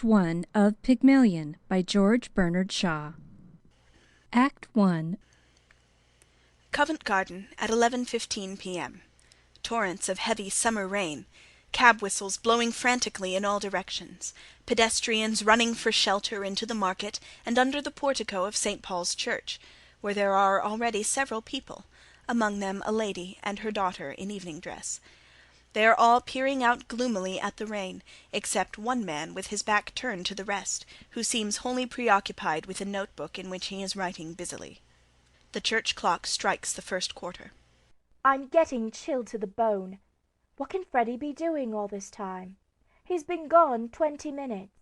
Act 1 of Pygmalion by George Bernard Shaw. Act 1. Covent Garden at 11:15 p.m. Torrents of heavy summer rain. Cab whistles blowing frantically in all directions. Pedestrians running for shelter into the market and under the portico of St. Paul's Church, where there are already several people, among them a lady and her daughter in evening dress. They are all peering out gloomily at the rain, except one man with his back turned to the rest, who seems wholly preoccupied with a notebook in which he is writing busily. The church clock strikes the first quarter. I'm getting chilled to the bone. What can Freddie be doing all this time? He's been gone 20 minutes.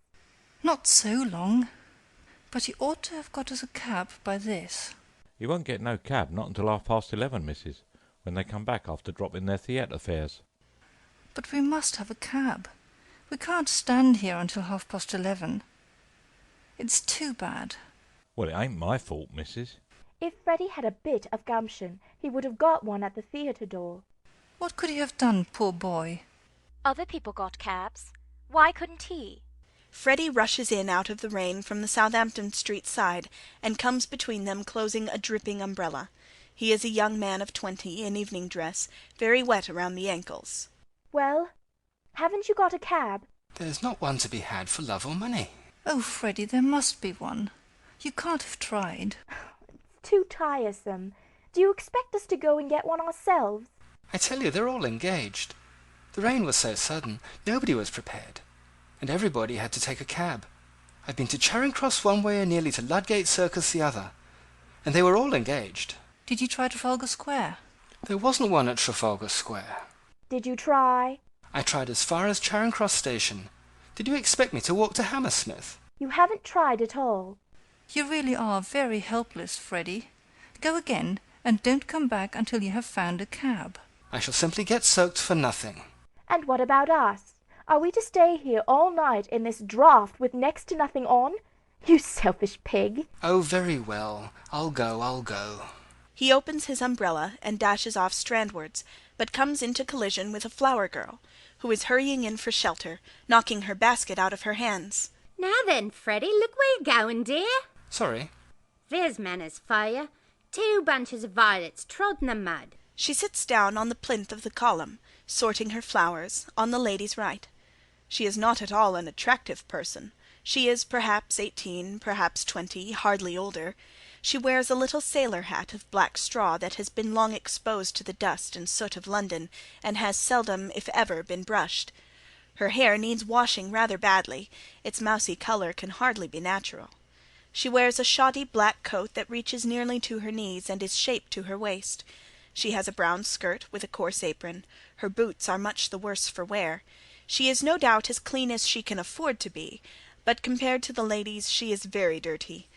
Not so long. But he ought to have got us a cab by this. He won't get no cab, not until 11:30, missus, when they come back after dropping their theatre fares. But we must have a cab. We can't stand here until 11:30. It's too bad. Well, it ain't my fault, missus. If Freddie had a bit of gumption, he would have got one at the theatre door. What could he have done, poor boy? Other people got cabs. Why couldn't he? Freddie rushes in out of the rain from the Southampton Street side, and comes between them closing a dripping umbrella. He is a young man of 20, in evening dress, very wet around the ankles. Well, haven't you got a cab? There's not one to be had for love or money. Oh, Freddie, there must be one. You can't have tried. It's too tiresome. Do you expect us to go and get one ourselves? I tell you, they're all engaged. The rain was so sudden, nobody was prepared, and everybody had to take a cab. I've been to Charing Cross one way and nearly to Ludgate Circus the other, and they were all engaged. Did you try Trafalgar Square? There wasn't one at Trafalgar Square. Did you try? I tried as far as Charing Cross Station. Did you expect me to walk to Hammersmith? You haven't tried at all. You really are very helpless, Freddie. Go again, and don't come back until you have found a cab. I shall simply get soaked for nothing. And what about us? Are we to stay here all night in this draught with next to nothing on? You selfish pig. Oh, very well. I'll go. He opens his umbrella and dashes off strandwards, but comes into collision with a flower girl, who is hurrying in for shelter, knocking her basket out of her hands. Now then, Freddie, look where you're going, dear. Sorry. There's manners for you. 2 bunches of violets trod in the mud. She sits down on the plinth of the column, sorting her flowers, on the lady's right. She is not at all an attractive person. She is perhaps 18, perhaps 20, hardly older. She wears a little sailor hat of black straw that has been long exposed to the dust and soot of London, and has seldom, if ever, been brushed. Her hair needs washing rather badly. Its mousy colour can hardly be natural. She wears a shoddy black coat that reaches nearly to her knees and is shaped to her waist. She has a brown skirt with a coarse apron. Her boots are much the worse for wear. She is no doubt as clean as she can afford to be, but compared to the ladies she is very dirty.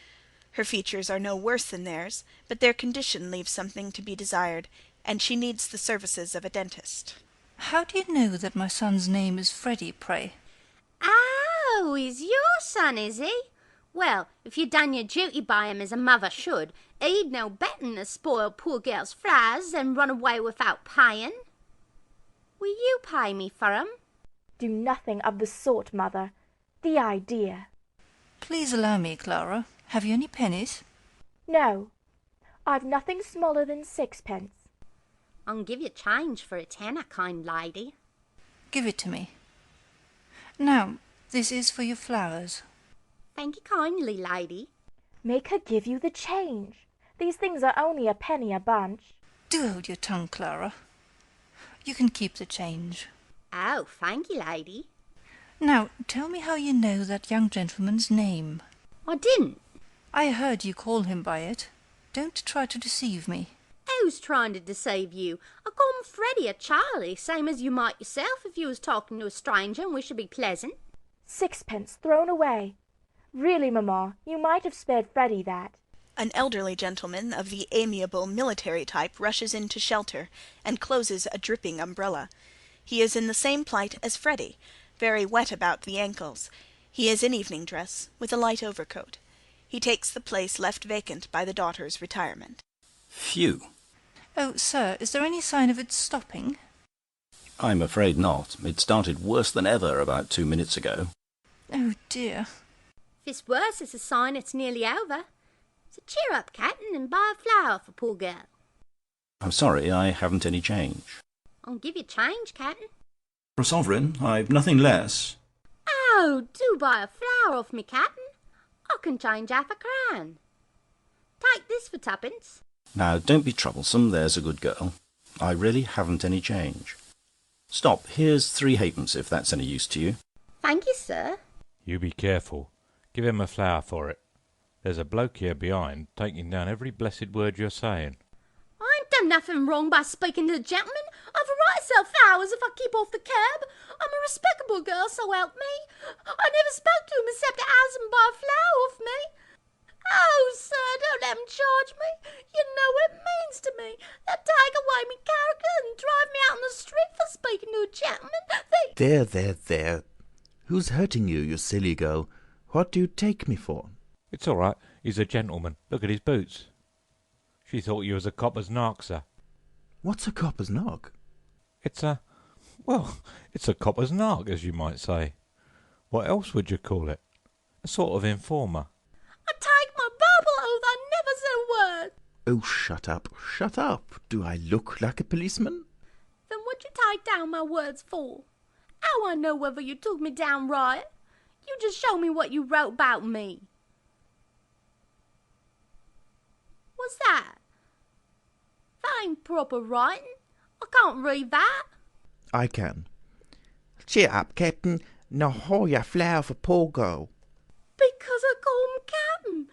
Her features are no worse than theirs, but their condition leaves something to be desired, and she needs the services of a dentist. How do you know that my son's name is Freddie, pray? Oh, he's your son, is he? Well, if you'd done your duty by him as a mother should, he'd know better than to spoil poor girl's flowers and run away without paying. Will you pay me for 'em? Do nothing of the sort, Mother. The idea. Please allow me, Clara. Have you any pennies? No. I've nothing smaller than 6pence. I'll give you change for a tenner, kind lady. Give it to me. Now, this is for your flowers. Thank you kindly, lady. Make her give you the change. These things are only a penny a bunch. Do hold your tongue, Clara. You can keep the change. Oh, thank you, lady. Now, tell me how you know that young gentleman's name. I didn't. I heard you call him by it. Don't try to deceive me. Who's trying to deceive you? I call him Freddie or Charlie, same as you might yourself if you was talking to a stranger and wish to be pleasant. 6pence thrown away. Really, Mamma, you might have spared Freddie that. An elderly gentleman of the amiable military type rushes in to shelter, and closes a dripping umbrella. He is in the same plight as Freddie, very wet about the ankles. He is in evening dress, with a light overcoat. He takes the place left vacant by the daughter's retirement. Phew. Oh, sir, is there any sign of it stopping? I'm afraid not. It started worse than ever about 2 minutes ago. Oh dear. If it's worse, it's a sign it's nearly over. So cheer up, Captain, and buy a flower for poor girl. I'm sorry, I haven't any change. I'll give you change, Captain. For a sovereign, I've nothing less. Oh, do buy a flower off me, Captain. I can change half a crown. Take this for twopence. Now, don't be troublesome, there's a good girl. I really haven't any change. Stop, here's 3 halfpence, if that's any use to you. Thank you, sir. You be careful. Give him a flower for it. There's a bloke here behind, taking down every blessed word you're saying. I ain't done nothing wrong by speaking to the gentleman. I've a right to sell flowers if I keep off the cab. I'm a respectable girl, so help me. I never spoke to him except to ask him to buy a flower off me. Oh, sir, don't let him charge me. You know what it means to me. They'll take away me character and drive me out on the street for speaking to a gentleman. There. Who's hurting you, you silly girl? What do you take me for? It's all right. He's a gentleman. Look at his boots. She thought you was a copper's nark, sir. What's a copper's knock? It's a copper's nark, as you might say. What else would you call it? A sort of informer. I take my Bible oath I never said a word. Oh, shut up. Do I look like a policeman? Then what'd you take down my words for? How I know whether you took me down right? You just show me what you wrote about me. What's that? That ain't proper writing. I can't read that. I can. Cheer up, Captain. Now haul your flower for poor girl. Because I call him Captain.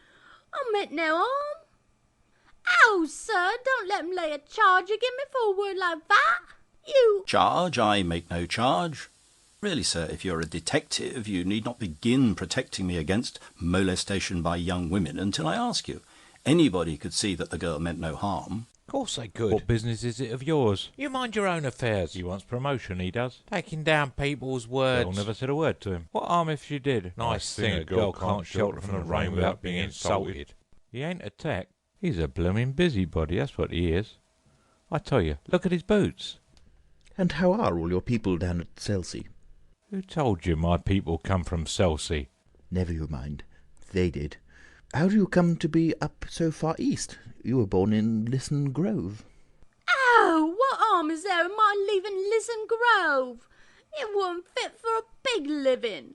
I meant no harm. Oh, sir, don't let him lay a charge against me for a word like that. You... Charge? I make no charge. Really, sir, if you're a detective, you need not begin protecting me against molestation by young women until I ask you. Anybody could see that the girl meant no harm. Of course they could. What business is it of yours? You mind your own affairs. He wants promotion, he does. Taking down people's words. Girl never said a word to him. What harm if she did? Nice thing a girl can't shelter from the rain without being insulted. He ain't a tech. He's a blooming busybody, that's what he is. I tell you, look at his boots. And how are all your people down at Chelsea? Who told you my people come from Chelsea? Never you mind. They did. How do you come to be up so far east? You were born in Lisson Grove. Oh, what harm is there in my leaving Lisson Grove? It wasn't fit for a pig living.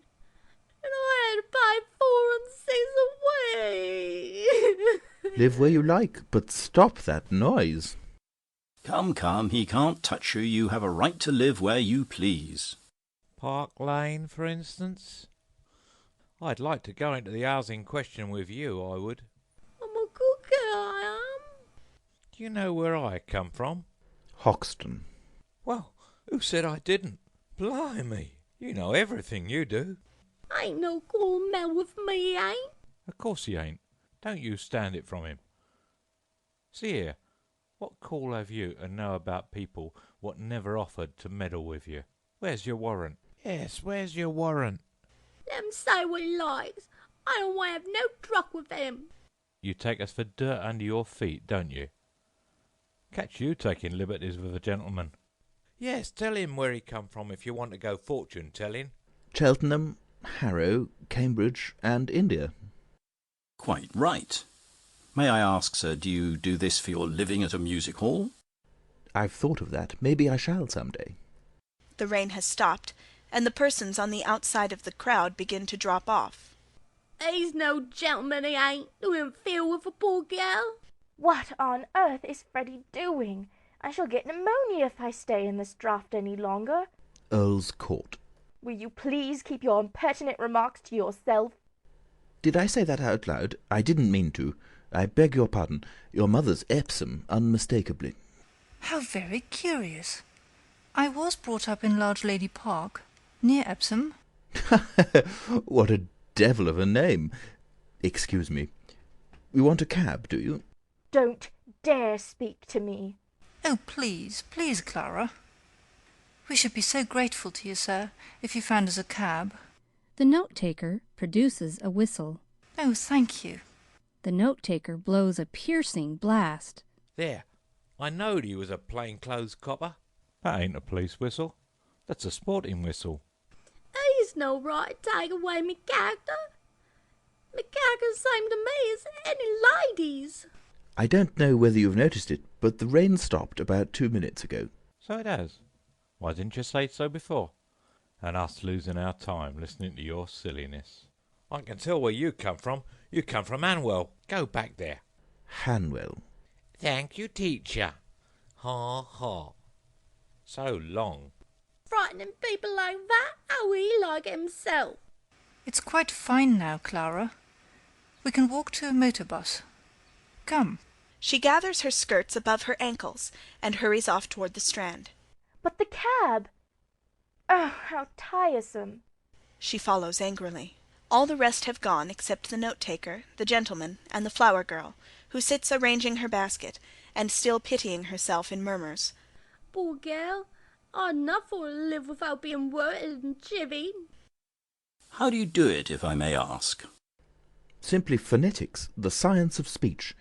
And I had to pay 4 and 6 a week. Live where you like, but stop that noise. Come, he can't touch you. You have a right to live where you please. Park Lane, for instance? I'd like to go into the house in question with you, I would. I'm a good girl, I am. Do you know where I come from? Hoxton. Well, who said I didn't? Blimey, you know everything, you do. Ain't no cool man with me, he ain't. Of course he ain't. Don't you stand it from him. See here, what call have you to know about people what never offered to meddle with you? Where's your warrant? Yes, where's your warrant? Let him say what he likes. I don't want to have no truck with him. You take us for dirt under your feet, don't you? Catch you taking liberties with a gentleman. Yes, tell him where he come from if you want to go fortune-telling. Cheltenham, Harrow, Cambridge, and India. Quite right. May I ask, sir, do you do this for your living at a music hall? I've thought of that. Maybe I shall some day. The rain has stopped, and the persons on the outside of the crowd begin to drop off. He's no gentleman, he ain't. Do him feel with a poor girl. What on earth is Freddie doing? I shall get pneumonia if I stay in this draught any longer. Earl's Court. Will you please keep your impertinent remarks to yourself? Did I say that out loud? I didn't mean to. I beg your pardon. Your mother's Epsom, unmistakably. How very curious. I was brought up in Large Lady Park, near Epsom. What a devil of a name. Excuse me. You want a cab, do you? Don't dare speak to me. Oh, please, Clara. We should be so grateful to you, sir, if you found us a cab. The note-taker produces a whistle. Oh, thank you. The note-taker blows a piercing blast. There, I knowed he was a plain-clothes copper. That ain't a police whistle. That's a sporting whistle. He's it's no right to take away me character. Me character's same to me as any lady's. I don't know whether you've noticed it, but the rain stopped about 2 minutes ago. So it has. Why didn't you say so before? And us losing our time listening to your silliness. I can tell where you come from. You come from Hanwell. Go back there. Hanwell. Thank you, teacher. Ha ha. So long. Frightening people like that, how he like himself. It's quite fine now, Clara. We can walk to a motor bus. Come. She gathers her skirts above her ankles and hurries off toward the Strand. But the cab! Oh, how tiresome. She follows angrily. All the rest have gone except the note-taker, the gentleman, and the flower-girl, who sits arranging her basket, and still pitying herself in murmurs. Poor girl, I'd not for to live without being worried and chivied. How do you do it, if I may ask? Simply phonetics, the science of speech.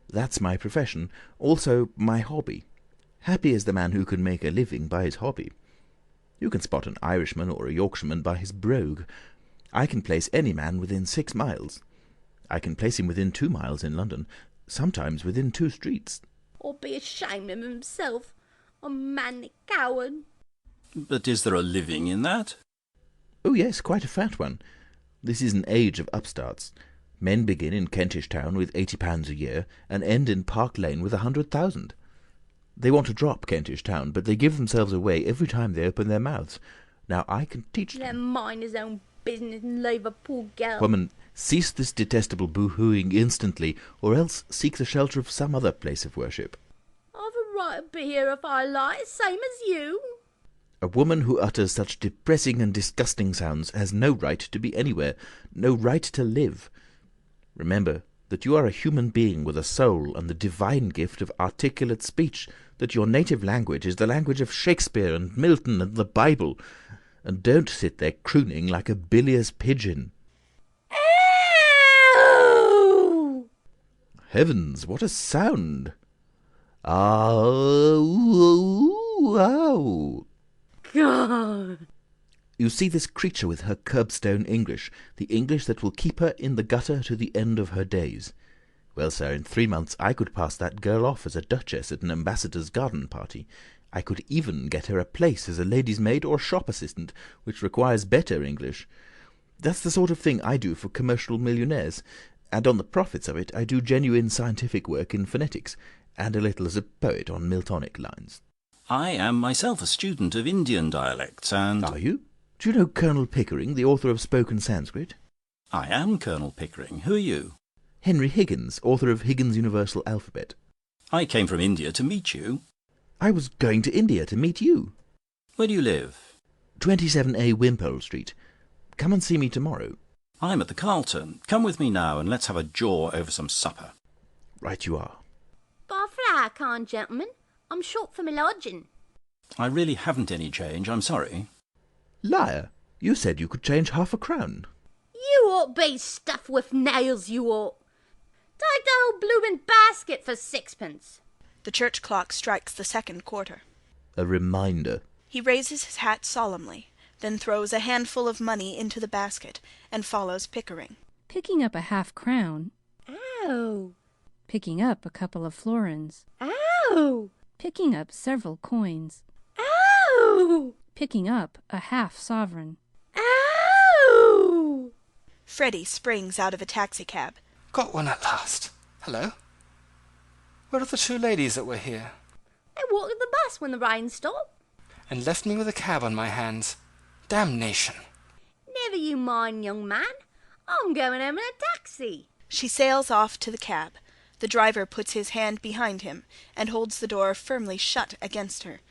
That's my profession, also my hobby. Happy is the man who can make a living by his hobby. You can spot an Irishman or a Yorkshireman by his brogue. I can place any man within 6 miles. I can place him within 2 miles in London, sometimes within 2 streets. Or be ashamed of himself, a manly coward. But is there a living in that? Oh yes, quite a fat one. This is an age of upstarts. Men begin in Kentish Town with £80 a year, and end in Park Lane with 100,000. They want to drop Kentish Town, but they give themselves away every time they open their mouths. Now I can teach them. Let him mind his own business and leave a poor girl. Woman, cease this detestable boo-hooing instantly, or else seek the shelter of some other place of worship. I've a right to be here if I like, same as you. A woman who utters such depressing and disgusting sounds has no right to be anywhere, no right to live. Remember that you are a human being with a soul and the divine gift of articulate speech, that your native language is the language of Shakespeare and Milton and the Bible, and don't sit there crooning like a bilious pigeon. Ow! Heavens, what a sound! Ah, ow. God. You see this creature with her curbstone English, the English that will keep her in the gutter to the end of her days. Well, sir, in 3 months I could pass that girl off as a duchess at an ambassador's garden party. I could even get her a place as a lady's maid or shop assistant, which requires better English. That's the sort of thing I do for commercial millionaires, and on the profits of it I do genuine scientific work in phonetics, and a little as a poet on Miltonic lines. I am myself a student of Indian dialects, and... Are you? Do you know Colonel Pickering, the author of Spoken Sanskrit? I am Colonel Pickering. Who are you? Henry Higgins, author of Higgins' Universal Alphabet. I came from India to meet you. I was going to India to meet you. Where do you live? 27A Wimpole Street. Come and see me tomorrow. I'm at the Carlton. Come with me now and let's have a jaw over some supper. Right you are. Bar for our kind gentleman. I'm short for my lodging. I really haven't any change, I'm sorry. Liar! You said you could change ½ a crown. You ought be stuffed with nails, you ought. Take the whole bloomin' basket for 6pence. The church clock strikes the 2nd quarter. A reminder. He raises his hat solemnly, then throws a handful of money into the basket, and follows Pickering. Picking up a ½ crown. Ow! Picking up a couple of florins. Ow! Picking up several coins. Ow! Picking up a ½ sovereign. Ow! Freddie springs out of a taxicab. Got one at last. Hello. Where are the 2 ladies that were here? They walked at the bus when the rain stopped. And left me with a cab on my hands. Damnation. Never you mind, young man. I'm going home in a taxi. She sails off to the cab. The driver puts his hand behind him and holds the door firmly shut against her.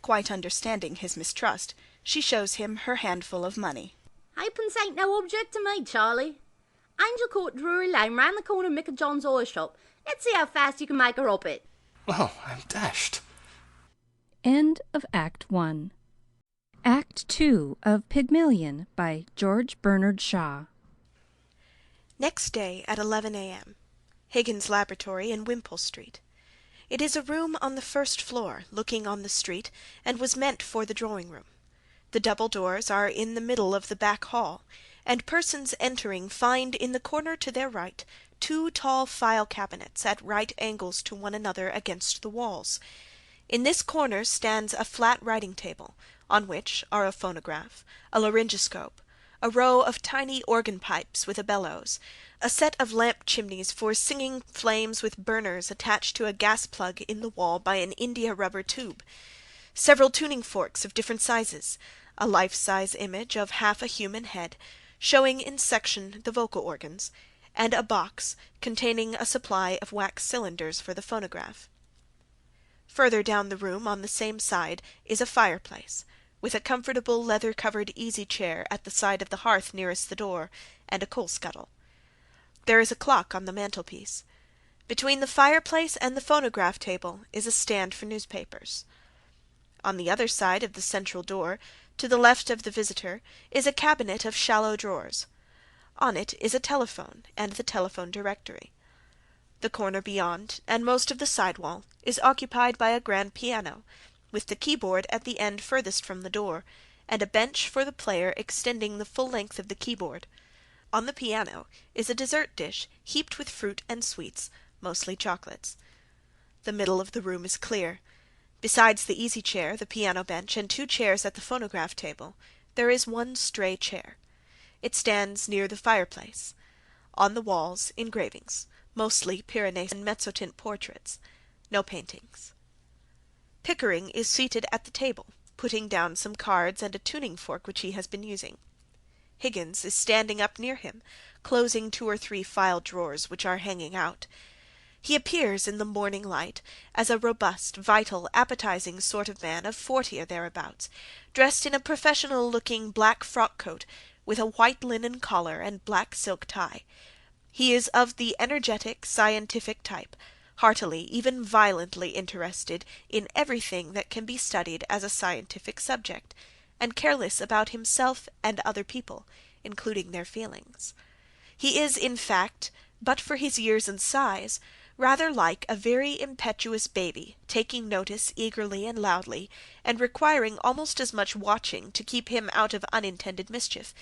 Quite understanding his mistrust, she shows him her handful of money. 8pence ain't no object to me, Charlie. Angel Court, Drury Lane, round the corner of Mick and John's oil shop. Let's see how fast you can make her up it. Oh, I'm dashed. End of Act 1. Act 2 of Pygmalion by George Bernard Shaw. Next day at 11 a.m. Higgins' laboratory in Wimpole Street. It is a room on the 1st floor, looking on the street, and was meant for the drawing-room. The double doors are in the middle of the back hall, and persons entering find in the corner to their right 2 tall file cabinets at right angles to one another against the walls. In this corner stands a flat writing table, on which are a phonograph, a laryngoscope, a row of tiny organ pipes with a bellows, a set of lamp chimneys for singing flames with burners attached to a gas plug in the wall by an india rubber tube, several tuning forks of different sizes, a life-size image of half a human head, showing in section the vocal organs, and a box containing a supply of wax cylinders for the phonograph. Further down the room on the same side is a fireplace, with a comfortable leather-covered easy-chair at the side of the hearth nearest the door, and a coal-scuttle. There is a clock on the mantelpiece. Between the fireplace and the phonograph table is a stand for newspapers. On the other side of the central door, to the left of the visitor, is a cabinet of shallow drawers. On it is a telephone and the telephone directory. The corner beyond, and most of the side wall, is occupied by a grand piano, with the keyboard at the end furthest from the door, and a bench for the player extending the full length of the keyboard. On the piano is a dessert dish heaped with fruit and sweets, mostly chocolates. The middle of the room is clear. Besides the easy-chair, the piano bench, and 2 chairs at the phonograph table, there is one stray chair. It stands near the fireplace. On the walls, engravings, mostly Pyrenees and mezzotint portraits. No paintings. Pickering is seated at the table, putting down some cards and a tuning fork which he has been using. Higgins is standing up near him, closing 2 or 3 file drawers which are hanging out. He appears in the morning light as a robust, vital, appetizing sort of man of 40 or thereabouts, dressed in a professional-looking black frock-coat with a white linen collar and black silk tie. He is of the energetic, scientific type, heartily, even violently interested in everything that can be studied as a scientific subject, and careless about himself and other people, including their feelings. He is, in fact, but for his years and size, rather like a very impetuous baby, taking notice eagerly and loudly, and requiring almost as much watching to keep him out of unintended mischief.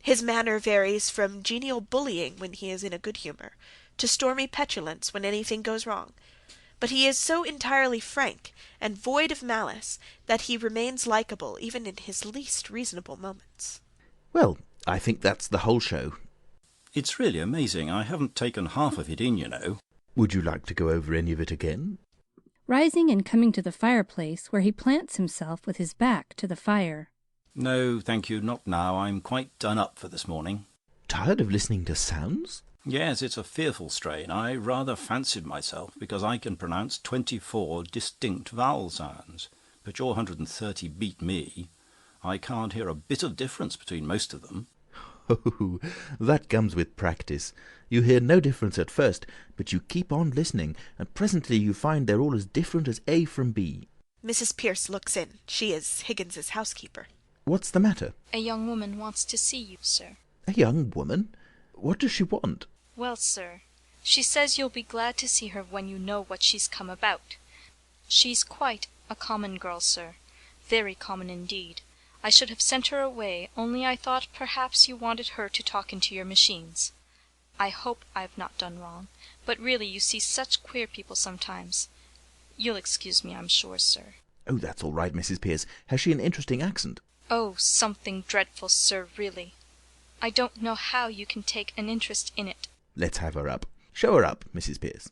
His manner varies from genial bullying when he is in a good humour, to stormy petulance when anything goes wrong, but he is so entirely frank and void of malice that he remains likeable even in his least reasonable moments. Well, I think that's the whole show. It's really amazing. I haven't taken half of it in, you know. Would you like to go over any of it again? Rising and coming to the fireplace, where he plants himself with his back to the fire. No, thank you, not now. I'm quite done up for this morning. Tired of listening to sounds? Yes, it's a fearful strain. I rather fancied myself because I can pronounce 24 distinct vowel sounds. But your 130 beat me. I can't hear a bit of difference between most of them. Oh, that comes with practice. You hear no difference at first, but you keep on listening, and presently you find they're all as different as A from B. Mrs. Pierce looks in. She is Higgins's housekeeper. What's the matter? A young woman wants to see you, sir. A young woman? What does she want? Well, sir, she says you'll be glad to see her when you know what she's come about. She's quite a common girl, sir. Very common indeed. I should have sent her away, only I thought perhaps you wanted her to talk into your machines. I hope I've not done wrong, but really you see such queer people sometimes. You'll excuse me, I'm sure, sir. Oh, that's all right, Mrs. Pierce. Has she an interesting accent? Oh, something dreadful, sir, really. I don't know how you can take an interest in it. Let's have her up. Show her up, Mrs. Pierce.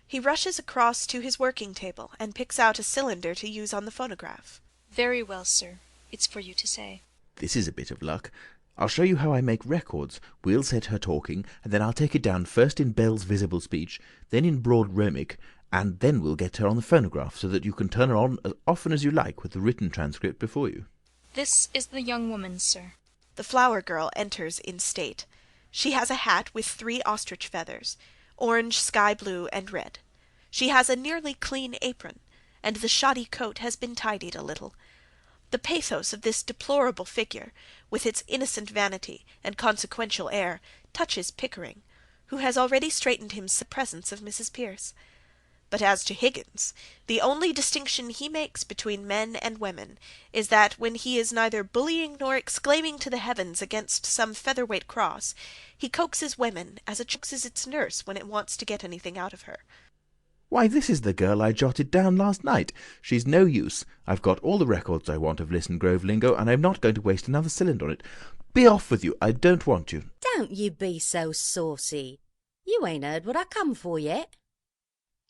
He rushes across to his working table and picks out a cylinder to use on the phonograph. Very well, sir. It's for you to say. This is a bit of luck. I'll show you how I make records. We'll set her talking, and then I'll take it down first in Bell's visible speech, then in broad rhomic, and then we'll get her on the phonograph so that you can turn her on as often as you like with the written transcript before you. This is the young woman, sir. The flower girl enters in state. She has a hat with 3 ostrich feathers, orange, sky blue, and red. She has a nearly clean apron, and the shoddy coat has been tidied a little. The pathos of this deplorable figure, with its innocent vanity and consequential air, touches Pickering, who has already straightened himself in the presence of Mrs. Pierce. But as to Higgins, the only distinction he makes between men and women is that when he is neither bullying nor exclaiming to the heavens against some featherweight cross, he coaxes women as a child coaxes its nurse when it wants to get anything out of her. Why, this is the girl I jotted down last night. She's no use. I've got all the records I want of Listen Grove lingo, and I'm not going to waste another cylinder on it. Be off with you. I don't want you. Don't you be so saucy. You ain't heard what I come for yet.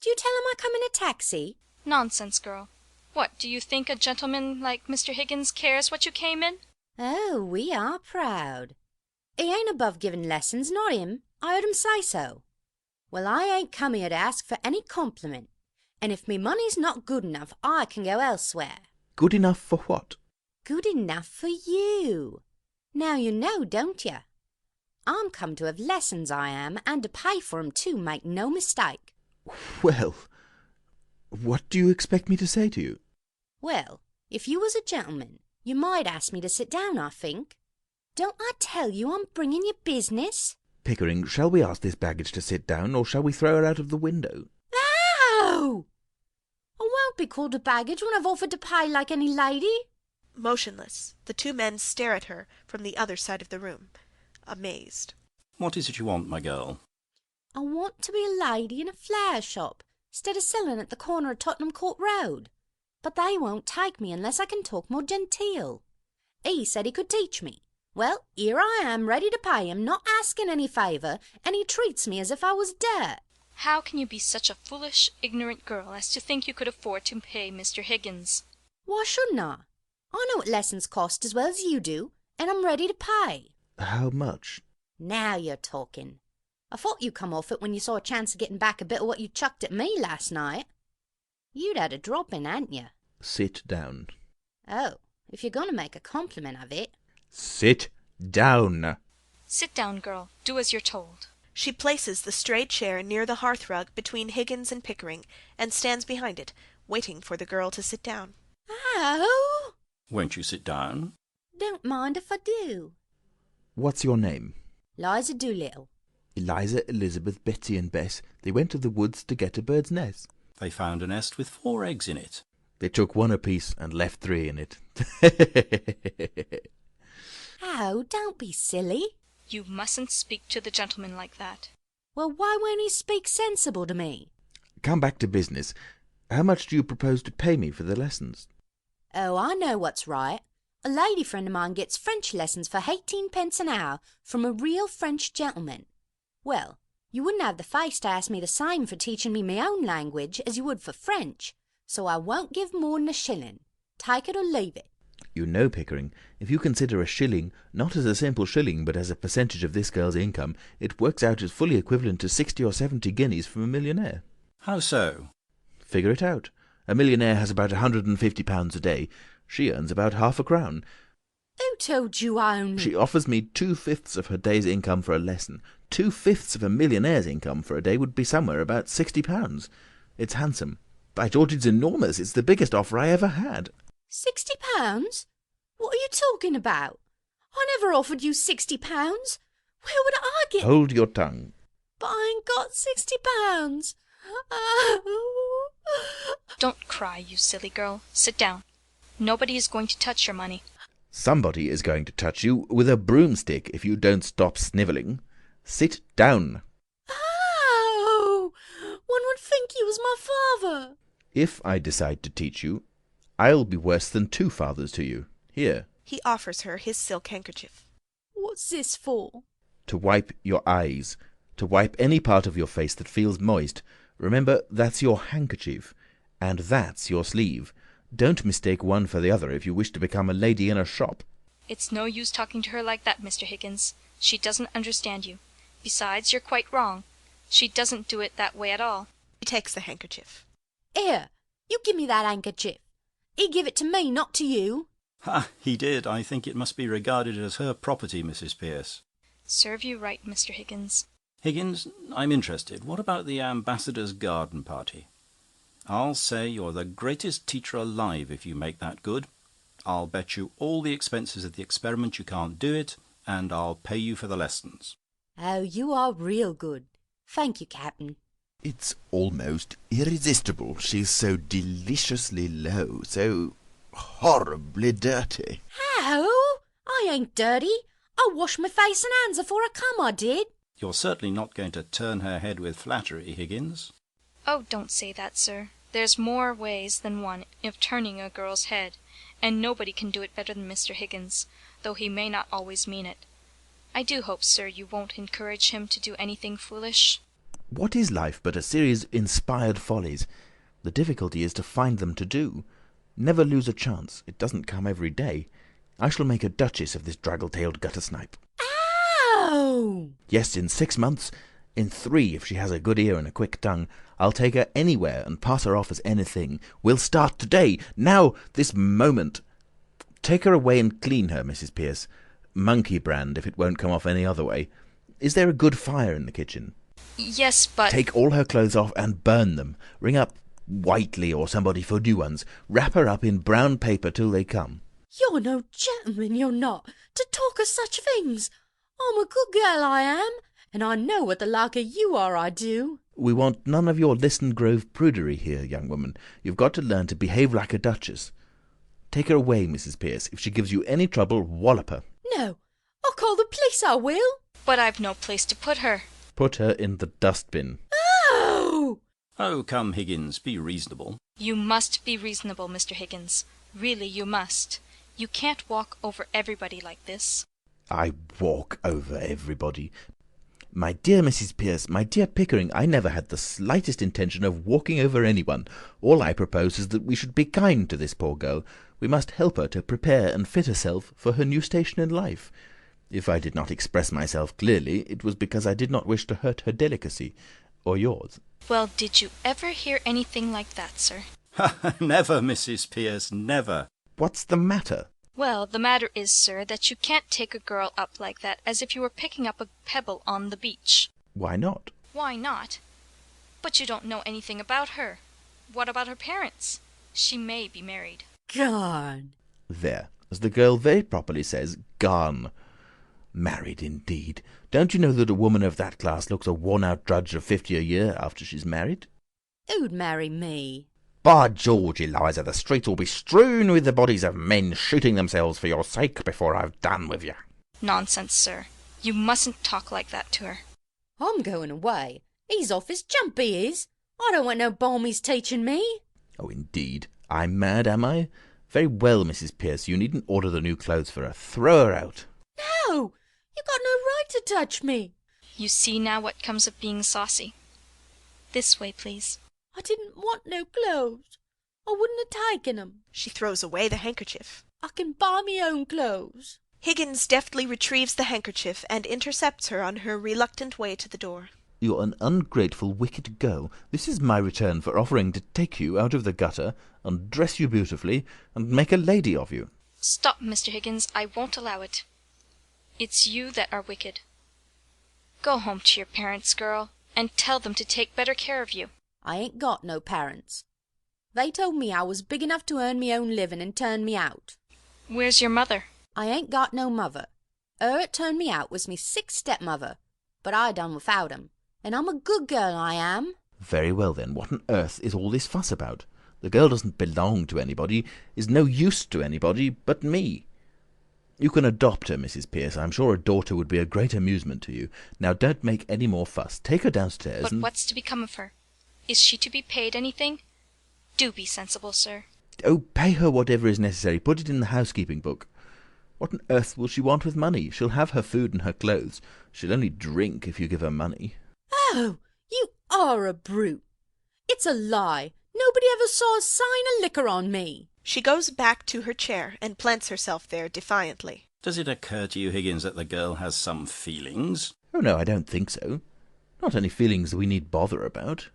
Do you tell him I come in a taxi? Nonsense, girl. What, do you think a gentleman like Mr. Higgins cares what you came in? Oh, we are proud. He ain't above giving lessons, not him. I heard him say so. Well, I ain't come here to ask for any compliment, and if me money's not good enough, I can go elsewhere. Good enough for what? Good enough for you. Now you know, don't you? I'm come to have lessons, I am, and to pay for 'em too, make no mistake. Well, what do you expect me to say to you? Well, if you was a gentleman, you might ask me to sit down, I think. Don't I tell you I'm bringing you business? Pickering, shall we ask this baggage to sit down, or shall we throw her out of the window? No! I won't be called a baggage when I've offered to pay like any lady. Motionless, the two men stare at her from the other side of the room, amazed. What is it you want, my girl? I want to be a lady in a flower shop, instead of selling at the corner of Tottenham Court Road. But they won't take me unless I can talk more genteel. He said he could teach me. Well, here I am, ready to pay him, not asking any favour, and he treats me as if I was dirt. How can you be such a foolish, ignorant girl as to think you could afford to pay Mr. Higgins? Why shouldn't I? I know what lessons cost as well as you do, and I'm ready to pay. How much? Now you're talking. I thought you'd come off it when you saw a chance of getting back a bit of what you chucked at me last night. You'd had a drop in, hadn't you? Sit down. Oh, if you're going to make a compliment of it. Sit down. Sit down, girl. Do as you're told. She places the straight chair near the hearthrug between Higgins and Pickering, and stands behind it, waiting for the girl to sit down. Oh! Won't you sit down? Don't mind if I do. What's your name? Eliza Doolittle. Eliza, Elizabeth, Betsy and Bess. They went to the woods to get a bird's nest. They found a nest with 4 eggs in it. They took 1 apiece and left 3 in it. Oh, don't be silly. You mustn't speak to the gentleman like that. Well, why won't he speak sensible to me? Come back to business. How much do you propose to pay me for the lessons? Oh, I know what's right. A lady friend of mine gets French lessons for 18 pence an hour from a real French gentleman. Well, you wouldn't have the face to ask me the same for teaching me my own language as you would for French, so I won't give more than a shilling. Take it or leave it. You know, Pickering, if you consider a shilling not as a simple shilling but as a percentage of this girl's income, it works out as fully equivalent to 60 or 70 guineas from a millionaire. How so? Figure it out. A millionaire has about £150 a day. She earns about half a crown. Who told you I only... She offers me 2/5 of her day's income for a lesson. 2/5 of a millionaire's income for a day would be somewhere about £60. It's handsome. By George, it's enormous. It's the biggest offer I ever had. £60? What are you talking about? I never offered you £60. Where would I get... Hold your tongue. But I ain't got £60. Oh. Don't cry, you silly girl. Sit down. Nobody is going to touch your money. Somebody is going to touch you with a broomstick if you don't stop snivelling. Sit down. Oh! One would think you was my father. If I decide to teach you, I'll be worse than 2 fathers to you. Here. He offers her his silk handkerchief. What's this for? To wipe your eyes. To wipe any part of your face that feels moist. Remember, that's your handkerchief. And that's your sleeve. Don't mistake one for the other if you wish to become a lady in a shop. It's no use talking to her like that, Mr. Higgins. She doesn't understand you. Besides, you're quite wrong. She doesn't do it that way at all. He takes the handkerchief. Here, you give me that handkerchief. He give it to me, not to you. Ha! He did. I think it must be regarded as her property, Mrs. Pierce. Serve you right, Mr. Higgins. Higgins, I'm interested. What about the ambassador's garden party? I'll say you're the greatest teacher alive if you make that good. I'll bet you all the expenses of the experiment you can't do it, and I'll pay you for the lessons. Oh, you are real good. Thank you, Captain. It's almost irresistible. She's so deliciously low, so horribly dirty. How? I ain't dirty. I washed my face and hands afore I come, I did. You're certainly not going to turn her head with flattery, Higgins. Oh, don't say that, sir. There's more ways than one of turning a girl's head, and nobody can do it better than Mr. Higgins, though he may not always mean it. I do hope, sir, you won't encourage him to do anything foolish. What is life but a series of inspired follies? The difficulty is to find them to do. Never lose a chance. It doesn't come every day. I shall make a duchess of this draggle-tailed gutter-snipe. Ow! Yes, in 6 months. In 3, if she has a good ear and a quick tongue. I'll take her anywhere and pass her off as anything. We'll start today, now, this moment. Take her away and clean her, Mrs. Pierce. Monkey brand, if it won't come off any other way. Is there a good fire in the kitchen? Yes, but... Take all her clothes off and burn them. Ring up Whiteley or somebody for new ones. Wrap her up in brown paper till they come. You're no gentleman, you're not, to talk of such things. I'm a good girl, I am, and I know what the like of you are, I do. We want none of your Liston Grove prudery here, young woman. You've got to learn to behave like a duchess. Take her away, Mrs. Pierce. If she gives you any trouble, wallop her. No, I'll call the police, I will. But I've no place to put her. Put her in the dustbin. Oh! Oh, come, Higgins, be reasonable. You must be reasonable, Mr. Higgins. Really, you must. You can't walk over everybody like this. I walk over everybody. My dear Mrs. Pierce, my dear Pickering, I never had the slightest intention of walking over anyone. All I propose is that we should be kind to this poor girl. We must help her to prepare and fit herself for her new station in life. If I did not express myself clearly, it was because I did not wish to hurt her delicacy, or yours. Well, did you ever hear anything like that, sir? Never, Mrs. Pierce, never. What's the matter? Well, the matter is, sir, that you can't take a girl up like that as if you were picking up a pebble on the beach. Why not? Why not? But you don't know anything about her. What about her parents? She may be married. Gone. There, as the girl very properly says, gone. Married, indeed. Don't you know that a woman of that class looks a worn-out drudge of 50 a year after she's married? Who'd marry me? By George, Eliza, the streets will be strewn with the bodies of men shooting themselves for your sake before I've done with you. Nonsense, sir. You mustn't talk like that to her. I'm going away. He's off his jump, he is. I don't want no balmies teaching me. Oh, indeed. I'm mad, am I? Very well, Mrs. Pierce, you needn't order the new clothes for her. Throw her out. No, you got no right to touch me. You see now what comes of being saucy. This way, please. I didn't want no clothes. I wouldn't have taken 'em. She throws away the handkerchief. I can buy me own clothes. Higgins deftly retrieves the handkerchief and intercepts her on her reluctant way to the door. You're an ungrateful, wicked girl. This is my return for offering to take you out of the gutter, undress you beautifully, and make a lady of you. Stop, Mr. Higgins. I won't allow it. It's you that are wicked. Go home to your parents, girl, and tell them to take better care of you. I ain't got no parents. They told me I was big enough to earn me own living and turned me out. Where's your mother? I ain't got no mother. Her that turned me out was me sick stepmother, but I done without 'em, and I'm a good girl, I am. Very well, then, what on earth is all this fuss about? The girl doesn't belong to anybody, is no use to anybody but me. You can adopt her, Mrs. Pierce. I'm sure a daughter would be a great amusement to you. Now don't make any more fuss. Take her downstairs But what's to become of her? Is she to be paid anything? Do be sensible, sir. Oh, pay her whatever is necessary. Put it in the housekeeping book. What on earth will she want with money? She'll have her food and her clothes. She'll only drink if you give her money. Oh, you are a brute. It's a lie. Nobody ever saw a sign of liquor on me. She goes back to her chair and plants herself there defiantly. Does it occur to you, Higgins, that the girl has some feelings? Oh, no, I don't think so. Not any feelings that we need bother about.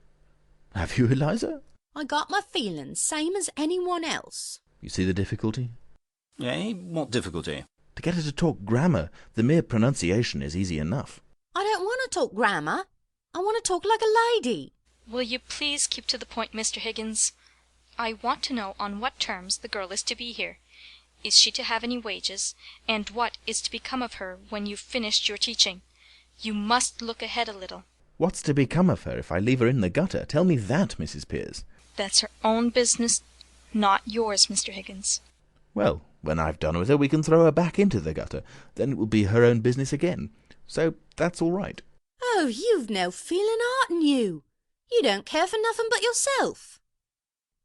Have you, Eliza? I got my feelings, same as anyone else. You see the difficulty? Eh? What difficulty? To get her to talk grammar. The mere pronunciation is easy enough. I don't want to talk grammar. I want to talk like a lady. Will you please keep to the point, Mr. Higgins? I want to know on what terms the girl is to be here. Is she to have any wages? And what is to become of her when you've finished your teaching? You must look ahead a little. What's to become of her if I leave her in the gutter? Tell me that, Mrs. Pearce. That's her own business, not yours, Mr. Higgins. Well, when I've done with her, we can throw her back into the gutter. Then it will be her own business again. So that's all right. Oh, you've no feeling heart in you. You don't care for nothing but yourself.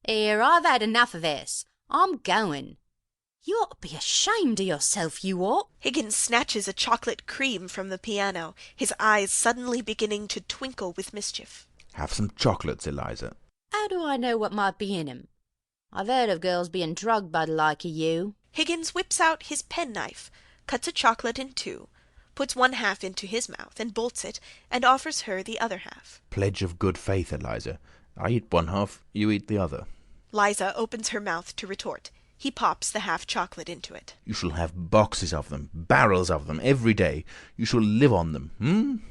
Here, I've had enough of this. I'm going. You ought to be ashamed of yourself, you ought. Higgins snatches a chocolate cream from the piano, his eyes suddenly beginning to twinkle with mischief. Have some chocolates, Eliza. How do I know what might be in 'em? I've heard of girls being drugged by the like of you. Higgins whips out his penknife, cuts a chocolate in two, puts one half into his mouth and bolts it, and offers her the other half. Pledge of good faith, Eliza. I eat one half, you eat the other. Liza opens her mouth to retort. He pops the half chocolate into it. You shall have boxes of them, barrels of them, every day. You shall live on them,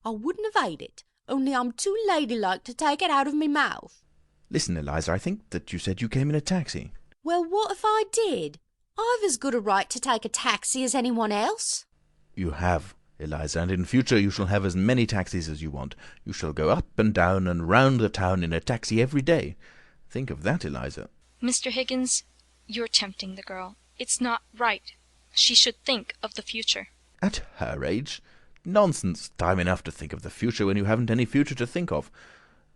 I wouldn't have ate it, only I'm too ladylike to take it out of me mouth. Listen, Eliza, I think that you said you came in a taxi. Well, what if I did? I've as good a right to take a taxi as anyone else. You have, Eliza, and in future you shall have as many taxis as you want. You shall go up and down and round the town in a taxi every day. Think of that, Eliza. Mr. Higgins, you're tempting the girl. It's not right. She should think of the future. At her age? Nonsense. Time enough to think of the future when you haven't any future to think of.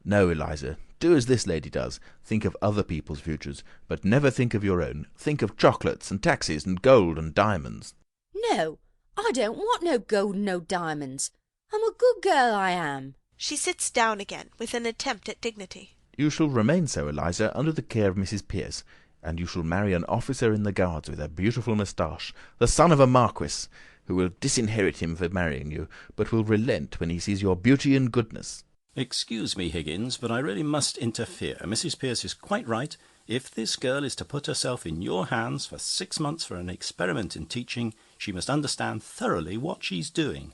No, Eliza, do as this lady does. Think of other people's futures, but never think of your own. Think of chocolates and taxis and gold and diamonds. No, I don't want no gold and no diamonds. I'm a good girl, I am. She sits down again with an attempt at dignity. You shall remain so, Eliza, under the care of Mrs. Pearce, and you shall marry an officer in the Guards with a beautiful moustache, the son of a marquis, who will disinherit him for marrying you, but will relent when he sees your beauty and goodness. Excuse me, Higgins, but I really must interfere. Mrs. Pearce is quite right. If this girl is to put herself in your hands for 6 months for an experiment in teaching, she must understand thoroughly what she's doing.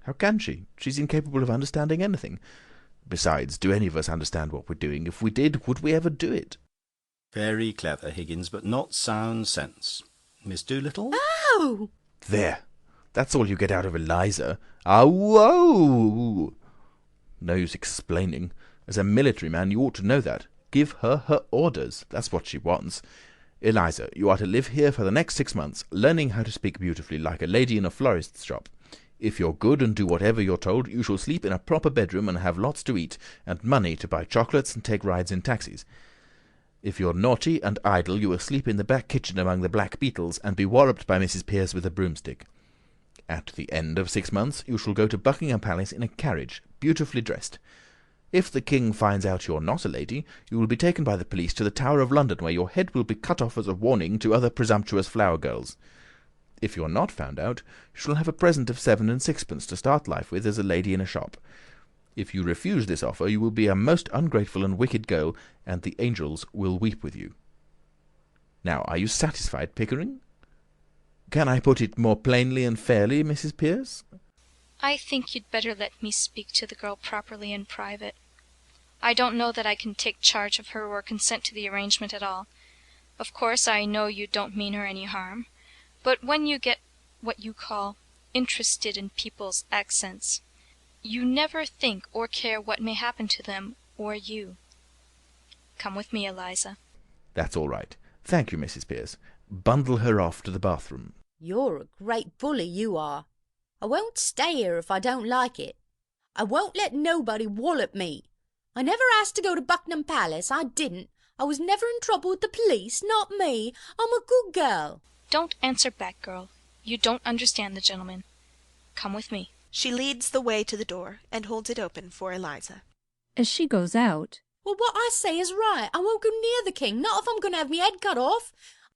How can she? She's incapable of understanding anything. Besides, do any of us understand what we're doing? If we did, would we ever do it? Very clever, Higgins, but not sound sense. Miss Doolittle? Oh! There. That's all you get out of Eliza. Ah, whoa! No use explaining. As a military man, you ought to know that. Give her her orders. That's what she wants. Eliza, you are to live here for the next 6 months, learning how to speak beautifully like a lady in a florist's shop. If you're good and do whatever you're told, you shall sleep in a proper bedroom and have lots to eat, and money to buy chocolates and take rides in taxis. If you're naughty and idle, you will sleep in the back kitchen among the black beetles, and be walloped by Mrs. Pearce with a broomstick. At the end of 6 months, you shall go to Buckingham Palace in a carriage, beautifully dressed. If the king finds out you're not a lady, you will be taken by the police to the Tower of London, where your head will be cut off as a warning to other presumptuous flower girls. If you're not found out, you shall have a present of 7 and 6pence to start life with as a lady in a shop. If you refuse this offer, you will be a most ungrateful and wicked girl, and the angels will weep with you. Now, are you satisfied, Pickering? Can I put it more plainly and fairly, Mrs. Pearce? I think you'd better let me speak to the girl properly in private. I don't know that I can take charge of her or consent to the arrangement at all. Of course, I know you don't mean her any harm, but when you get what you call interested in people's accents, you never think or care what may happen to them or you. Come with me, Eliza. That's all right. Thank you, Mrs. Pearce. Bundle her off to the bathroom. You're a great bully, you are. I won't stay here if I don't like it. I won't let nobody wallop me. I never asked to go to Buckingham Palace, I didn't. I was never in trouble with the police, not me. I'm a good girl. Don't answer back, girl. You don't understand the gentleman. Come with me. She leads the way to the door and holds it open for Eliza. As she goes out, Well, what I say is right. I won't go near the king, not if I'm going to have me head cut off.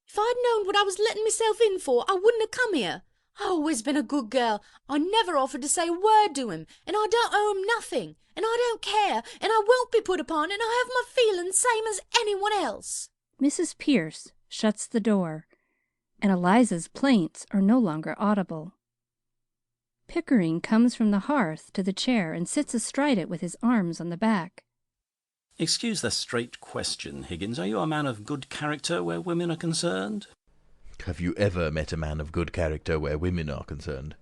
If I'd known what I was letting myself in for, I wouldn't have come here. I've always been a good girl. I never offered to say a word to him, and I don't owe him nothing, and I don't care, and I won't be put upon, and I have my feelings same as anyone else. Mrs. Pearce shuts the door, and Eliza's plaints are no longer audible. Pickering comes from the hearth to the chair and sits astride it with his arms on the back. Excuse the straight question, Higgins. Are you a man of good character where women are concerned? Have you ever met a man of good character where women are concerned?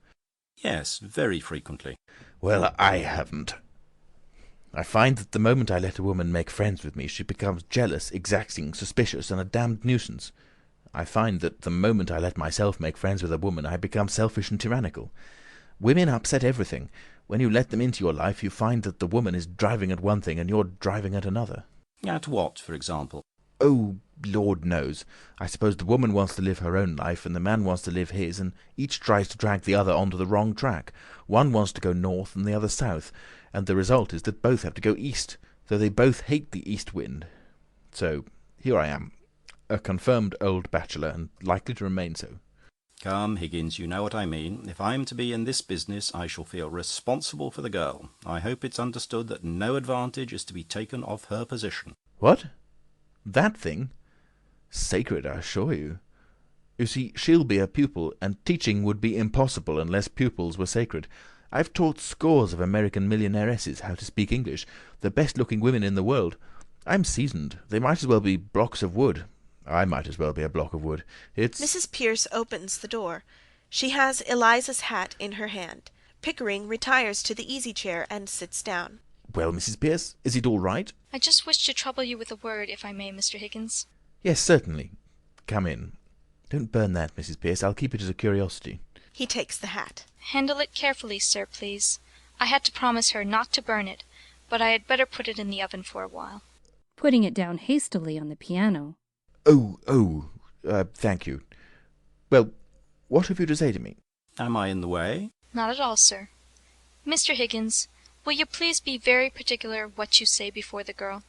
Yes, very frequently. Well, I haven't. I find that the moment I let a woman make friends with me, she becomes jealous, exacting, suspicious, and a damned nuisance. I find that the moment I let myself make friends with a woman, I become selfish and tyrannical. Women upset everything. When you let them into your life, you find that the woman is driving at one thing and you're driving at another. At what, for example? Oh, Lord knows. I suppose the woman wants to live her own life, and the man wants to live his, and each tries to drag the other onto the wrong track. One wants to go north and the other south, and the result is that both have to go east, though they both hate the east wind. So, here I am, a confirmed old bachelor, and likely to remain so. Come, Higgins, you know what I mean. If I'm to be in this business, I shall feel responsible for the girl. I hope it's understood that no advantage is to be taken of her position. What? That thing? Sacred, I assure you. You see, she'll be a pupil, and teaching would be impossible unless pupils were sacred. I've taught scores of American millionairesses how to speak English, the best-looking women in the world. I'm seasoned. They might as well be blocks of wood. I might as well be a block of wood. It's... Mrs. Pierce opens the door. She has Eliza's hat in her hand. Pickering retires to the easy-chair and sits down. Well, Mrs. Pierce, is it all right? I just wish to trouble you with a word, if I may, Mr. Higgins. Yes, certainly. Come in. Don't burn that, Mrs. Pierce. I'll keep it as a curiosity. He takes the hat. Handle it carefully, sir, please. I had to promise her not to burn it, but I had better put it in the oven for a while. Putting it down hastily on the piano. Thank you. Well, what have you to say to me? Am I in the way? Not at all, sir. Mr. Higgins, will you please be very particular what you say before the girl?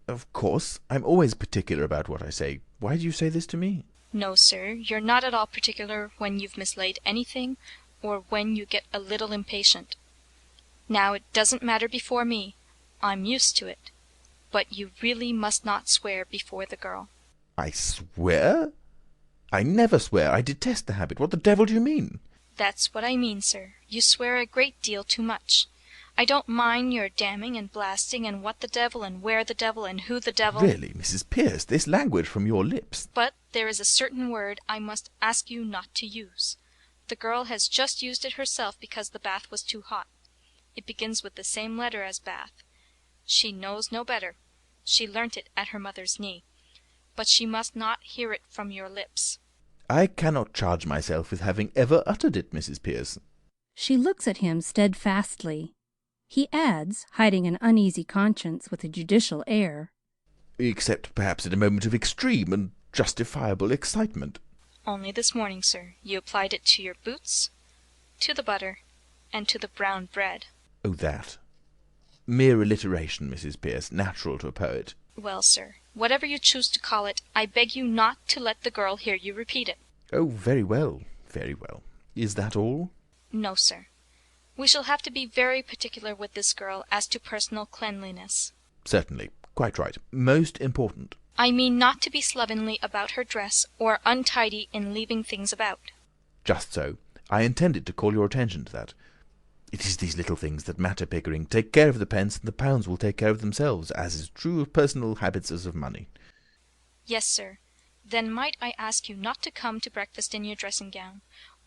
Of course. I'm always particular about what I say. Why do you say this to me? No, sir, you're not at all particular when you've mislaid anything, or when you get a little impatient. Now, it doesn't matter before me. I'm used to it. But you really must not swear before the girl. I swear? I never swear. I detest the habit. What the devil do you mean? That's what I mean, sir. You swear a great deal too much. I don't mind your damning and blasting and what the devil and where the devil and who the devil... Really, Mrs. Pierce, this language from your lips... But there is a certain word I must ask you not to use. The girl has just used it herself because the bath was too hot. It begins with the same letter as bath. She knows no better. She learnt it at her mother's knee. But she must not hear it from your lips. I cannot charge myself with having ever uttered it, Mrs. Pierce. She looks at him steadfastly. He adds, hiding an uneasy conscience with a judicial air, Except perhaps in a moment of extreme and justifiable excitement. Only this morning, sir, you applied it to your boots, to the butter, and to the brown bread. Oh, that. Mere alliteration, Mrs. Pierce, natural to a poet. Well, sir, whatever you choose to call it, I beg you not to let the girl hear you repeat it. Oh, very well, very well. Is that all? No, sir. We shall have to be very particular with this girl as to personal cleanliness. Certainly. Quite right. Most important. I mean not to be slovenly about her dress, or untidy in leaving things about. Just so. I intended to call your attention to that. It is these little things that matter, Pickering. Take care of the pence, and the pounds will take care of themselves, as is true of personal habits as of money. Yes, sir. Then might I ask you not to come to breakfast in your dressing-gown,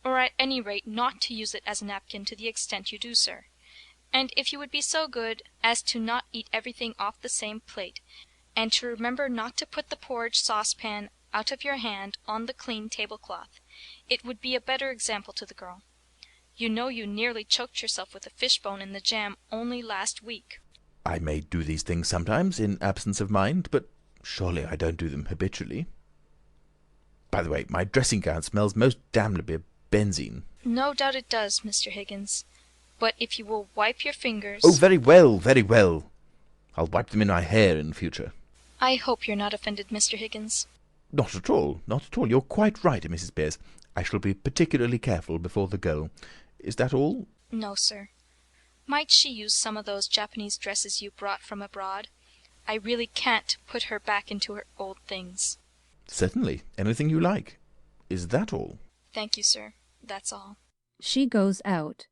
or at any rate not to use it as a napkin to the extent you do, sir. And if you would be so good as to not eat everything off the same plate, and to remember not to put the porridge saucepan out of your hand on the clean tablecloth, it would be a better example to the girl. You know you nearly choked yourself with a fishbone in the jam only last week. I may do these things sometimes, in absence of mind, but surely I don't do them habitually. By the way, my dressing-gown smells most damnably of benzine. No doubt it does, Mr. Higgins. But if you will wipe your fingers... Oh, very well, very well. I'll wipe them in my hair in future. I hope you're not offended, Mr. Higgins. Not at all, not at all. You're quite right, Mrs. Pierce. I shall be particularly careful before the girl. Is that all? No, sir. Might she use some of those Japanese dresses you brought from abroad? I really can't put her back into her old things. Certainly. Anything you like. Is that all? Thank you, sir. That's all. She goes out.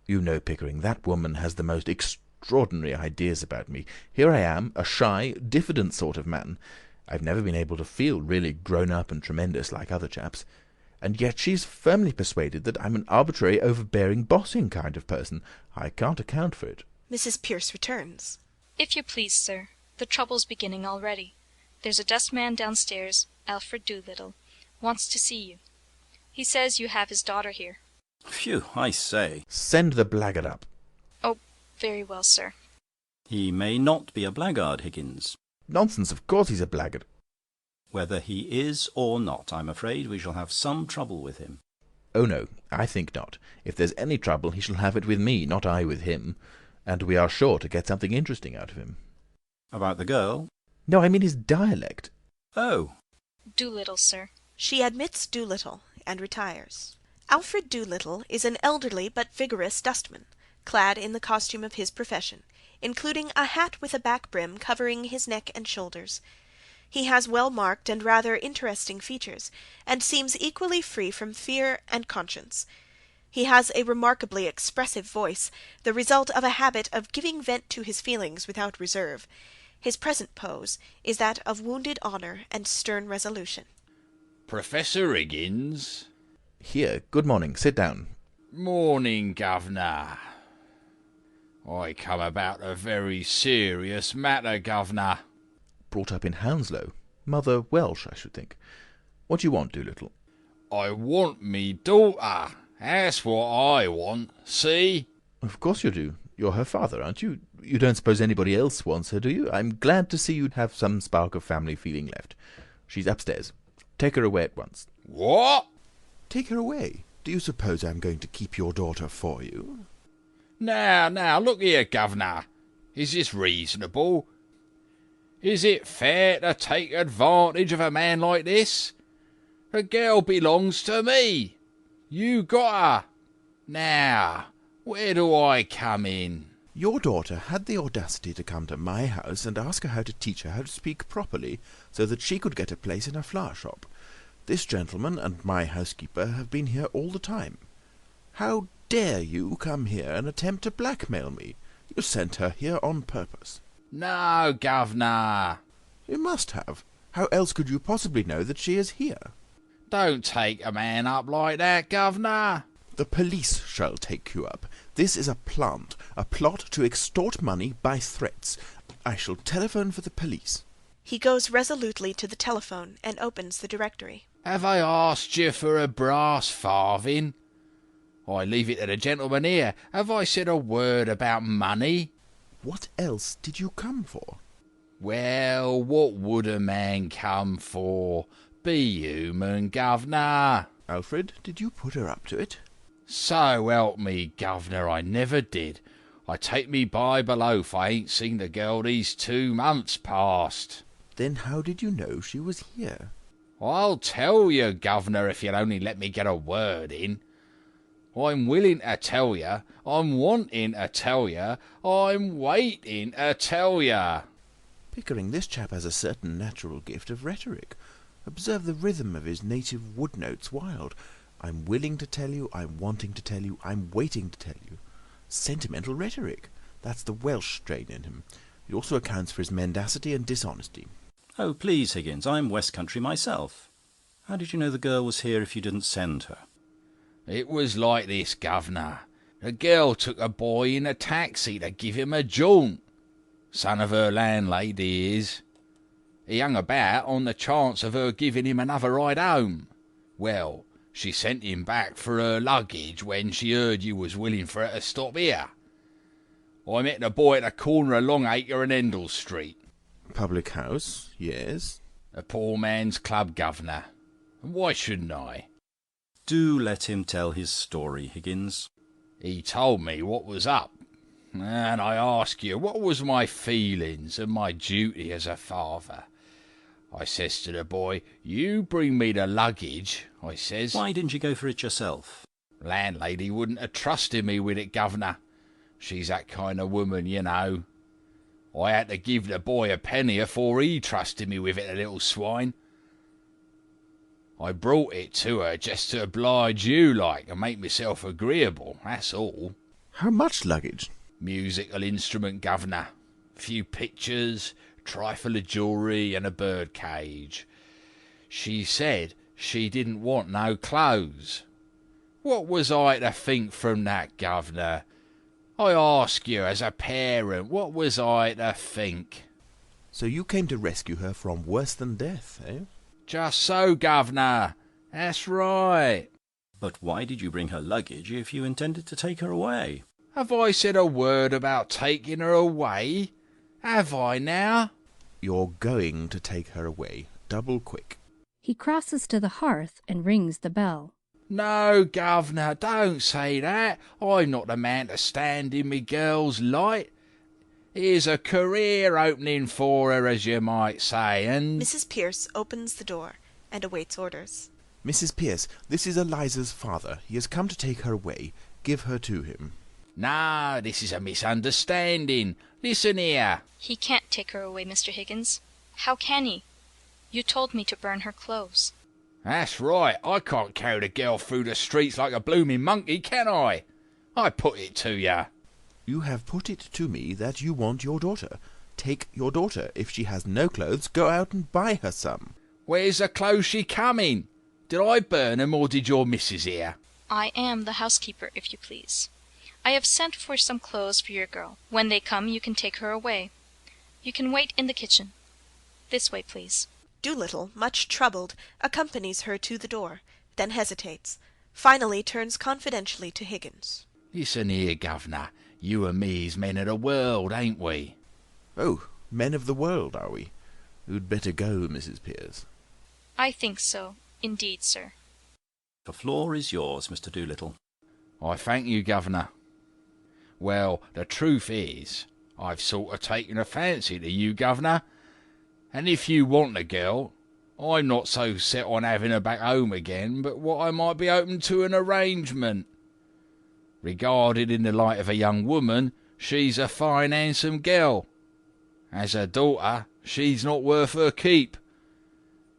You know, Pickering, that woman has the most extraordinary ideas about me. Here I am, a shy, diffident sort of man. I've never been able to feel really grown up and tremendous like other chaps. and yet she's firmly persuaded that I'm an arbitrary, overbearing, bossing kind of person. I can't account for it. Mrs. Pierce returns. If you please, sir, the trouble's beginning already. There's a dustman downstairs, Alfred Doolittle, wants to see you. He says you have his daughter here. Phew, I say. Send the blackguard up. Oh, very well, sir. He may not be a blackguard, Higgins. Nonsense, of course he's a blackguard. Whether he is or not, I'm afraid we shall have some trouble with him. Oh no, I think not. If there's any trouble, he shall have it with me, not I with him. And we are sure to get something interesting out of him. About the girl? No, I mean his dialect. Oh. Doolittle, sir. She admits Doolittle and retires. Alfred Doolittle is an elderly but vigorous dustman, clad in the costume of his profession, including a hat with a back brim covering his neck and shoulders. He has well-marked and rather interesting features, and seems equally free from fear and conscience. He has a remarkably expressive voice, the result of a habit of giving vent to his feelings without reserve. His present pose is that of wounded honour and stern resolution. Professor Higgins? Here, good morning. Sit down. Morning, Governor. I come about a very serious matter, Governor. Brought up in Hounslow. Mother Welsh, I should think. What do you want, Doolittle? I want me daughter. That's what I want. See? Of course you do. You're her father, aren't you? You don't suppose anybody else wants her, do you? I'm glad to see you have some spark of family feeling left. She's upstairs. Take her away at once. What? Take her away? Do you suppose I'm going to keep your daughter for you? Now, look here, Governor. Is this reasonable? Is it fair to take advantage of a man like this? The girl belongs to me. You got her. Now, where do I come in? Your daughter had the audacity to come to my house and ask her how to teach her how to speak properly, so that she could get a place in a flower shop. This gentleman and my housekeeper have been here all the time. How dare you come here and attempt to blackmail me? You sent her here on purpose. No, Governor. You must have. How else could you possibly know that she is here? Don't take a man up like that, Governor. The police shall take you up. This is a plot to extort money by threats. I shall telephone for the police. He goes resolutely to the telephone and opens the directory. Have I asked you for a brass farthing? I leave it to the gentleman here. Have I said a word about money? What else did you come for? Well, what would a man come for? Be human, Governor. Alfred, did you put her up to it? So help me, Governor, I never did. I take me Bible oath I ain't seen the girl these 2 months past. Then how did you know she was here? I'll tell you, Governor, if you'll only let me get a word in. I'm willing to tell you, I'm wanting to tell you, I'm waiting to tell you. Pickering, this chap has a certain natural gift of rhetoric. Observe the rhythm of his native wood notes wild. I'm willing to tell you, I'm wanting to tell you, I'm waiting to tell you. Sentimental rhetoric. That's the Welsh strain in him. It also accounts for his mendacity and dishonesty. Oh, please, Higgins, I'm West Country myself. How did you know the girl was here if you didn't send her? It was like this, Governor. The girl took a boy in a taxi to give him a jaunt. Son of her landlady is. He hung about on the chance of her giving him another ride home. Well, she sent him back for her luggage when she heard you was willing for her to stop here. I met the boy at the corner of Longacre and Endell Street. Public house, yes. A poor man's club, Governor. And why shouldn't I? Do let him tell his story, Higgins. He told me what was up. And I ask you, what was my feelings and my duty as a father? I says to the boy, you bring me the luggage, I says. Why didn't you go for it yourself? Landlady wouldn't have trusted me with it, Governor. She's that kind of woman, you know. I had to give the boy a penny afore he trusted me with it, the little swine. I brought it to her just to oblige you, like, and make myself agreeable, that's all. How much luggage? Musical instrument, Governor. Few pictures, trifle of jewellery, and a bird cage. She said she didn't want no clothes. What was I to think from that, governor? I ask you, as a parent, what was I to think? So you came to rescue her from worse than death, eh? Just so, governor. That's right. But why did you bring her luggage if you intended to take her away? Have I said a word about taking her away? Have I now? You're going to take her away, double quick. He crosses to the hearth and rings the bell. No, governor, don't say that. I'm not the man to stand in me girl's light. Here's a career opening for her, as you might say, and... Mrs. Pierce opens the door and awaits orders. Mrs. Pierce, this is Eliza's father. He has come to take her away. Give her to him. No, this is a misunderstanding. Listen here. He can't take her away, Mr. Higgins. How can he? You told me to burn her clothes. That's right. I can't carry the girl through the streets like a blooming monkey, can I? I put it to you. You have put it to me that you want your daughter. Take your daughter. If she has no clothes, go out and buy her some. Where's the clothes she come in? Did I burn 'em, or did your missus here? I am the housekeeper, if you please. I have sent for some clothes for your girl. When they come, you can take her away. You can wait in the kitchen. This way, please. Doolittle, much troubled, accompanies her to the door, then hesitates, finally turns confidentially to Higgins. Listen here, governor. You and me's men of the world, ain't we? Oh, men of the world, are we? You'd better go, Mrs. Pierce. I think so, indeed, sir. The floor is yours, Mr. Doolittle. I thank you, governor. Well, the truth is, I've sort of taken a fancy to you, governor, and if you want the girl, I'm not so set on having her back home again, but what I might be open to an arrangement. Regarded in the light of a young woman, she's a fine, handsome girl. As a daughter, she's not worth her keep.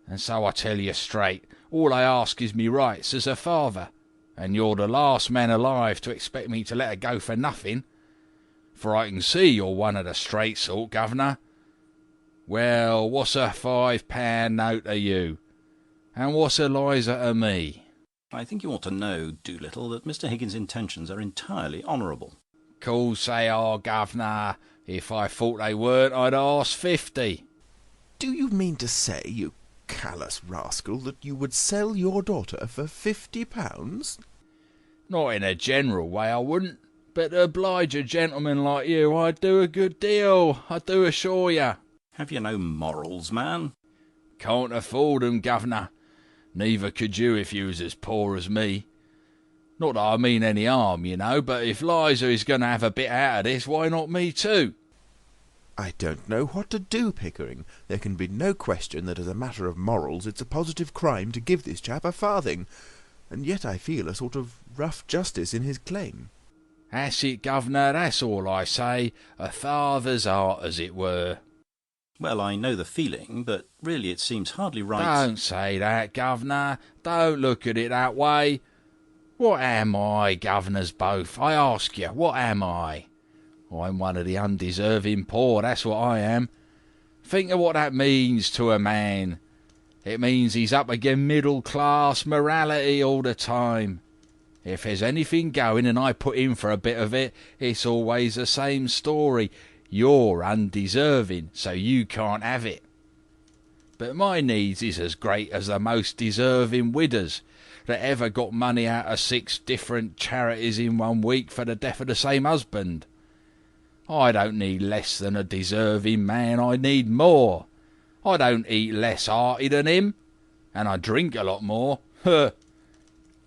And so I tell you straight, all I ask is me rights as her father, and you're the last man alive to expect me to let her go for nothing. For I can see you're one of the straight sort, governor. Well, what's a £5 note to you? And what's Eliza to me? I think you ought to know, Doolittle, that Mr. Higgins' intentions are entirely honourable. Course they are, governor. If I thought they weren't, I'd ask 50. Do you mean to say, you callous rascal, that you would sell your daughter for £50? Not in a general way, I wouldn't. But to oblige a gentleman like you, I'd do a good deal, I do assure you. Have you no morals, man? Can't afford 'em, governor. Neither could you if you was as poor as me. Not that I mean any harm, you know, but if Liza is going to have a bit out of this, why not me too? I don't know what to do, Pickering. There can be no question that as a matter of morals it's a positive crime to give this chap a farthing, and yet I feel a sort of rough justice in his claim. That's it, governor, that's all I say. A father's heart, as it were. Well, I know the feeling, but really it seems hardly right... Don't say that, governor. Don't look at it that way. What am I, governors both? I ask you, what am I? I'm one of the undeserving poor, that's what I am. Think of what that means to a man. It means he's up against middle-class morality all the time. If there's anything going and I put in for a bit of it, it's always the same story. You're undeserving, so you can't have it. But my needs is as great as the most deserving widows that ever got money out of 6 different charities in 1 week for the death of the same husband. I don't need less than a deserving man, I need more. I don't eat less hearty than him, and I drink a lot more. I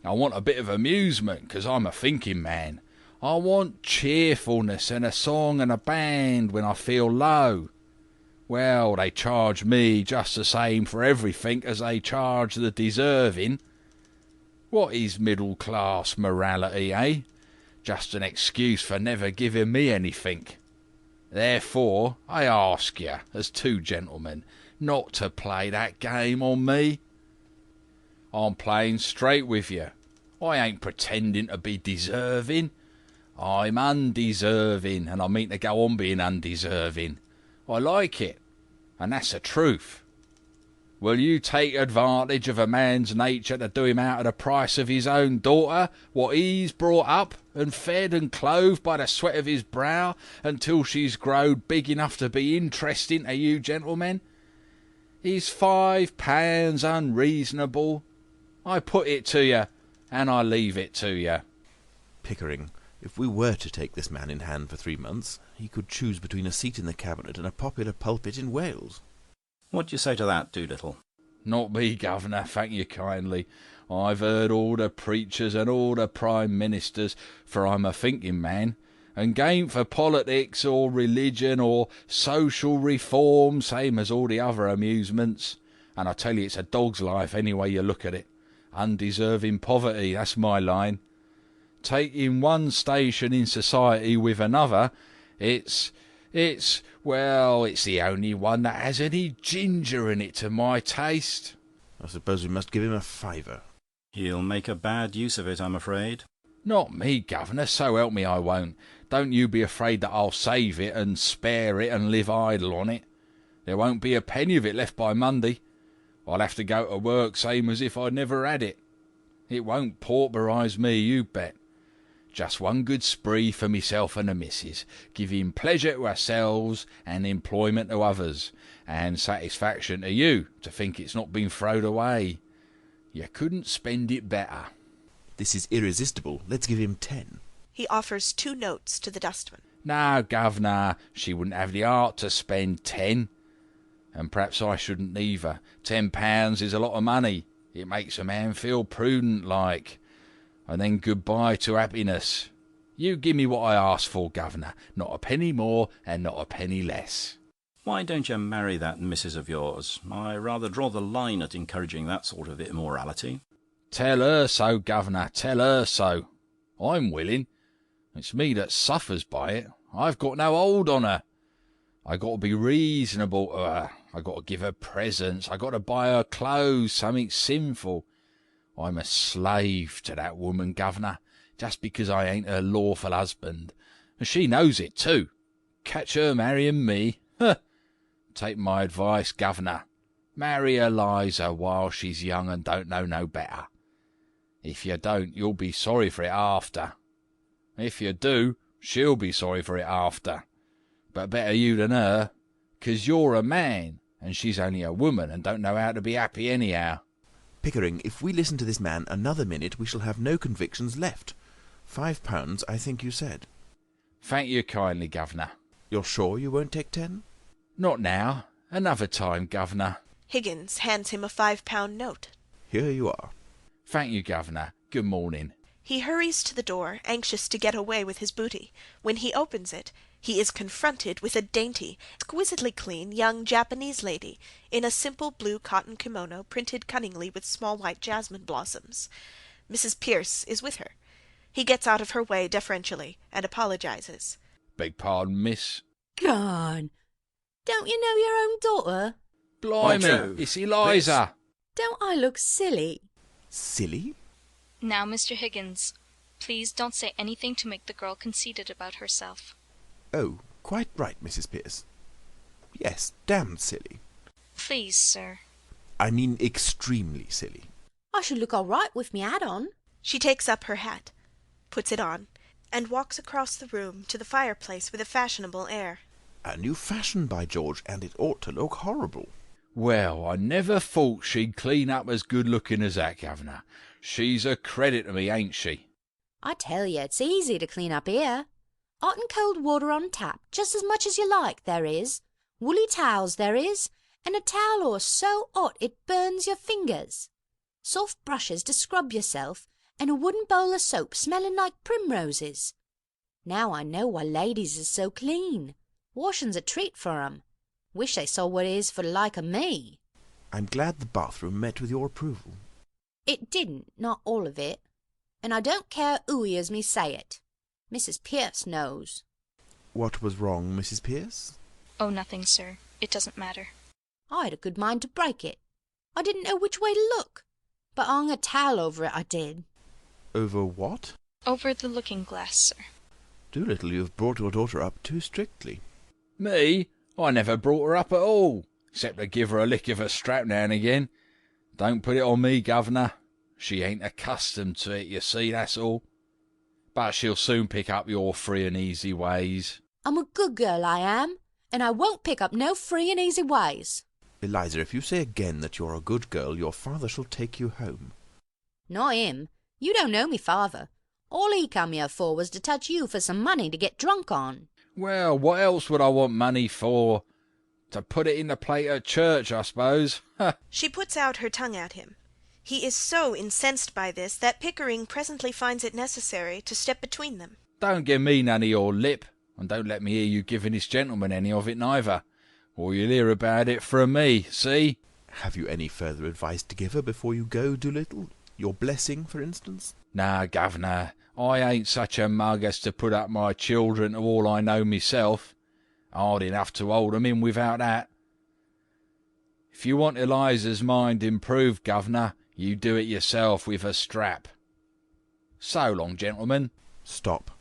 want a bit of amusement, 'cause I'm a thinking man. I want cheerfulness and a song and a band when I feel low. Well, they charge me just the same for everything as they charge the deserving. What is middle-class morality, eh? Just an excuse for never giving me anything. Therefore, I ask you, as 2 gentlemen, not to play that game on me. I'm playing straight with you. I ain't pretending to be deserving. I'm undeserving, and I mean to go on being undeserving. I like it, and that's the truth. Will you take advantage of a man's nature to do him out of the price of his own daughter, what he's brought up and fed and clothed by the sweat of his brow until she's growed big enough to be interesting to you gentlemen? Is £5 unreasonable? I put it to you, and I leave it to you. Pickering, if we were to take this man in hand for 3 months, he could choose between a seat in the cabinet and a popular pulpit in Wales. What do you say to that, Doolittle? Not me, governor, thank you kindly. I've heard all the preachers and all the prime ministers, for I'm a thinking man, and game for politics or religion or social reform, same as all the other amusements. And I tell you, it's a dog's life any way you look at it. Undeserving poverty, that's my line. Taking one station in society with another, it's the only one that has any ginger in it to my taste. I suppose we must give him a fiver. He'll make a bad use of it, I'm afraid. Not me, governor, so help me I won't. Don't you be afraid that I'll save it and spare it and live idle on it. There won't be a penny of it left by Monday. I'll have to go to work same as if I'd never had it. It won't pauperise me, you bet. Just one good spree for myself and the missus, giving pleasure to ourselves and employment to others, and satisfaction to you to think it's not been throwed away. You couldn't spend it better. This is irresistible. Let's give him 10. He offers 2 notes to the dustman. No, governor, she wouldn't have the heart to spend 10. And perhaps I shouldn't either. £10 is a lot of money. It makes a man feel prudent like. And then goodbye to happiness. You give me what I asked for, governor. Not a penny more and not a penny less. Why don't you marry that missus of yours? I rather draw the line at encouraging that sort of immorality. Tell her so, governor, tell her so. I'm willing. It's me that suffers by it. I've got no hold on her. I got to be reasonable to her. I got to give her presents. I got to buy her clothes, something sinful. I'm a slave to that woman, governor, just because I ain't her lawful husband. And she knows it, too. Catch her marrying me. Huh. Take my advice, governor. Marry Eliza while she's young and don't know no better. If you don't, you'll be sorry for it after. If you do, she'll be sorry for it after. But better you than her, 'cause you're a man, and she's only a woman and don't know how to be happy anyhow. Pickering, if we listen to this man another minute, we shall have no convictions left. £5, I think you said. Thank you kindly, governor. You're sure you won't take 10? Not now. Another time, governor. Higgins hands him a £5 note. Here you are. Thank you, governor. Good morning. He hurries to the door, anxious to get away with his booty. When he opens it, he is confronted with a dainty, exquisitely clean young Japanese lady in a simple blue cotton kimono printed cunningly with small white jasmine blossoms. Mrs. Pierce is with her. He gets out of her way deferentially and apologizes. Beg pardon, miss. Gone. Don't you know your own daughter? Blimey, it's Eliza. Don't I look silly? Silly? Now, Mr. Higgins, please don't say anything to make the girl conceited about herself. Oh, quite right, Mrs. Pierce. Yes, damned silly. Please, sir. I mean extremely silly. I should look all right with me hat on. She takes up her hat, puts it on, and walks across the room to the fireplace with a fashionable air. A new fashion, by George, and it ought to look horrible. Well, I never thought she'd clean up as good-looking as that, governor. She's a credit to me, ain't she? I tell you, it's easy to clean up here. Hot and cold water on tap, just as much as you like, there is. Woolly towels, there is. And a towel horse so hot it burns your fingers. Soft brushes to scrub yourself, and a wooden bowl of soap smelling like primroses. Now I know why ladies is so clean. Washing's a treat for 'em. Wish they saw what it is for the like of me. I'm glad the bathroom met with your approval. It didn't, not all of it. And I don't care who hears me say it. Mrs. Pierce knows. What was wrong, Mrs. Pierce? Oh, nothing, sir. It doesn't matter. I had a good mind to break it. I didn't know which way to look, but I hung a towel over it, I did. Over what? Over the looking-glass, sir. Doolittle, you've brought your daughter up too strictly. Me? I never brought her up at all. except to give her a lick of her strap now and again. Don't put it on me, governor. She ain't accustomed to it, you see, that's all. But she'll soon pick up your free and easy ways. I'm a good girl, I am, and I won't pick up no free and easy ways. Eliza, if you say again that you're a good girl, your father shall take you home. Not him. You don't know me father. All he come here for was to touch you for some money to get drunk on. Well, what else would I want money for? To put it in the plate at church, I suppose. She puts out her tongue at him. He is so incensed by this that Pickering presently finds it necessary to step between them. Don't give me none of your lip, and don't let me hear you giving this gentleman any of it neither, or you'll hear about it from me, see? Have you any further advice to give her before you go, Doolittle? Your blessing, for instance? Nah, governor, I ain't such a mug as to put up my children to all I know myself. Hard enough to hold 'em in without that. If you want Eliza's mind improved, governor, you do it yourself with a strap. So long, gentlemen. Stop.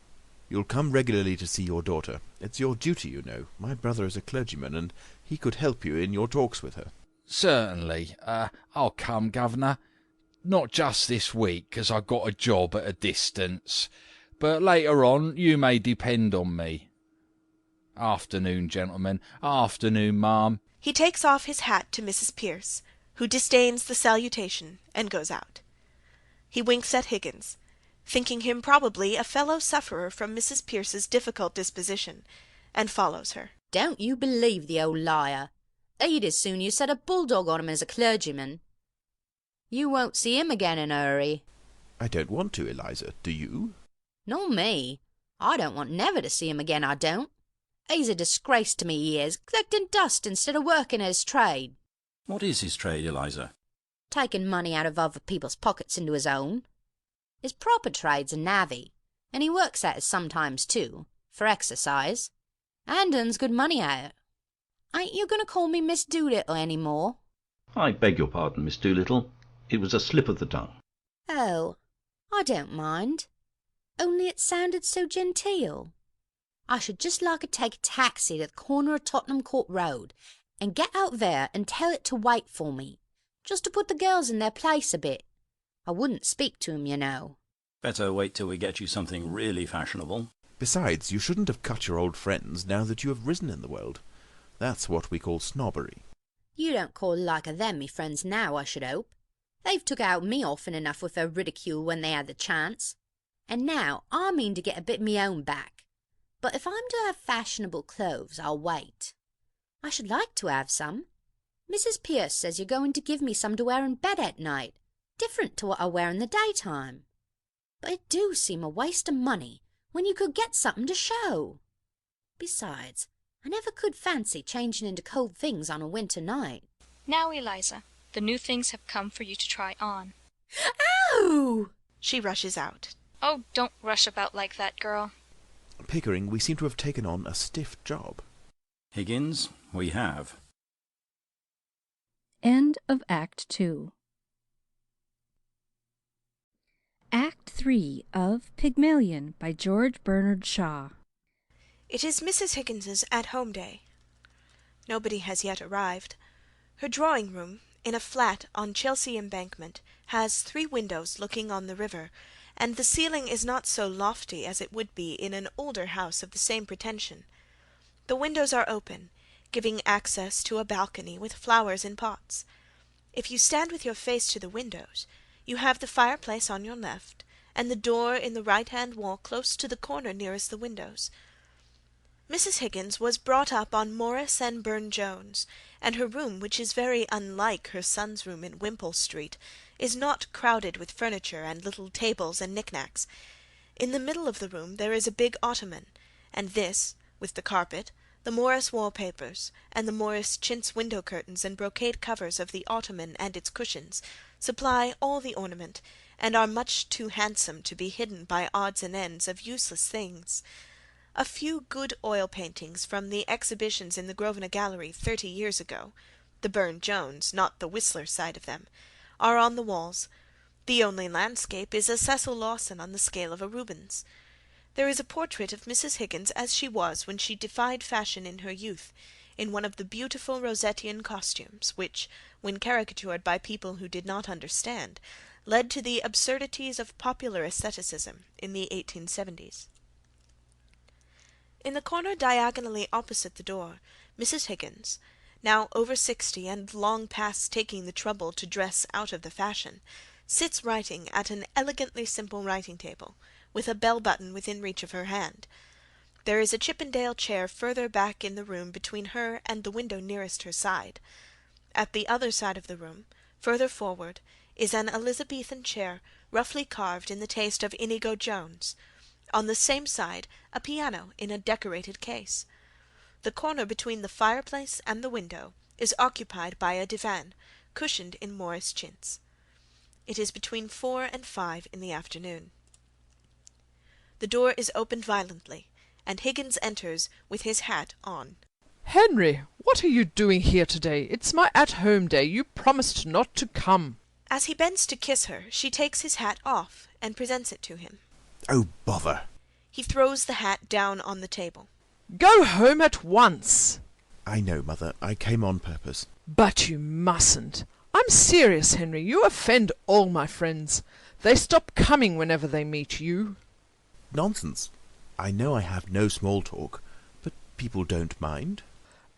You'll come regularly to see your daughter. It's your duty, you know. My brother is a clergyman, and he could help you in your talks with her. Certainly. I'll come, governor. Not just this week, 'cause I've got a job at a distance. But later on, you may depend on me. Afternoon, gentlemen. Afternoon, ma'am. He takes off his hat to Mrs. Pearce, who disdains the salutation, and goes out. He winks at Higgins, thinking him probably a fellow-sufferer from Mrs. Pearce's difficult disposition, and follows her. Don't you believe the old liar. He'd as soon you set a bulldog on him as a clergyman. You won't see him again in a hurry. I don't want to, Eliza. Do you? Nor me. I don't want never to see him again, I don't. He's a disgrace to me, he is, collecting dust instead of working at his trade. What is his trade, Eliza? Taking money out of other people's pockets into his own. His proper trade's a navvy, and he works at it sometimes too, for exercise, and earns good money at it. Ain't you going to call me Miss Doolittle any more? I beg your pardon, Miss Doolittle. It was a slip of the tongue. Oh, I don't mind. Only it sounded so genteel. I should just like to take a taxi to the corner of Tottenham Court Road and get out there and tell it to wait for me, just to put the girls in their place a bit. I wouldn't speak to 'em, you know. Better wait till we get you something really fashionable. Besides, you shouldn't have cut your old friends now that you have risen in the world. That's what we call snobbery. You don't call the like of them me friends now, I should hope. They've took out me often enough with their ridicule when they had the chance. And now I mean to get a bit me own back. But if I'm to have fashionable clothes, I'll wait. I should like to have some. Mrs. Pearce says you're going to give me some to wear in bed at night, different to what I wear in the daytime. But it do seem a waste of money when you could get something to show. Besides, I never could fancy changing into cold things on a winter night. Now, Eliza, the new things have come for you to try on. Ow! She rushes out. Oh, don't rush about like that, girl. Pickering, we seem to have taken on a stiff job. Higgins, we have. End of Act 2. Act 3 of Pygmalion by George Bernard Shaw. It is Mrs. Higgins's at-home day. Nobody has yet arrived. Her drawing-room, in a flat on Chelsea Embankment, has 3 windows looking on the river, and the ceiling is not so lofty as it would be in an older house of the same pretension. The windows are open, giving access to a balcony with flowers in pots. If you stand with your face to the windows, you have the fireplace on your left, and the door in the right-hand wall close to the corner nearest the windows. Mrs. Higgins was brought up on Morris and Burne-Jones, and her room, which is very unlike her son's room in Wimpole Street, is not crowded with furniture and little tables and knick-knacks. In the middle of the room there is a big ottoman, and this, with the carpet, the Morris wallpapers, and the Morris chintz window curtains and brocade covers of the ottoman and its cushions, supply all the ornament, and are much too handsome to be hidden by odds and ends of useless things. A few good oil paintings from the exhibitions in the Grosvenor Gallery 30 years ago, the Burne-Jones, not the Whistler side of them, are on the walls. The only landscape is a Cecil Lawson on the scale of a Rubens. There is a portrait of Mrs. Higgins as she was when she defied fashion in her youth, in one of the beautiful Rossettian costumes, which, when caricatured by people who did not understand, led to the absurdities of popular aestheticism in the 1870s. In the corner diagonally opposite the door, Mrs. Higgins, now over 60 and long past taking the trouble to dress out of the fashion, sits writing at an elegantly simple writing table, with a bell button within reach of her hand. There is a Chippendale chair further back in the room between her and the window nearest her side. At the other side of the room, further forward, is an Elizabethan chair roughly carved in the taste of Inigo Jones. On the same side a piano in a decorated case. The corner between the fireplace and the window is occupied by a divan, cushioned in Morris chintz. It is between 4 and 5 in the afternoon. The door is opened violently, and Higgins enters with his hat on. "Henry, what are you doing here today? It's my at-home day. You promised not to come." As he bends to kiss her, she takes his hat off and presents it to him. Oh, bother. He throws the hat down on the table. "Go home at once." I know, Mother. I came on purpose. "But you mustn't. I'm serious, Henry. You offend all my friends. They stop coming whenever they meet you." Nonsense. I know I have no small talk, but people don't mind.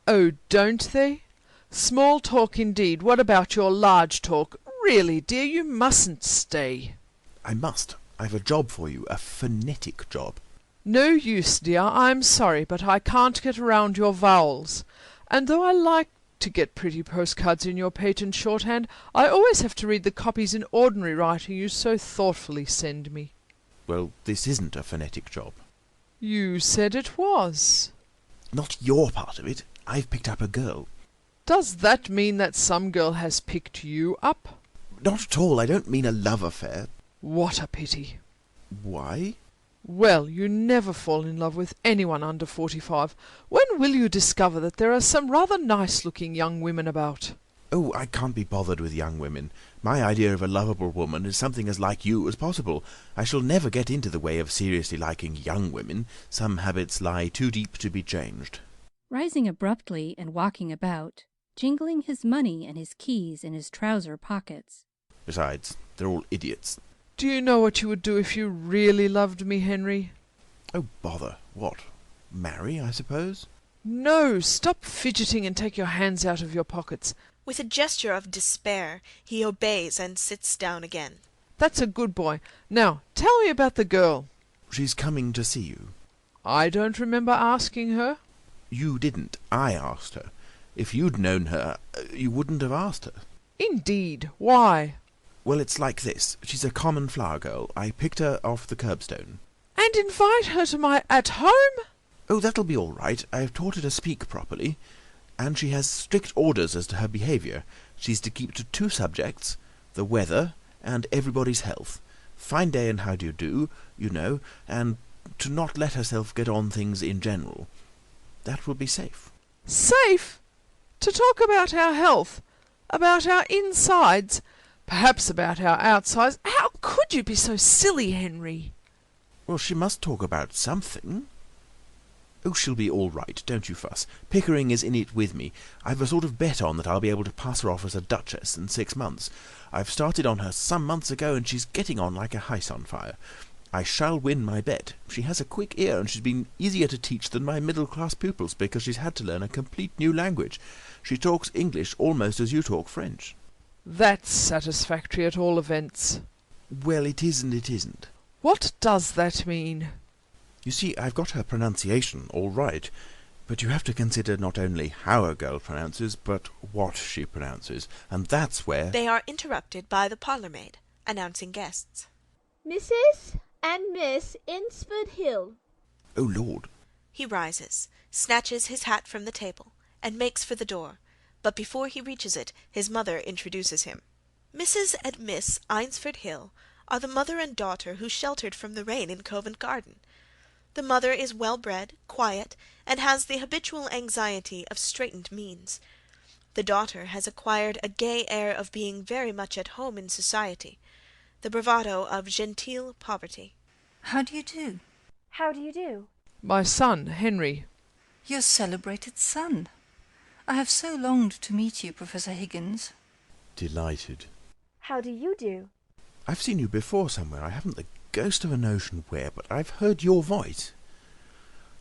"Oh, don't they? Small talk indeed. What about your large talk? Really, dear, you mustn't stay." I must. I've a job for you, a phonetic job. "No use, dear. I'm sorry, but I can't get around your vowels. And though I like to get pretty postcards in your patent shorthand, I always have to read the copies in ordinary writing you so thoughtfully send me." Well, this isn't a phonetic job. "You said it was." Not your part of it. I've picked up a girl. "Does that mean that some girl has picked you up?" Not at all. I don't mean a love affair. "What a pity." Why? "Well, you never fall in love with anyone under 45. When will you discover that there are some rather nice-looking young women about?" Oh, I can't be bothered with young women. My idea of a lovable woman is something as like you as possible. I shall never get into the way of seriously liking young women. Some habits lie too deep to be changed. Rising abruptly and walking about, jingling his money and his keys in his trouser pockets. Besides, they're all idiots. "Do you know what you would do if you really loved me, Henry?" Oh, bother. What? Marry, I suppose? "No, stop fidgeting and take your hands out of your pockets." With a gesture of despair, he obeys and sits down again. "That's a good boy. Now, tell me about the girl." She's coming to see you. "I don't remember asking her." You didn't. I asked her. If you'd known her, you wouldn't have asked her. "Indeed. Why?" Well, it's like this. She's a common flower girl. I picked her off the curbstone. "And invite her to my at-home?" Oh, that'll be all right. I've taught her to speak properly. And she has strict orders as to her behaviour. She's to keep to 2 subjects, the weather and everybody's health. Fine day and how do you do, you know, and to not let herself get on things in general. That will be safe. "Safe? To talk about our health? About our insides? Perhaps about our outsides? How could you be so silly, Henry?" Well, she must talk about something. Oh, she'll be all right, don't you fuss. Pickering is in it with me. I've a sort of bet on that I'll be able to pass her off as a duchess in 6 months. I've started on her some months ago, and she's getting on like a house on fire. I shall win my bet. She has a quick ear, and she's been easier to teach than my middle-class pupils because she's had to learn a complete new language. She talks English almost as you talk French. "That's satisfactory at all events." Well, it is and it isn't. "What does that mean?" You see, I've got her pronunciation all right, but you have to consider not only how a girl pronounces, but what she pronounces, and that's where... They are interrupted by the parlour-maid, announcing guests. Mrs. and Miss Insford Hill. Oh, Lord. He rises, snatches his hat from the table, and makes for the door, but before he reaches it, his mother introduces him. Mrs. and Miss Eynsford Hill are the mother and daughter who sheltered from the rain in Covent Garden. The mother is well-bred, quiet, and has the habitual anxiety of straitened means. The daughter has acquired a gay air of being very much at home in society, the bravado of genteel poverty. "How do you do?" How do you do? "My son, Henry." "Your celebrated son. I have so longed to meet you, Professor Higgins. Delighted. How do you do? I've seen you before somewhere. I haven't the ghost of a notion where, but I've heard your voice.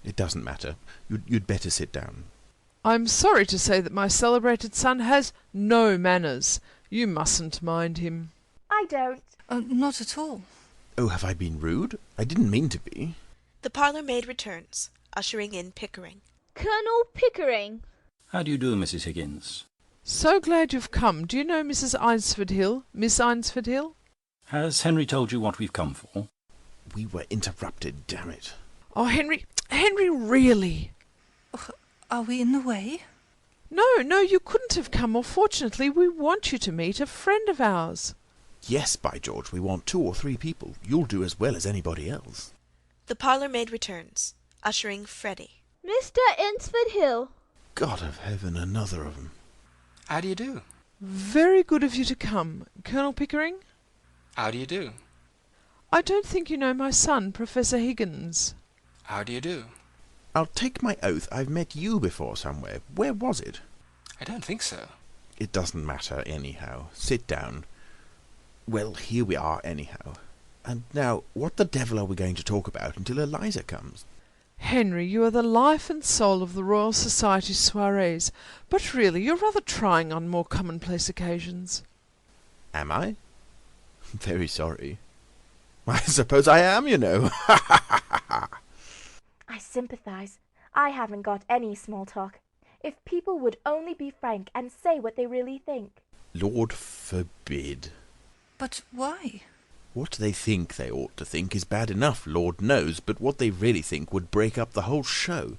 It doesn't matter. You'd better sit down. I'm sorry to say that my celebrated son has no manners. You mustn't mind him. I don't. Not at all. Oh, have I been rude? I didn't mean to be. The parlour maid returns, ushering in Pickering. Colonel Pickering. How do you do, Mrs. Higgins? So glad you've come. Do you know Mrs. Eynsford Hill? Miss Eynsford Hill? Has Henry told you what we've come for? We were interrupted, damn it. Oh, Henry, really? Are we in the way? No, you couldn't have come more fortunately. We want you to meet a friend of ours. Yes, by George, we want 2 or 3 people. You'll do as well as anybody else. The parlour maid returns, ushering Freddie. Mr. Eynsford Hill. God of heaven, another of them. How do you do? Very good of you to come. Colonel Pickering? How do you do? I don't think you know my son, Professor Higgins. How do you do? I'll take my oath I've met you before somewhere. Where was it? I don't think so. It doesn't matter anyhow. Sit down. Well, here we are anyhow. And now, what the devil are we going to talk about until Eliza comes? Henry, you are the life and soul of the Royal Society's soirees, but really you're rather trying on more commonplace occasions. Am I? Very sorry. I suppose I am, you know. I sympathize. I haven't got any small talk. If people would only be frank and say what they really think. Lord forbid. But why? What they think they ought to think is bad enough, Lord knows, but what they really think would break up the whole show.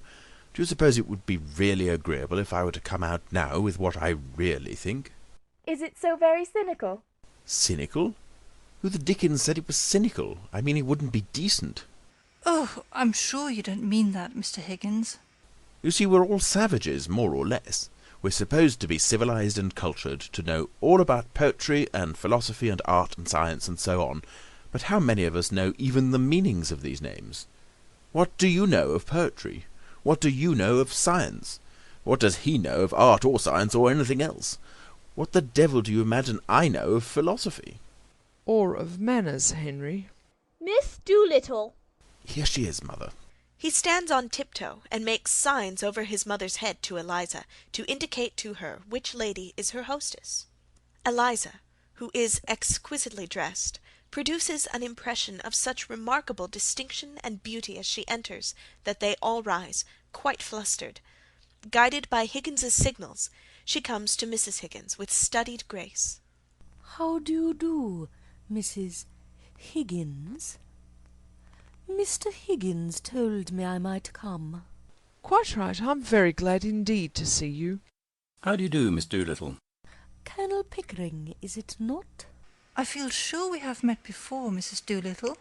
Do you suppose it would be really agreeable if I were to come out now with what I really think? Is it so very cynical? Cynical? Who the dickens said it was cynical? I mean, it wouldn't be decent. Oh, I'm sure you don't mean that, Mr. Higgins. You see, we're all savages, more or less. We're supposed to be civilized and cultured, to know all about poetry and philosophy and art and science and so on. But how many of us know even the meanings of these names? What do you know of poetry? What do you know of science? What does he know of art or science or anything else? What the devil do you imagine I know of philosophy? Or of manners, Henry. Miss Doolittle. Here she is, Mother. He stands on tiptoe and makes signs over his mother's head to Eliza to indicate to her which lady is her hostess. Eliza, who is exquisitely dressed, produces an impression of such remarkable distinction and beauty as she enters that they all rise, quite flustered. Guided by Higgins's signals, she comes to Mrs. Higgins with studied grace. How do you do, Mrs. Higgins? Mr. Higgins told me I might come. Quite right. I'm very glad indeed to see you. How do you do, Miss Doolittle? Colonel Pickering, is it not? I feel sure we have met before, Mrs. Doolittle.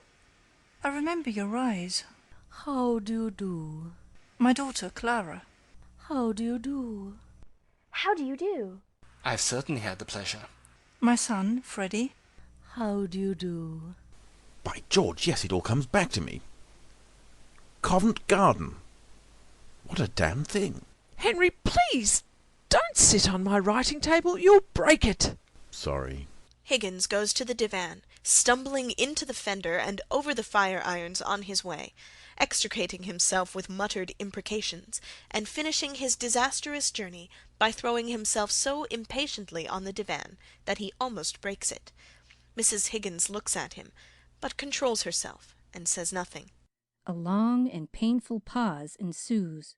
I remember your eyes. How do you do? My daughter, Clara. How do you do? How do you do? I've certainly had the pleasure. My son, Freddie. How do you do? By George, yes, it all comes back to me. Covent Garden. What a damn thing. Henry, please, don't sit on my writing table. You'll break it. Sorry. Higgins goes to the divan, stumbling into the fender and over the fire irons on his way, extricating himself with muttered imprecations, and finishing his disastrous journey by throwing himself so impatiently on the divan that he almost breaks it. Mrs. Higgins looks at him, but controls herself and says nothing. A long and painful pause ensues.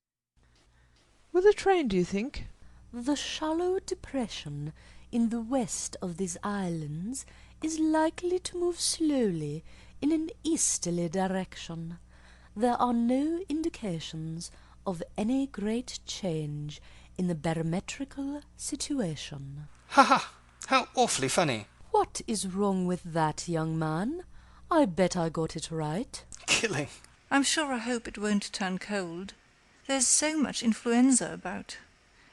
Will the train, do you think? The shallow depression in the west of these islands is likely to move slowly in an easterly direction. There are no indications of any great change in the barometrical situation. Ha ha! How awfully funny! What is wrong with that, young man? I bet I got it right. Killing. I'm sure I hope it won't turn cold. There's so much influenza about.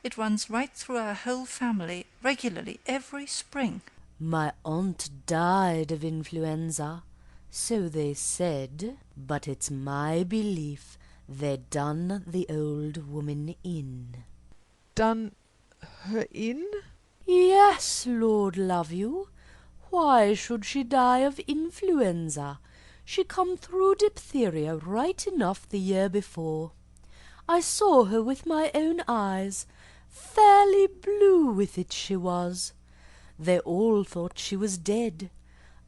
It runs right through our whole family, regularly, every spring. My aunt died of influenza, so they said, but it's my belief they'd done the old woman in. Done her in? Yes, Lord love you. Why should she die of influenza? She come through diphtheria right enough the year before. I saw her with my own eyes. Fairly blue with it she was. They all thought she was dead.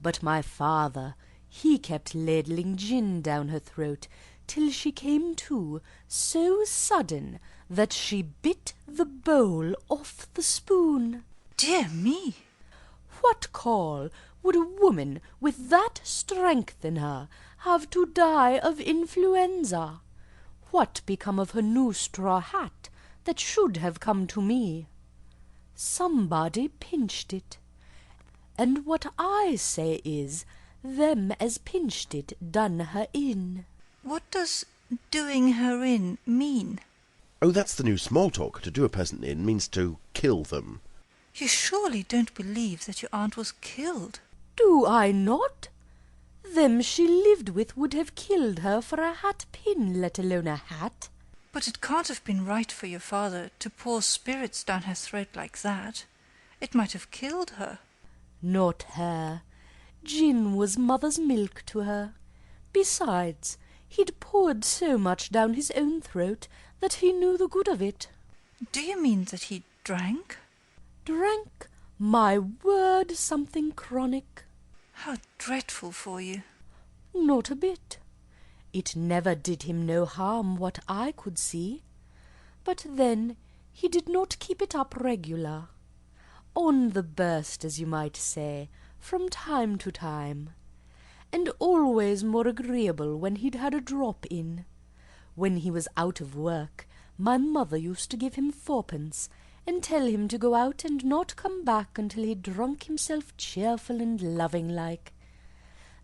But my father, he kept ladling gin down her throat till she came to, so sudden that she bit the bowl off the spoon. Dear me! What call would a woman with that strength in her have to die of influenza? What become of her new straw hat that should have come to me? Somebody pinched it. And what I say is, them as pinched it done her in. What does doing her in mean? Oh, that's the new small talk. To do a person in means to kill them. You surely don't believe that your aunt was killed? Do I not? Them she lived with would have killed her for a hat pin, let alone a hat. But it can't have been right for your father to pour spirits down her throat like that. It might have killed her. Not her. Gin was mother's milk to her. Besides, he'd poured so much down his own throat that he knew the good of it. Do you mean that he drank? Drank? My word, something chronic. How dreadful for you. Not a bit. It never did him no harm, what I could see. But then he did not keep it up regular. On the burst, as you might say, from time to time. And always more agreeable when he'd had a drop in. When he was out of work, my mother used to give him fourpence, and tell him to go out and not come back until he'd drunk himself cheerful and loving like.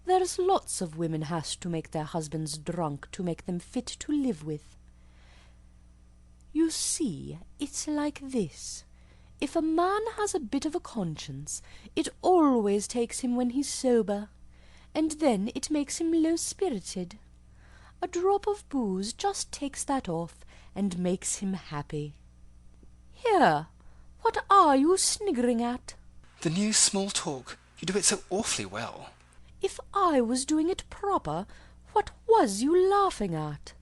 There's lots of women has to make their husbands drunk to make them fit to live with. You see, it's like this. If a man has a bit of a conscience, it always takes him when he's sober, and then it makes him low-spirited. A drop of booze just takes that off and makes him happy. Here, what are you sniggering at? The new small talk. You do it so awfully well. If I was doing it proper, what was you laughing at?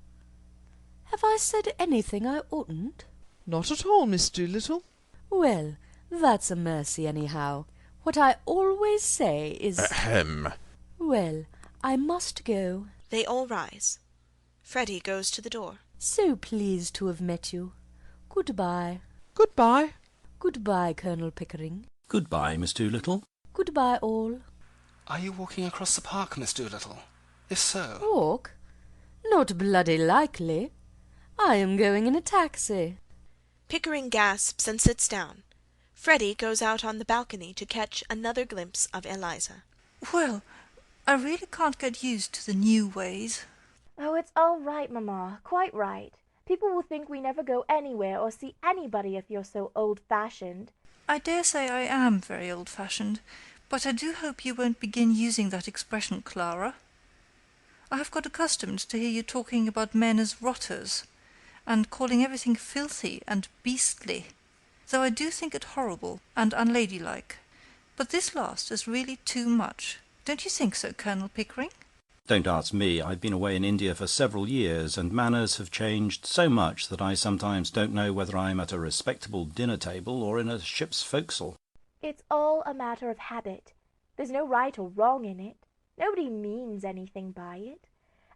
Have I said anything I oughtn't? Not at all, Miss Doolittle. Well, that's a mercy anyhow. What I always say is... Ahem. Well, I must go. They all rise. Freddy goes to the door. So pleased to have met you. Goodbye. Goodbye. Goodbye, Colonel Pickering. Goodbye, Miss Doolittle. Goodbye, all. Are you walking across the park, Miss Doolittle? If so... Walk? Not bloody likely. I am going in a taxi. Pickering gasps and sits down. Freddy goes out on the balcony to catch another glimpse of Eliza. Well, I really can't get used to the new ways. Oh, it's all right, Mamma. Quite right. People will think we never go anywhere or see anybody if you're so old-fashioned. I dare say I am very old-fashioned, but I do hope you won't begin using that expression, Clara. I have got accustomed to hear you talking about men as rotters, and calling everything filthy and beastly, though I do think it horrible and unladylike. But this last is really too much. Don't you think so, Colonel Pickering? Don't ask me. I've been away in India for several years, and manners have changed so much that I sometimes don't know whether I'm at a respectable dinner table or in a ship's forecastle. It's all a matter of habit. There's no right or wrong in it. Nobody means anything by it.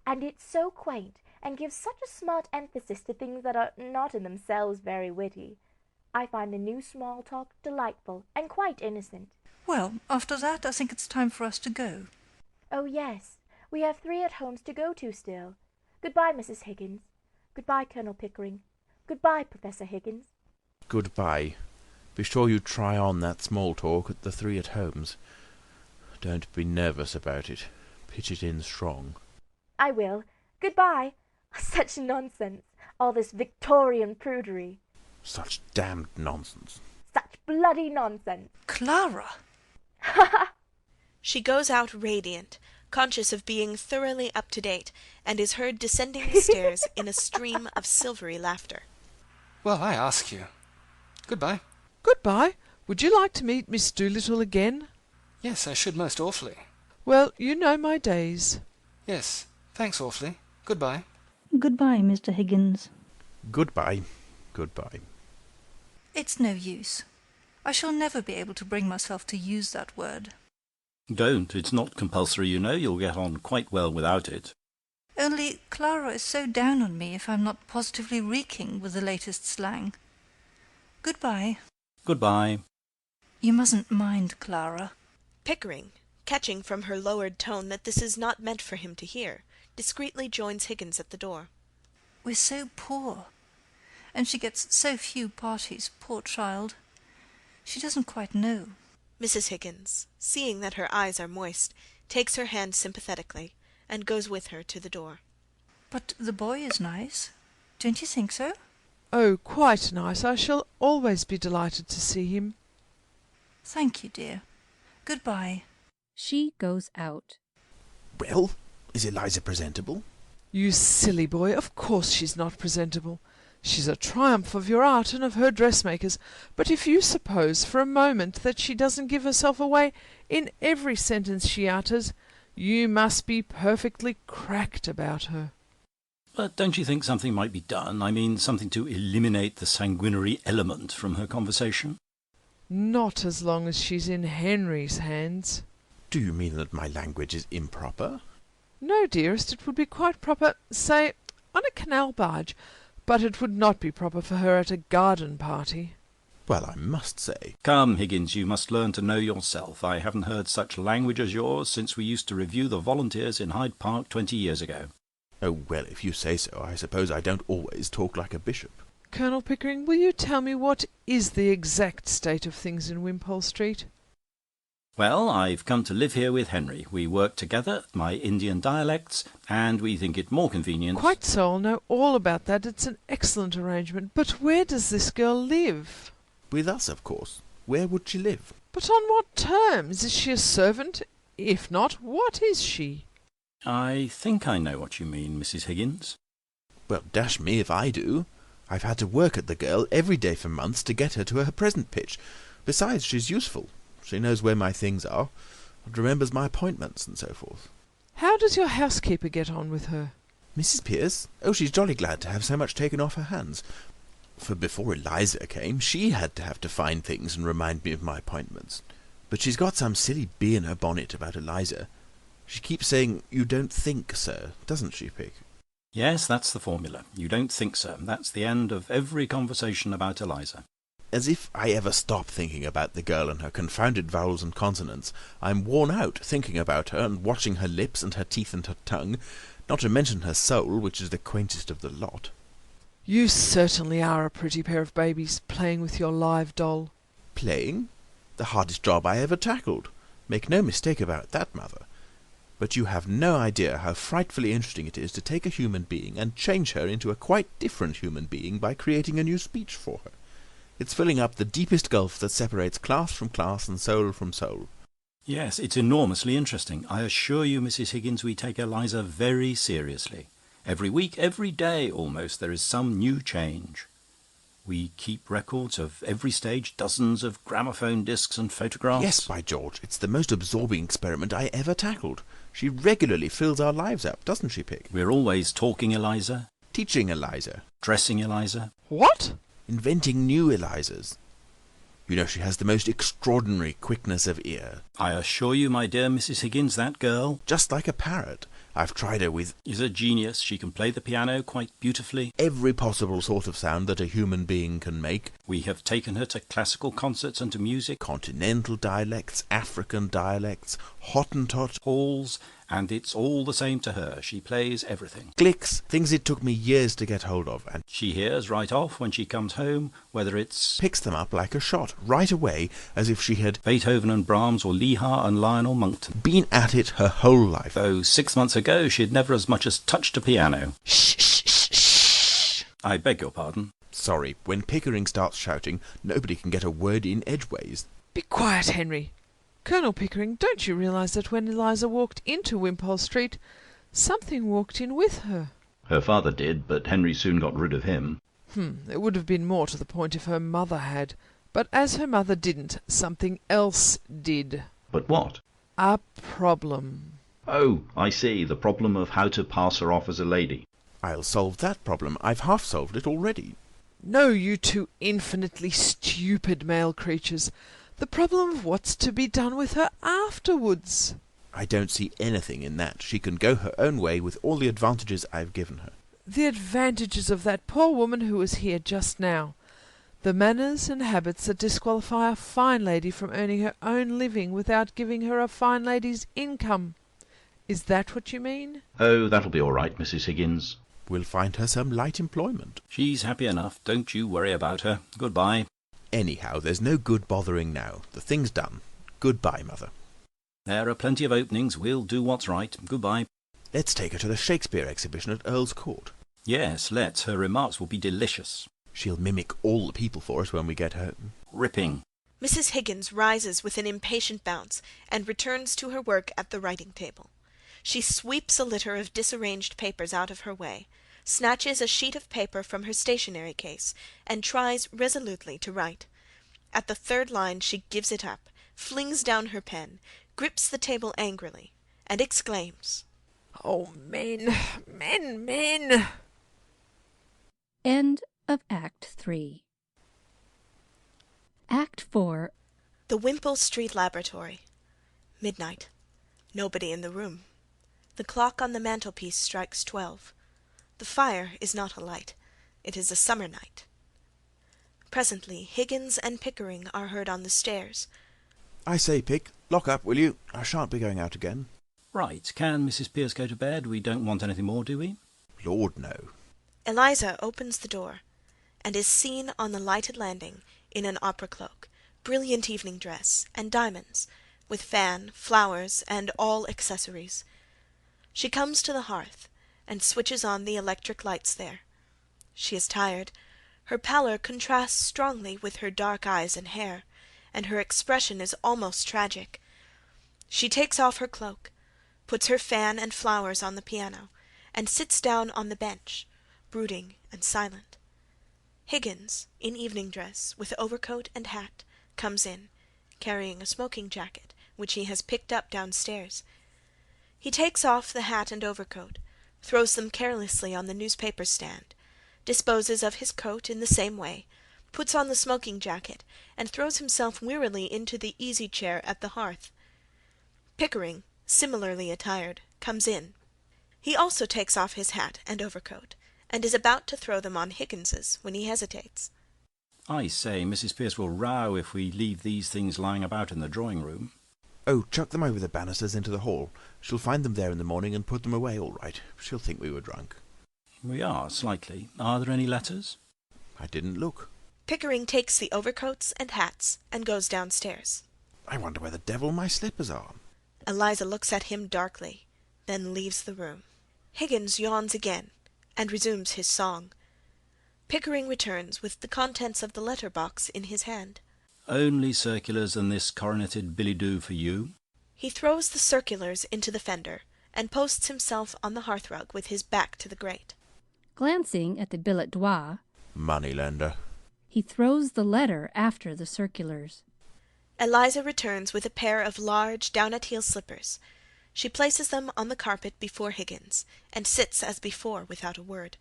And it's so quaint, and gives such a smart emphasis to things that are not in themselves very witty. I find the new small talk delightful and quite innocent. Well, after that, I think it's time for us to go. Oh, yes. We have 3 at-homes to go to still. Goodbye, Mrs. Higgins. Goodbye, Colonel Pickering. Goodbye, Professor Higgins. Goodbye. Be sure you try on that small talk at the 3 at-homes. Don't be nervous about it. Pitch it in strong. I will. Goodbye. Such nonsense. All this Victorian prudery. Such damned nonsense. Such bloody nonsense. Clara! She goes out radiant, conscious of being thoroughly up-to-date, and is heard descending the stairs in a stream of silvery laughter. Well, I ask you. Goodbye. Goodbye. Would you like to meet Miss Doolittle again? Yes, I should most awfully. Well, you know my days. Yes, thanks awfully. Goodbye. Goodbye, Mr. Higgins. Goodbye. Goodbye. It's no use. I shall never be able to bring myself to use that word. Don't. It's not compulsory, you know. You'll get on quite well without it. Only Clara is so down on me if I'm not positively reeking with the latest slang. Goodbye. Goodbye. You mustn't mind, Clara. Pickering, catching from her lowered tone that this is not meant for him to hear, discreetly joins Higgins at the door. We're so poor, and she gets so few parties, poor child. She doesn't quite know. Mrs. Higgins, seeing that her eyes are moist, takes her hand sympathetically, and goes with her to the door. But the boy is nice. Don't you think so? Oh, quite nice. I shall always be delighted to see him. Thank you, dear. Goodbye. She goes out. Well, is Eliza presentable? You silly boy, of course she's not presentable. She's a triumph of your art and of her dressmakers, but if you suppose for a moment that she doesn't give herself away in every sentence she utters, you must be perfectly cracked about her. But don't you think something might be done? I mean, something to eliminate the sanguinary element from her conversation? Not as long as she's in Henry's hands. Do you mean that my language is improper? No, dearest, it would be quite proper, say, on a canal barge, but it would not be proper for her at a garden party. Well, I must say... Come, Higgins, you must learn to know yourself. I haven't heard such language as yours since we used to review the volunteers in Hyde Park 20 years ago. Oh, well, if you say so, I suppose I don't always talk like a bishop. Colonel Pickering, will you tell me what is the exact state of things in Wimpole Street? Well, I've come to live here with Henry. We work together, my Indian dialects, and we think it more convenient... Quite so, I'll know all about that. It's an excellent arrangement. But where does this girl live? With us, of course. Where would she live? But on what terms? Is she a servant? If not, what is she? I think I know what you mean, Mrs. Higgins. Well, dash me if I do. I've had to work at the girl every day for months to get her to her present pitch. Besides, she's useful. She knows where my things are, and remembers my appointments and so forth. How does your housekeeper get on with her? Mrs. Pierce? Oh, she's jolly glad to have so much taken off her hands. For before Eliza came, she had to have to find things and remind me of my appointments. But she's got some silly bee in her bonnet about Eliza. She keeps saying, "You don't think, sir," doesn't she, Pick? Yes, that's the formula. You don't think so. That's the end of every conversation about Eliza. As if I ever stop thinking about the girl and her confounded vowels and consonants. I'm worn out thinking about her and watching her lips and her teeth and her tongue, not to mention her soul, which is the quaintest of the lot. You certainly are a pretty pair of babies, playing with your live doll. Playing? The hardest job I ever tackled. Make no mistake about that, Mother. But you have no idea how frightfully interesting it is to take a human being and change her into a quite different human being by creating a new speech for her. It's filling up the deepest gulf that separates class from class and soul from soul. Yes, it's enormously interesting. I assure you, Mrs. Higgins, we take Eliza very seriously. Every week, every day almost, there is some new change. We keep records of every stage, dozens of gramophone discs and photographs. Yes, by George, it's the most absorbing experiment I ever tackled. She regularly fills our lives up, doesn't she, Pick? We're always talking Eliza. Teaching Eliza. Dressing Eliza. What? Inventing new Elizas. You know, she has the most extraordinary quickness of ear. I assure you, my dear Mrs. Higgins, that girl... Just like a parrot. I've tried her with... is a genius. She can play the piano quite beautifully. Every possible sort of sound that a human being can make. We have taken her to classical concerts and to music. Continental dialects, African dialects, Hottentot, halls, and it's all the same to her. She plays everything. Glicks, things it took me years to get hold of, and she hears right off when she comes home, whether it's... picks them up like a shot, right away, as if she had... Beethoven and Brahms, or Lehar and Lionel Monckton. Been at it her whole life. Though 6 months ago she'd never as much as touched a piano. Shh, shh, shh, shh. I beg your pardon. Sorry, when Pickering starts shouting, nobody can get a word in edgeways. Be quiet, Henry. Colonel Pickering, don't you realise that when Eliza walked into Wimpole Street, something walked in with her? Her father did, but Henry soon got rid of him. It would have been more to the point if her mother had. But as her mother didn't, something else did. But what? A problem. Oh, I see, the problem of how to pass her off as a lady. I'll solve that problem. I've half solved it already. No, you two infinitely stupid male creatures. The problem of what's to be done with her afterwards. I don't see anything in that. She can go her own way with all the advantages I've given her. The advantages of that poor woman who was here just now. The manners and habits that disqualify a fine lady from earning her own living without giving her a fine lady's income. Is that what you mean? Oh, that'll be all right, Mrs. Higgins. We'll find her some light employment. She's happy enough. Don't you worry about her. Goodbye. Anyhow, there's no good bothering now. The thing's done. Goodbye, Mother. There are plenty of openings. We'll do what's right. Goodbye. Let's take her to the Shakespeare exhibition at Earl's Court. Yes, let's. Her remarks will be delicious. She'll mimic all the people for us when we get home. Ripping. Mrs. Higgins rises with an impatient bounce and returns to her work at the writing table. She sweeps a litter of disarranged papers out of her way, snatches a sheet of paper from her stationery case, and tries resolutely to write. At the third line she gives it up, flings down her pen, grips the table angrily, and exclaims, "Oh, men, men, men!" End of Act 3. Act 4. The Wimpole Street Laboratory. Midnight. Nobody in the room. The clock on the mantelpiece strikes 12. The fire is not alight. It is a summer night. Presently Higgins and Pickering are heard on the stairs. I say, Pick, lock up, will you? I shan't be going out again. Right. Can Mrs. Pierce go to bed? We don't want anything more, do we? Lord, no. Eliza opens the door, and is seen on the lighted landing in an opera cloak, brilliant evening dress, and diamonds, with fan, flowers, and all accessories. She comes to the hearth, and switches on the electric lights there. She is tired. Her pallor contrasts strongly with her dark eyes and hair, and her expression is almost tragic. She takes off her cloak, puts her fan and flowers on the piano, and sits down on the bench, brooding and silent. Higgins, in evening dress, with overcoat and hat, comes in, carrying a smoking jacket, which he has picked up downstairs. He takes off the hat and overcoat, throws them carelessly on the newspaper stand, disposes of his coat in the same way, puts on the smoking jacket, and throws himself wearily into the easy-chair at the hearth. Pickering, similarly attired, comes in. He also takes off his hat and overcoat, and is about to throw them on Higgins's when he hesitates. I say, Mrs. Pierce will row if we leave these things lying about in the drawing-room. Oh, chuck them over the banisters into the hall. She'll find them there in the morning and put them away all right. She'll think we were drunk. We are, slightly. Are there any letters? I didn't look. Pickering takes the overcoats and hats and goes downstairs. I wonder where the devil my slippers are. Eliza looks at him darkly, then leaves the room. Higgins yawns again, and resumes his song. Pickering returns with the contents of the letter-box in his hand. Only circulars and this coroneted billet-doux for you. He throws the circulars into the fender, and posts himself on the hearthrug with his back to the grate. Glancing at the billet-doux, moneylender, he throws the letter after the circulars. Eliza returns with a pair of large down-at-heel slippers. She places them on the carpet before Higgins, and sits as before without a word.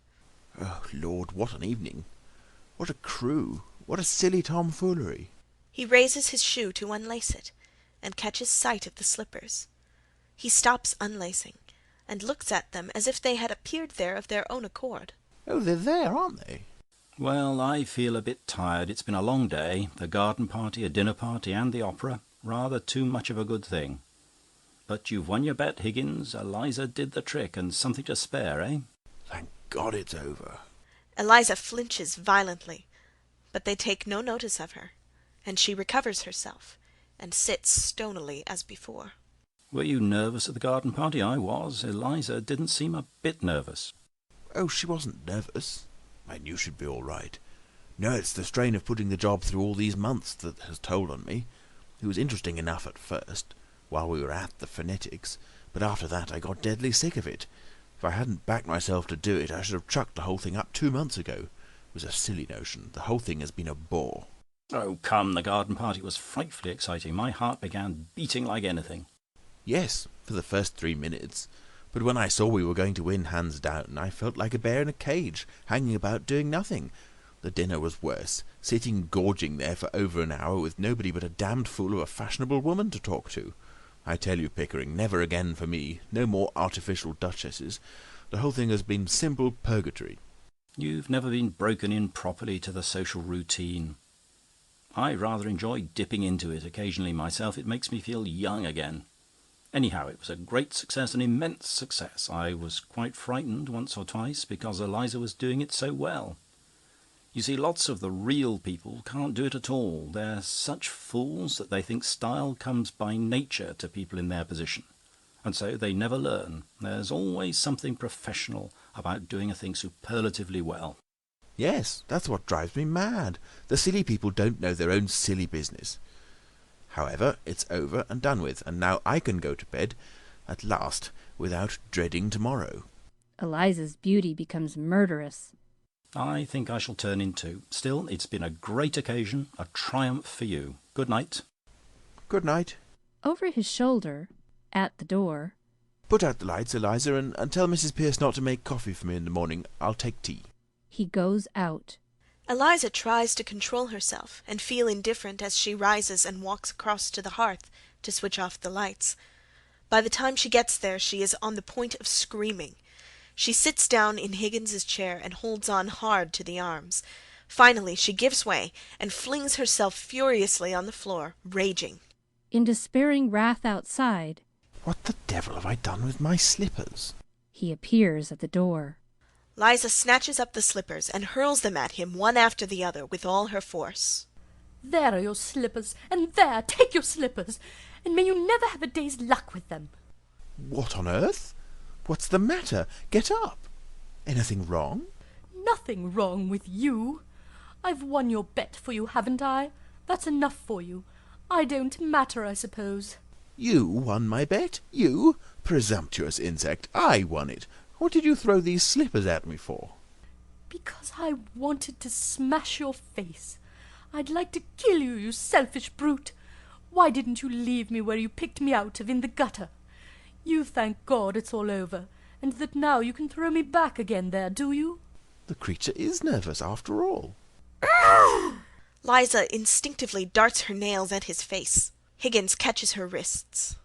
Oh, Lord, what an evening! What a crew! What a silly tomfoolery! He raises his shoe to unlace it, and catches sight of the slippers. He stops unlacing, and looks at them as if they had appeared there of their own accord. Oh, they're there, aren't they? Well, I feel a bit tired. It's been a long day. The garden party, a dinner party, and the opera. Rather too much of a good thing. But you've won your bet, Higgins. Eliza did the trick, and something to spare, eh? Thank God it's over. Eliza flinches violently, but they take no notice of her, and she recovers herself, and sits stonily as before. Were you nervous at the garden party? I was. Eliza didn't seem a bit nervous. Oh, she wasn't nervous. I knew she'd be all right. No, it's the strain of putting the job through all these months that has told on me. It was interesting enough at first, while we were at the phonetics, but after that I got deadly sick of it. If I hadn't backed myself to do it, I should have chucked the whole thing up 2 months ago. It was a silly notion. The whole thing has been a bore. Oh, come, the garden party was frightfully exciting. My heart began beating like anything. Yes, for the first 3 minutes. But when I saw we were going to win hands down, I felt like a bear in a cage, hanging about doing nothing. The dinner was worse, sitting gorging there for over an hour with nobody but a damned fool of a fashionable woman to talk to. I tell you, Pickering, never again for me. No more artificial duchesses. The whole thing has been simple purgatory. You've never been broken in properly to the social routine. I rather enjoy dipping into it occasionally myself. It makes me feel young again. Anyhow, it was a great success, an immense success. I was quite frightened once or twice because Eliza was doing it so well. You see, lots of the real people can't do it at all. They're such fools that they think style comes by nature to people in their position. And so they never learn. There's always something professional about doing a thing superlatively well. Yes, that's what drives me mad. The silly people don't know their own silly business. However, it's over and done with, and now I can go to bed, at last, without dreading tomorrow. Eliza's beauty becomes murderous. I think I shall turn in too. Still, it's been a great occasion, a triumph for you. Good night. Good night. Over his shoulder, at the door. Put out the lights, Eliza, and tell Mrs. Pierce not to make coffee for me in the morning. I'll take tea. He goes out. Eliza tries to control herself and feel indifferent as she rises and walks across to the hearth to switch off the lights. By the time she gets there, she is on the point of screaming. She sits down in Higgins's chair and holds on hard to the arms. Finally, she gives way and flings herself furiously on the floor, raging. In despairing wrath outside, What the devil have I done with my slippers? He appears at the door. Liza snatches up the slippers and hurls them at him one after the other with all her force. There are your slippers, and there, take your slippers, and may you never have a day's luck with them. What on earth? What's the matter? Get up. Anything wrong? Nothing wrong with you. I've won your bet for you, haven't I? That's enough for you. I don't matter, I suppose. You won my bet? You? Presumptuous insect. I won it. What did you throw these slippers at me for? Because I wanted to smash your face. I'd like to kill you, you selfish brute. Why didn't you leave me where you picked me out of in the gutter? You thank God it's all over, and that now you can throw me back again there, do you? The creature is nervous, after all. Liza instinctively darts her nails at his face. Higgins catches her wrists.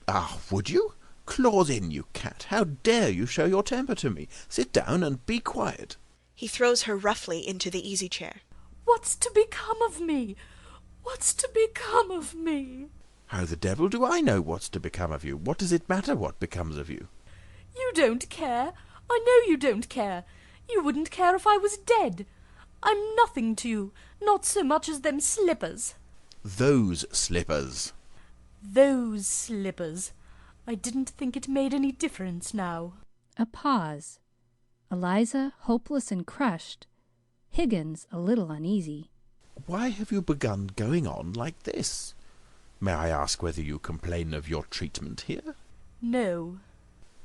Ah, would you? Claws in, you cat. How dare you show your temper to me? Sit down and be quiet. He throws her roughly into the easy-chair. What's to become of me? What's to become of me? How the devil do I know what's to become of you? What does it matter what becomes of you? You don't care. I know you don't care. You wouldn't care if I was dead. I'm nothing to you, not so much as them slippers. Those slippers. Those slippers. I didn't think it made any difference now. A pause. Eliza hopeless and crushed. Higgins a little uneasy. Why have you begun going on like this? May I ask whether you complain of your treatment here? No.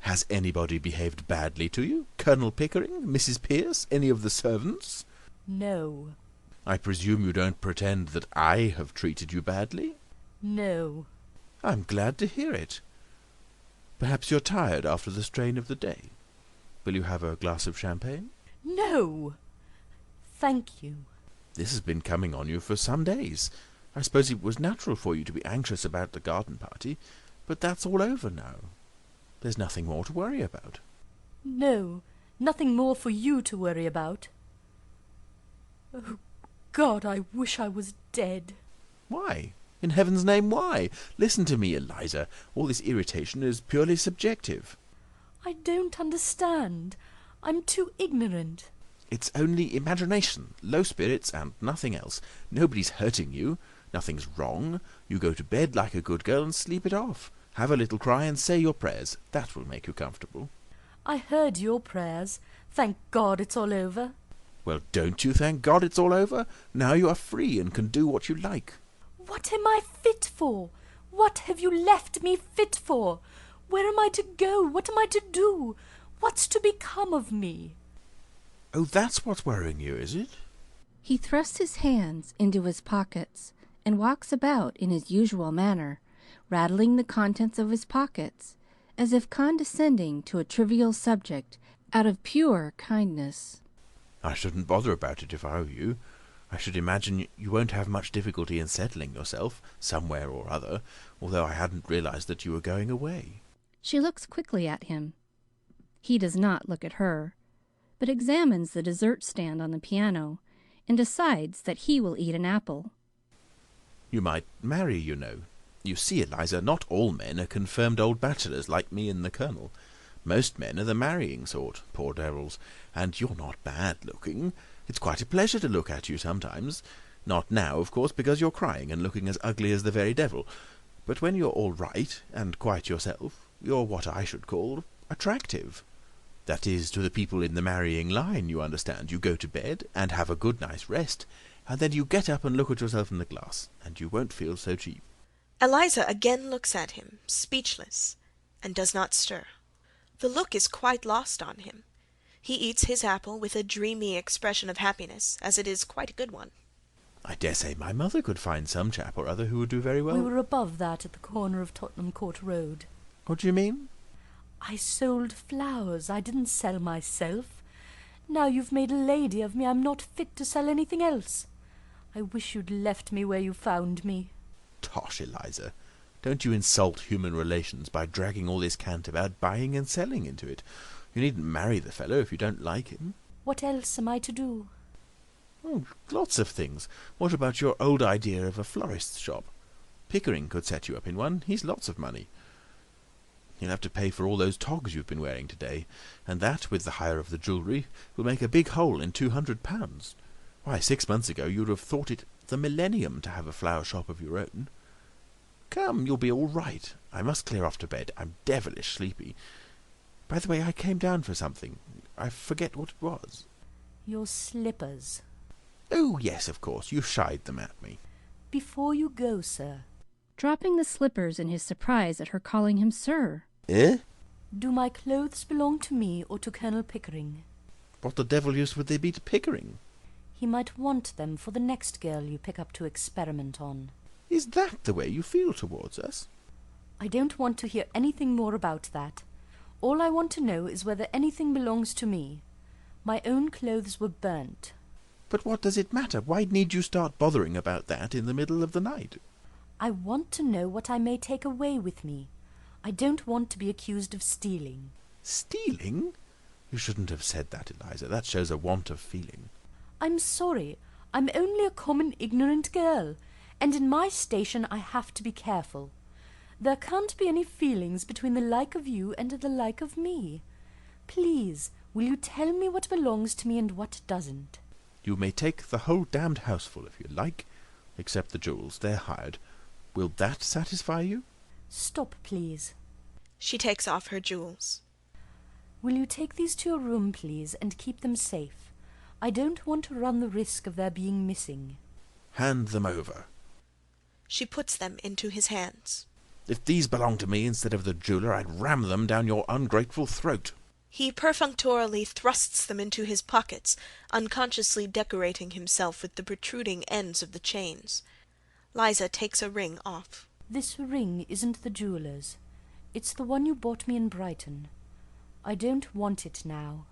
Has anybody behaved badly to you? Colonel Pickering? Mrs. Pierce? Any of the servants? No. I presume you don't pretend that I have treated you badly? No. I'm glad to hear it. Perhaps you're tired after the strain of the day. Will you have a glass of champagne? No. Thank you. This has been coming on you for some days. I suppose it was natural for you to be anxious about the garden party, but that's all over now. There's nothing more to worry about. No, nothing more for you to worry about. Oh, God, I wish I was dead. Why? In heaven's name, why? Listen to me, Eliza. All this irritation is purely subjective. I don't understand. I'm too ignorant. It's only imagination, low spirits, and nothing else. Nobody's hurting you. Nothing's wrong. You go to bed like a good girl and sleep it off. Have a little cry and say your prayers. That will make you comfortable. I heard your prayers. Thank God it's all over. Well, don't you thank God it's all over? Now you are free and can do what you like. What am I fit for? What have you left me fit for? Where am I to go? What am I to do? What's to become of me? Oh, that's what's worrying you, is it? He thrusts his hands into his pockets and walks about in his usual manner, rattling the contents of his pockets, as if condescending to a trivial subject out of pure kindness. I shouldn't bother about it if I were you. I should imagine you won't have much difficulty in settling yourself, somewhere or other, although I hadn't realized that you were going away. She looks quickly at him. He does not look at her, but examines the dessert stand on the piano and decides that he will eat an apple. You might marry, you know. You see, Eliza, not all men are confirmed old bachelors like me and the Colonel. Most men are the marrying sort, poor devils, and you're not bad-looking. It's quite a pleasure to look at you sometimes. Not now, of course, because you're crying and looking as ugly as the very devil. But when you're all right, and quite yourself, you're what I should call attractive. That is, to the people in the marrying line, you understand. You go to bed and have a good night's rest, and then you get up and look at yourself in the glass, and you won't feel so cheap. Eliza again looks at him, speechless, and does not stir. The look is quite lost on him. He eats his apple with a dreamy expression of happiness, as it is quite a good one. I dare say my mother could find some chap or other who would do very well. We were above that at the corner of Tottenham Court Road. What do you mean? I sold flowers. I didn't sell myself. Now you've made a lady of me, I'm not fit to sell anything else. I wish you'd left me where you found me. Tosh, Eliza. Don't you insult human relations by dragging all this cant about buying and selling into it. You needn't marry the fellow if you don't like him. What else am I to do? Oh, lots of things. What about your old idea of a florist's shop? Pickering could set you up in one. He's lots of money. You'll have to pay for all those togs you've been wearing today, and that, with the hire of the jewellery, will make a big hole in £200. Why, 6 months ago you'd have thought it the millennium to have a flower shop of your own. Come, you'll be all right. I must clear off to bed. I'm devilish sleepy. By the way, I came down for something. I forget what it was. Your slippers. Oh, yes, of course. You shied them at me. Before you go, sir. Dropping the slippers in his surprise at her calling him sir. Eh? Do my clothes belong to me or to Colonel Pickering? What the devil use would they be to Pickering? He might want them for the next girl you pick up to experiment on. Is that the way you feel towards us? I don't want to hear anything more about that. All I want to know is whether anything belongs to me. My own clothes were burnt. But what does it matter? Why need you start bothering about that in the middle of the night? I want to know what I may take away with me. I don't want to be accused of stealing. Stealing? You shouldn't have said that, Eliza. That shows a want of feeling. I'm sorry. I'm only a common ignorant girl, and in my station I have to be careful. There can't be any feelings between the like of you and the like of me. Please, will you tell me what belongs to me and what doesn't? You may take the whole damned houseful if you like, except the jewels. They're hired. Will that satisfy you? Stop, please. She takes off her jewels. Will you take these to your room, please, and keep them safe? I don't want to run the risk of their being missing. Hand them over. She puts them into his hands. If these belong to me instead of the jeweller, I'd ram them down your ungrateful throat. He perfunctorily thrusts them into his pockets, unconsciously decorating himself with the protruding ends of the chains. Liza takes a ring off. This ring isn't the jeweller's. It's the one you bought me in Brighton. I don't want it now.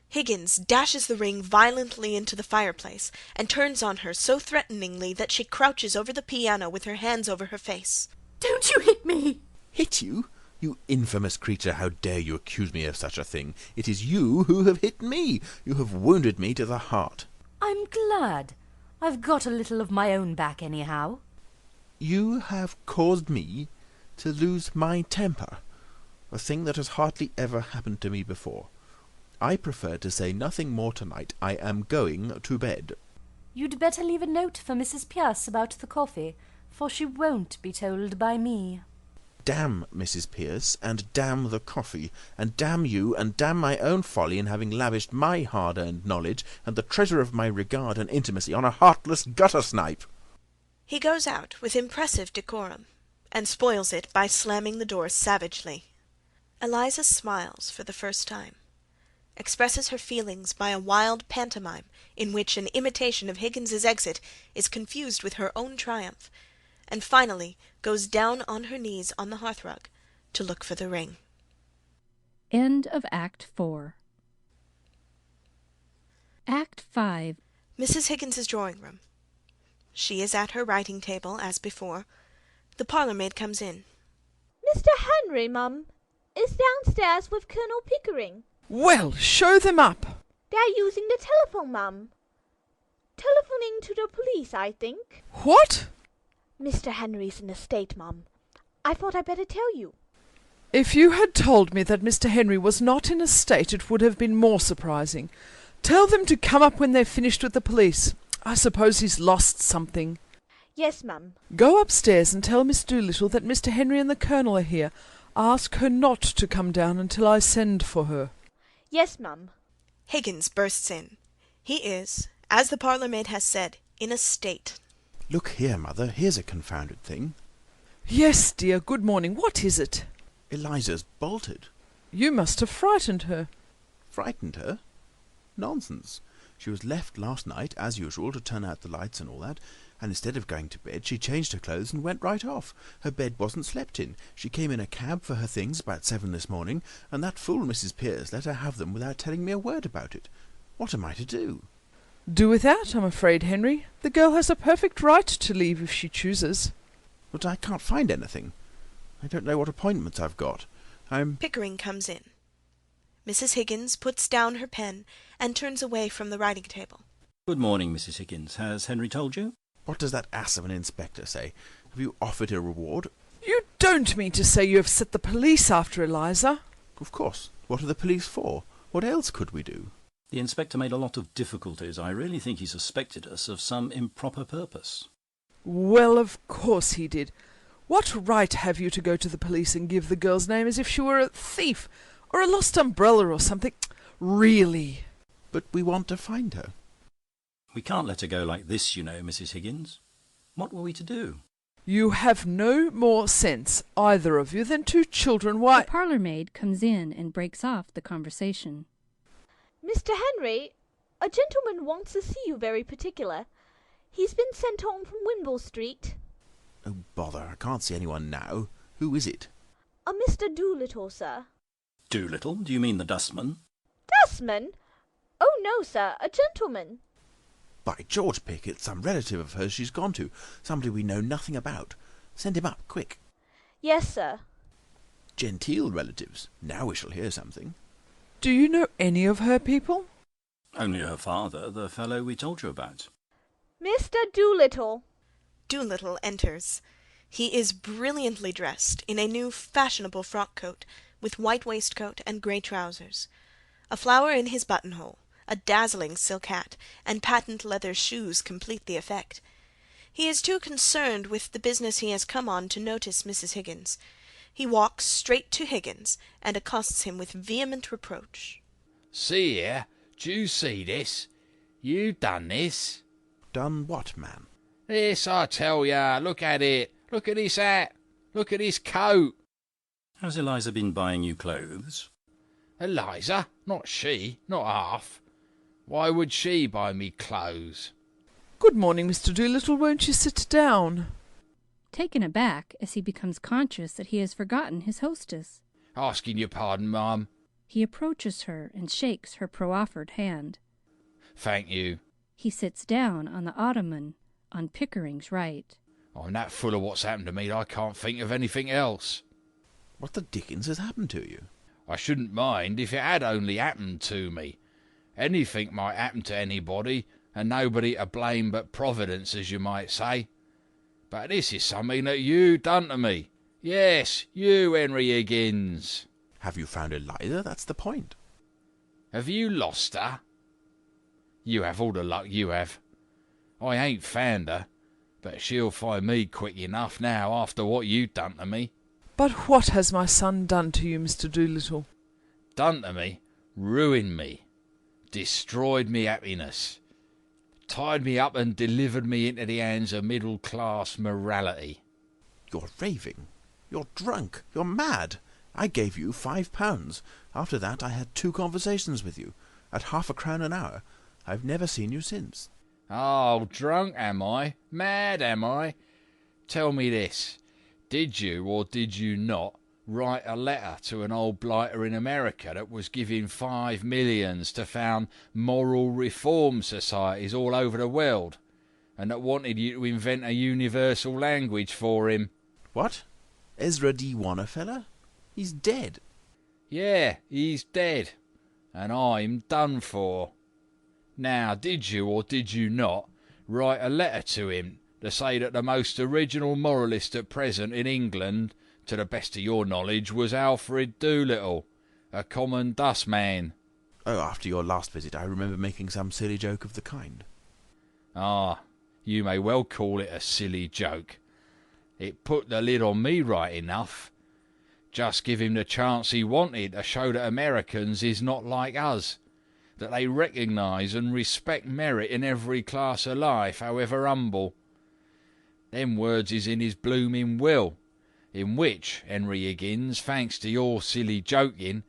Higgins dashes the ring violently into the fireplace, and turns on her so threateningly that she crouches over the piano with her hands over her face. Don't you hit me! Hit you? You infamous creature, how dare you accuse me of such a thing? It is you who have hit me. You have wounded me to the heart. I'm glad. I've got a little of my own back anyhow. You have caused me to lose my temper, a thing that has hardly ever happened to me before. I prefer to say nothing more tonight. I am going to bed. You'd better leave a note for Mrs. Pierce about the coffee, for she won't be told by me. Damn Mrs. Pierce, and damn the coffee, and damn you, and damn my own folly in having lavished my hard-earned knowledge and the treasure of my regard and intimacy on a heartless gutter-snipe. He goes out with impressive decorum, and spoils it by slamming the door savagely. Eliza smiles for the first time. expresses her feelings by a wild pantomime in which an imitation of Higgins's exit is confused with her own triumph, and finally goes down on her knees on the hearthrug to look for the ring. End of Act 4. Act 5. Mrs. Higgins's drawing room. She is at her writing table, as before. The parlour-maid comes in. Mr. Henry, mum, is downstairs with Colonel Pickering. Well, show them up. They're using the telephone, mum. Telephoning to the police, I think. What? Mr. Henry's in a state, mum. I thought I'd better tell you. If you had told me that Mr. Henry was not in a state, it would have been more surprising. Tell them to come up when they've finished with the police. I suppose he's lost something. Yes, mum. Go upstairs and tell Miss Doolittle that Mr. Henry and the Colonel are here. Ask her not to come down until I send for her. Yes, mum. Higgins bursts in. He is, as the parlour-maid has said, in a state. Look here, Mother, here's a confounded thing. Yes, dear, good morning. What is it? Eliza's bolted. You must have frightened her. Frightened her? Nonsense. She was left last night, as usual, to turn out the lights and all that, and instead of going to bed, she changed her clothes and went right off. Her bed wasn't slept in. She came in a cab for her things about 7 this morning, and that fool Mrs. Pearce let her have them without telling me a word about it. What am I to do? Do without, I'm afraid, Henry. The girl has a perfect right to leave if she chooses. But I can't find anything. I don't know what appointments I've got. Pickering comes in. Mrs. Higgins puts down her pen and turns away from the writing table. Good morning, Mrs. Higgins. Has Henry told you? What does that ass of an inspector say? Have you offered a reward? You don't mean to say you have set the police after Eliza? Of course. What are the police for? What else could we do? The inspector made a lot of difficulties. I really think he suspected us of some improper purpose. Well, of course he did. What right have you to go to the police and give the girl's name as if she were a thief or a lost umbrella or something? Really? But we want to find her. We can't let her go like this, you know, Mrs. Higgins. What were we to do? You have no more sense, either of you, than two children. Why— The parlour-maid comes in and breaks off the conversation. Mr. Henry, a gentleman wants to see you very particular. He's been sent home from Wimble Street. Oh, bother, I can't see anyone now. Who is it? A Mr. Doolittle, sir. Doolittle? Do you mean the dustman? Dustman? Oh, no, sir, a gentleman. By George, Pick, it's some relative of hers she's gone to. Somebody we know nothing about. Send him up, quick. Yes, sir. Genteel relatives. Now we shall hear something. Do you know any of her people? Only her father, the fellow we told you about. Mr. Doolittle. Doolittle enters. He is brilliantly dressed in a new fashionable frock coat, with white waistcoat and grey trousers. A flower in his buttonhole, a dazzling silk hat, and patent leather shoes complete the effect. He is too concerned with the business he has come on to notice Mrs. Higgins. He walks straight to Higgins and accosts him with vehement reproach. See here, do you see this? You done this? Done what, man? This, I tell ya. Look at it. Look at his hat. Look at his coat. Has Eliza been buying you clothes? Eliza? Not she. Not half. Why would she buy me clothes? Good morning, Mr. Doolittle. Won't you sit down? Taken aback as he becomes conscious that he has forgotten his hostess. Asking your pardon, ma'am. He approaches her and shakes her proffered hand. Thank you. He sits down on the ottoman on Pickering's right. I'm that full of what's happened to me that I can't think of anything else. What the dickens has happened to you? I shouldn't mind if it had only happened to me. Anything might happen to anybody, and nobody to blame but Providence, as you might say. But this is something that you done to me. Yes, you, Henry Higgins. Have you found Eliza? That's the point. Have you lost her? You have all the luck you have. I ain't found her, but she'll find me quick enough now after what you done to me. But what has my son done to you, Mr. Doolittle? Done to me? Ruined me. Destroyed me happiness. Tied me up and delivered me into the hands of middle-class morality. You're raving. You're drunk. You're mad. I gave you £5. After that I had 2 conversations with you, at £0.50 an hour. I've never seen you since." Oh, drunk am I? Mad am I? Tell me this. Did you or did you not write a letter to an old blighter in America that was giving $5 million to found moral reform societies all over the world, and that wanted you to invent a universal language for him? What? Ezra D. Wannerfeller? He's dead. Yeah, he's dead, and I'm done for. Now, did you or did you not write a letter to him to say that the most original moralist at present in England, to the best of your knowledge, was Alfred Doolittle, a common dustman? Oh, after your last visit I remember making some silly joke of the kind. Ah, you may well call it a silly joke. It put the lid on me right enough. Just give him the chance he wanted to show that Americans is not like us, that they recognise and respect merit in every class of life, however humble. Them words is in his blooming will, in which, Henry Higgins, thanks to your silly joking,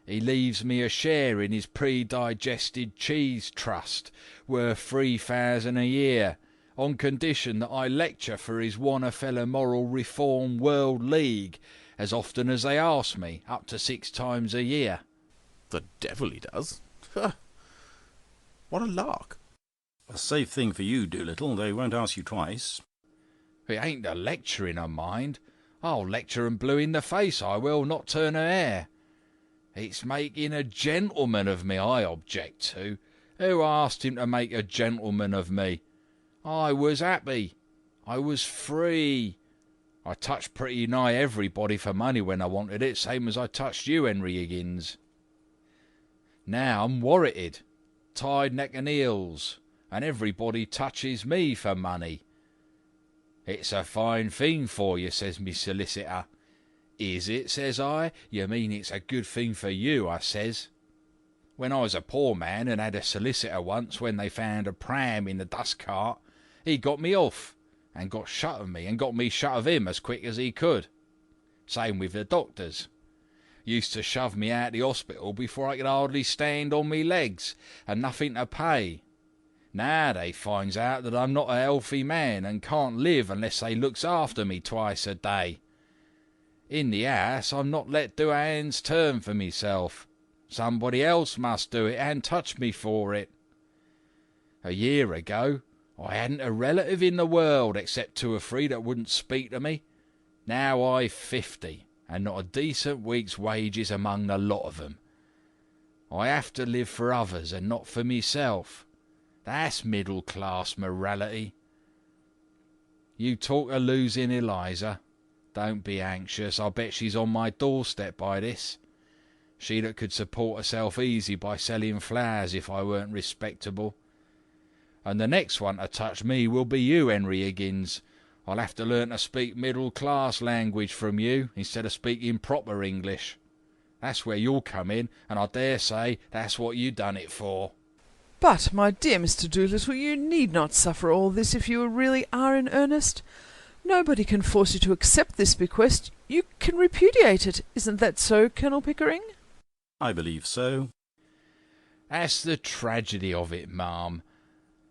he leaves me a share in his pre-digested cheese trust, worth £3,000 a year, on condition that I lecture for his Wannerfeller Moral Reform World League as often as they ask me, up to 6 times a year. The devil he does. What a lark. A safe thing for you, Doolittle. They won't ask you twice. It ain't the lecturing I mind. I'll lecture 'em blue in the face, I will, not turn a hair. It's making a gentleman of me I object to. Who asked him to make a gentleman of me? I was happy. I was free. I touched pretty nigh everybody for money when I wanted it, same as I touched you, Henry Higgins. Now I'm worrited, tied neck and heels, and everybody touches me for money. It's a fine thing for you, says me solicitor. Is it, says I. You mean it's a good thing for you, I says. When I was a poor man and had a solicitor once, when they found a pram in the dust cart, he got me off, and got shut of me, and got me shut of him as quick as he could. Same with the doctors. Used to shove me out the hospital before I could hardly stand on me legs, and nothing to pay. Now they finds out that I'm not a healthy man, and can't live unless they looks after me twice a day. In the house I'm not let do a hand's turn for myself. Somebody else must do it and touch me for it. A year ago I hadn't a relative in the world except 2 or 3 that wouldn't speak to me. Now I've 50, and not a decent week's wages among the lot of 'em. I have to live for others and not for myself. That's middle-class morality. You talk of losing Eliza. Don't be anxious. I bet she's on my doorstep by this. She that could support herself easy by selling flowers if I weren't respectable. And the next one to touch me will be you, Henry Higgins. I'll have to learn to speak middle-class language from you instead of speaking proper English. That's where you'll come in, and I dare say that's what you done it for. But, my dear Mr. Doolittle, you need not suffer all this if you really are in earnest. Nobody can force you to accept this bequest. You can repudiate it. Isn't that so, Colonel Pickering? I believe so. That's the tragedy of it, ma'am.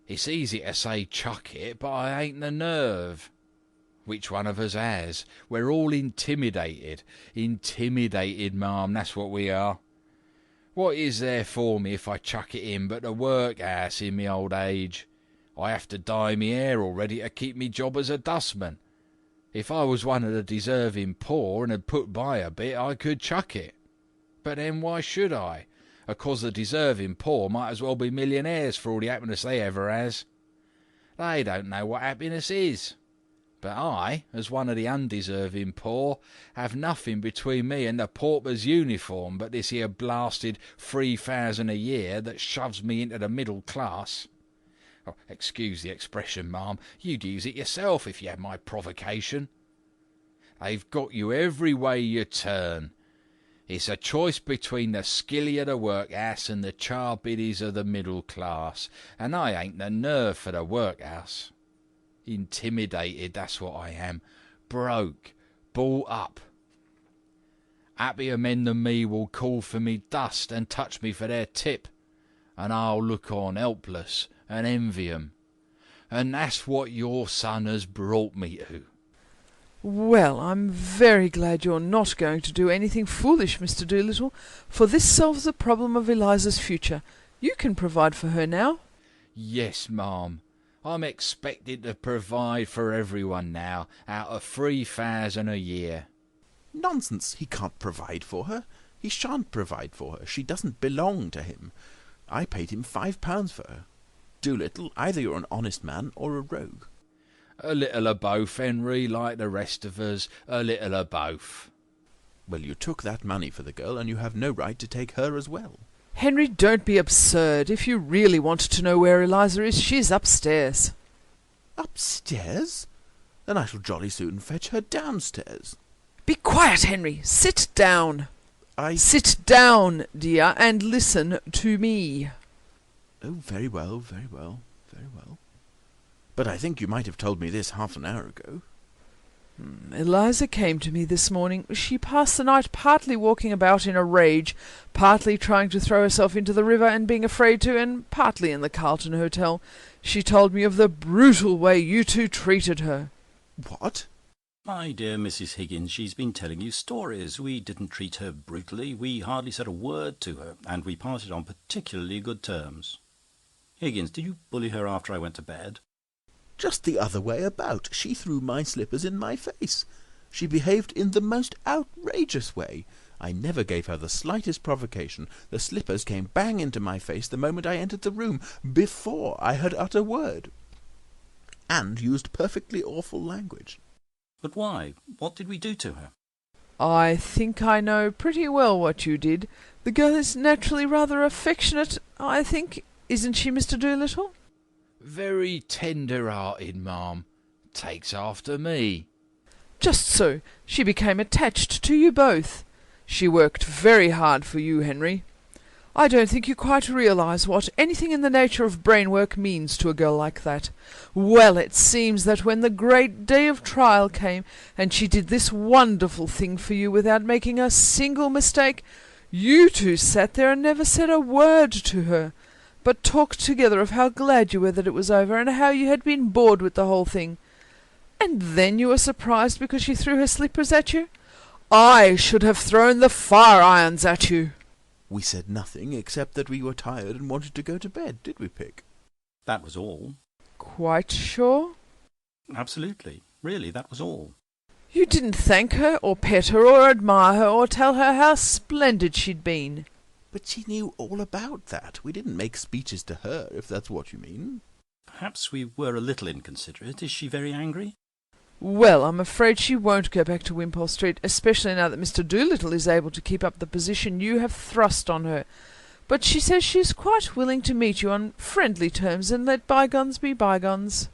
It's easy to say chuck it, but I ain't the nerve. Which one of us has? We're all intimidated. Intimidated, ma'am, that's what we are. What is there for me if I chuck it in but the workhouse in me old age? I have to dye me hair already to keep me job as a dustman. If I was one of the deserving poor and had put by a bit, I could chuck it. But then why should I? 'Cause the deserving poor might as well be millionaires for all the happiness they ever has. They don't know what happiness is. But I, as one of the undeserving poor, have nothing between me and the pauper's uniform but this here blasted 3,000 a year that shoves me into the middle class. Oh, excuse the expression, ma'am. You'd use it yourself if you had my provocation. They've got you every way you turn. It's a choice between the skilly of the workhouse and the charbiddies of the middle class, and I ain't the nerve for the workhouse. Intimidated, that's what I am. Broke. Bought up. Happier men than me will call for me dust and touch me for their tip, and I'll look on helpless and envy 'em. And that's what your son has brought me to. Well, I'm very glad you're not going to do anything foolish, Mr. Doolittle, for this solves the problem of Eliza's future. You can provide for her now. Yes, ma'am. I'm expected to provide for everyone now, out of 3,000 a year. Nonsense! He can't provide for her. He shan't provide for her. She doesn't belong to him. I paid him £5 for her. Doolittle, either you're an honest man or a rogue. A little of both, Henry, like the rest of us. A little of both. Well, you took that money for the girl, and you have no right to take her as well. Henry, don't be absurd. If you really want to know where Eliza is, she's upstairs. Upstairs? Then I shall jolly soon fetch her downstairs. Be quiet, Henry. Sit down. Sit down, dear, and listen to me. Oh, very well, very well, very well. But I think you might have told me this half an hour ago. Eliza came to me this morning. She passed the night partly walking about in a rage, partly trying to throw herself into the river and being afraid to, and partly in the Carlton Hotel. She told me of the brutal way you two treated her. What? My dear Mrs. Higgins, she's been telling you stories. We didn't treat her brutally. We hardly said a word to her, and we parted on particularly good terms. Higgins, did you bully her after I went to bed? Just the other way about. She threw my slippers in my face. She behaved in the most outrageous way. I never gave her the slightest provocation. The slippers came bang into my face the moment I entered the room, before I had uttered a word, and used perfectly awful language. But why? What did we do to her? I think I know pretty well what you did. The girl is naturally rather affectionate, I think. Isn't she, Mr. Doolittle? Very tender-hearted, ma'am. Takes after me. Just so. She became attached to you both. She worked very hard for you, Henry. I don't think you quite realise what anything in the nature of brain work means to a girl like that. Well, it seems that when the great day of trial came, and she did this wonderful thing for you without making a single mistake, you two sat there and never said a word to her, but talked together of how glad you were that it was over, and how you had been bored with the whole thing. And then you were surprised because she threw her slippers at you? I should have thrown the fire-irons at you. We said nothing except that we were tired and wanted to go to bed, did we, Pig? That was all. Quite sure? Absolutely. Really, that was all. You didn't thank her, or pet her, or admire her, or tell her how splendid she'd been. But she knew all about that. We didn't make speeches to her, if that's what you mean. Perhaps we were a little inconsiderate. Is she very angry? Well, I'm afraid she won't go back to Wimpole Street, especially now that Mr. Doolittle is able to keep up the position you have thrust on her. But she says she's quite willing to meet you on friendly terms and let bygones be bygones.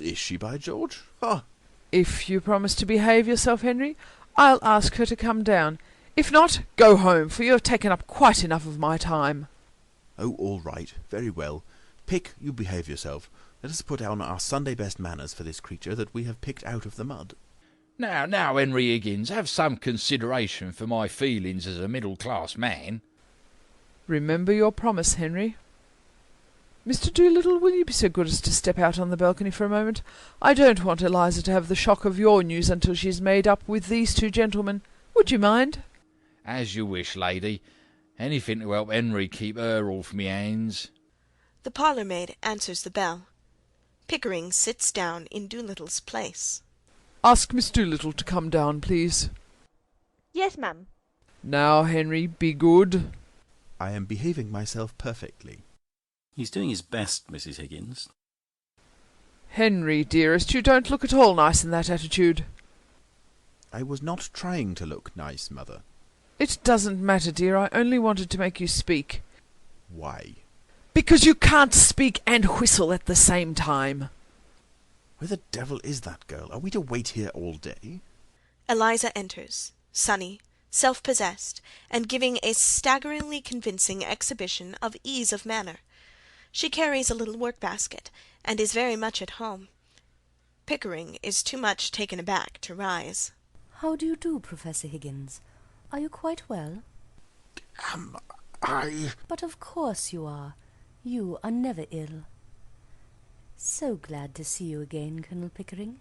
Is she, by George? Ah. If you promise to behave yourself, Henry, I'll ask her to come down. If not, go home, for you have taken up quite enough of my time. Oh, all right. Very well. Pick, you behave yourself. Let us put on our Sunday best manners for this creature that we have picked out of the mud. Now, Henry Higgins, have some consideration for my feelings as a middle-class man. Remember your promise, Henry. Mr. Doolittle, will you be so good as to step out on the balcony for a moment? I don't want Eliza to have the shock of your news until she's made up with these two gentlemen. Would you mind? As you wish, lady. Anything to help Henry keep her off me hands. The parlour-maid answers the bell. Pickering sits down in Doolittle's place. Ask Miss Doolittle to come down, please. Yes, ma'am. Now, Henry, be good. I am behaving myself perfectly. He's doing his best, Mrs. Higgins. Henry, dearest, you don't look at all nice in that attitude. I was not trying to look nice, Mother. It doesn't matter, dear. I only wanted to make you speak. Why? Because you can't speak and whistle at the same time. Where the devil is that girl? Are we to wait here all day? Eliza enters, sunny, self-possessed, and giving a staggeringly convincing exhibition of ease of manner. She carries a little work-basket, and is very much at home. Pickering is too much taken aback to rise. How do you do, Professor Higgins? Are you quite well? Am I? But of course you are. You are never ill. So glad to see you again, Colonel Pickering.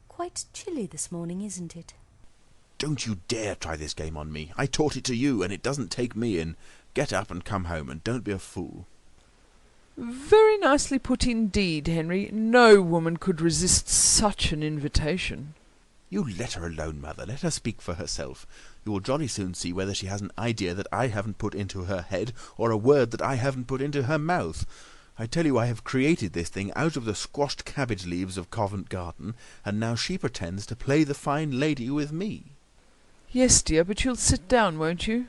Quite chilly this morning, isn't it? Don't you dare try this game on me. I taught it to you, and it doesn't take me in. Get up and come home, and don't be a fool. Very nicely put indeed, Henry. No woman could resist such an invitation. You let her alone, Mother. Let her speak for herself. You will jolly soon see whether she has an idea that I haven't put into her head, or a word that I haven't put into her mouth. I tell you I have created this thing out of the squashed cabbage leaves of Covent Garden, and now she pretends to play the fine lady with me. Yes, dear, but you'll sit down, won't you?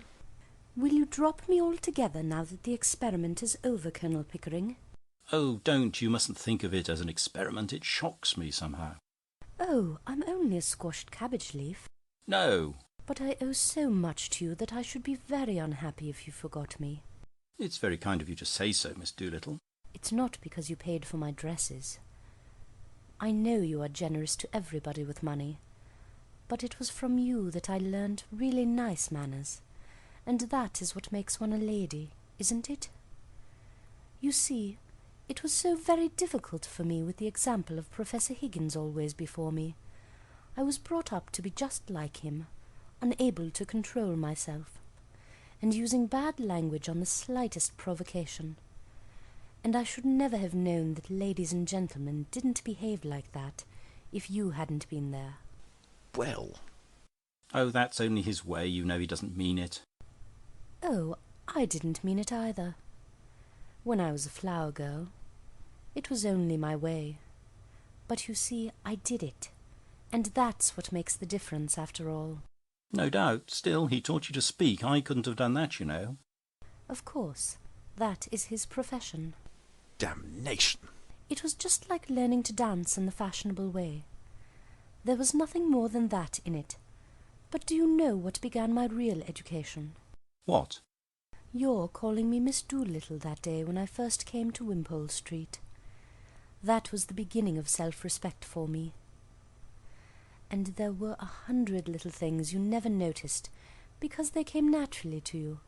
Will you drop me altogether now that the experiment is over, Colonel Pickering? Oh, don't. You mustn't think of it as an experiment. It shocks me somehow. Oh, I'm only a squashed cabbage leaf. No. But I owe so much to you that I should be very unhappy if you forgot me. It's very kind of you to say so, Miss Doolittle. It's not because you paid for my dresses. I know you are generous to everybody with money, but it was from you that I learned really nice manners, and that is what makes one a lady, isn't it? You see, it was so very difficult for me with the example of Professor Higgins always before me. I was brought up to be just like him, unable to control myself, and using bad language on the slightest provocation. And I should never have known that ladies and gentlemen didn't behave like that if you hadn't been there. Well. Oh, that's only his way. You know he doesn't mean it. Oh, I didn't mean it either. When I was a flower girl, it was only my way. But you see, I did it, and that's what makes the difference after all. No doubt. Still, he taught you to speak. I couldn't have done that, you know. Of course, that is his profession. Damnation! It was just like learning to dance in the fashionable way. There was nothing more than that in it. But do you know what began my real education? What? Your calling me Miss Doolittle that day when I first came to Wimpole Street. That was the beginning of self-respect for me. And there were 100 little things you never noticed, because they came naturally to you.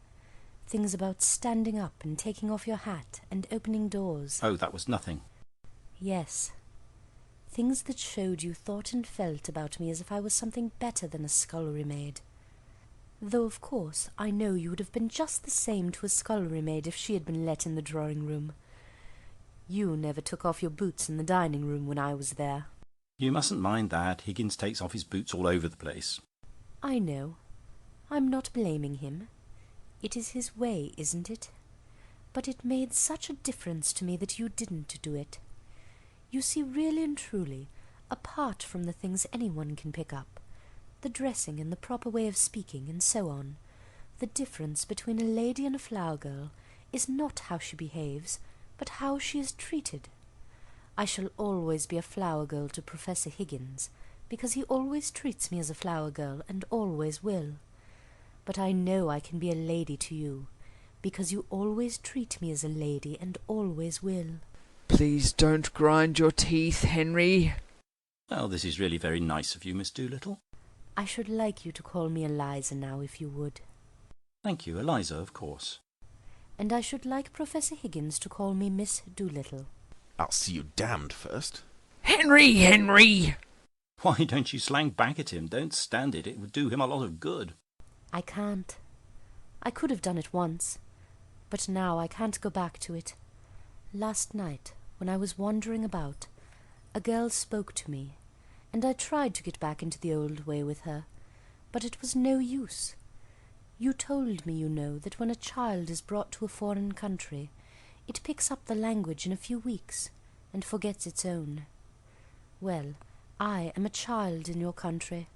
Things about standing up and taking off your hat and opening doors. Oh, that was nothing. Yes. Things that showed you thought and felt about me as if I was something better than a scullery maid. Though, of course, I know you would have been just the same to a scullery maid if she had been let in the drawing-room. You never took off your boots in the dining-room when I was there. You mustn't mind that. Higgins takes off his boots all over the place. I know. I'm not blaming him. It is his way, isn't it? But it made such a difference to me that you didn't do it. You see, really and truly, apart from the things anyone can pick up, the dressing and the proper way of speaking and so on, the difference between a lady and a flower girl is not how she behaves, but how she is treated. I shall always be a flower girl to Professor Higgins, because he always treats me as a flower girl and always will. But I know I can be a lady to you, because you always treat me as a lady and always will. Please don't grind your teeth, Henry. Well, this is really very nice of you, Miss Doolittle. I should like you to call me Eliza now, if you would. Thank you, Eliza, of course. And I should like Professor Higgins to call me Miss Doolittle. I'll see you damned first. Henry! Henry! Why don't you slang back at him? Don't stand it. It would do him a lot of good. I can't. I could have done it once, but now I can't go back to it. Last night, when I was wandering about, a girl spoke to me, and I tried to get back into the old way with her, but it was no use. You told me, you know, that when a child is brought to a foreign country, it picks up the language in a few weeks, and forgets its own. Well, I am a child in your country.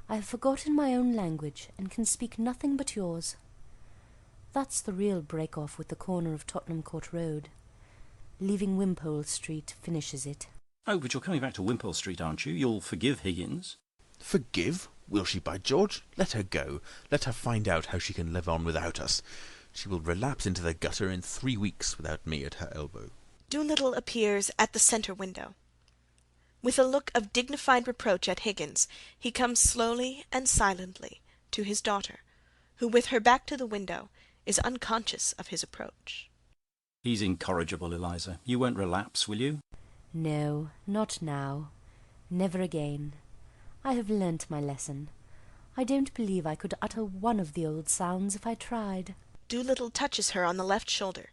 I have forgotten my own language, and can speak nothing but yours. That's the real break-off with the corner of Tottenham Court Road. Leaving Wimpole Street finishes it. Oh, but you're coming back to Wimpole Street, aren't you? You'll forgive Higgins. Forgive? Will she, by George? Let her go. Let her find out how she can live on without us. She will relapse into the gutter in 3 weeks without me at her elbow. Doolittle appears at the centre window. With a look of dignified reproach at Higgins, he comes slowly and silently to his daughter, who, with her back to the window, is unconscious of his approach. He's incorrigible, Eliza. You won't relapse, will you? No, not now. Never again. I have learnt my lesson. I don't believe I could utter one of the old sounds if I tried. Doolittle touches her on the left shoulder.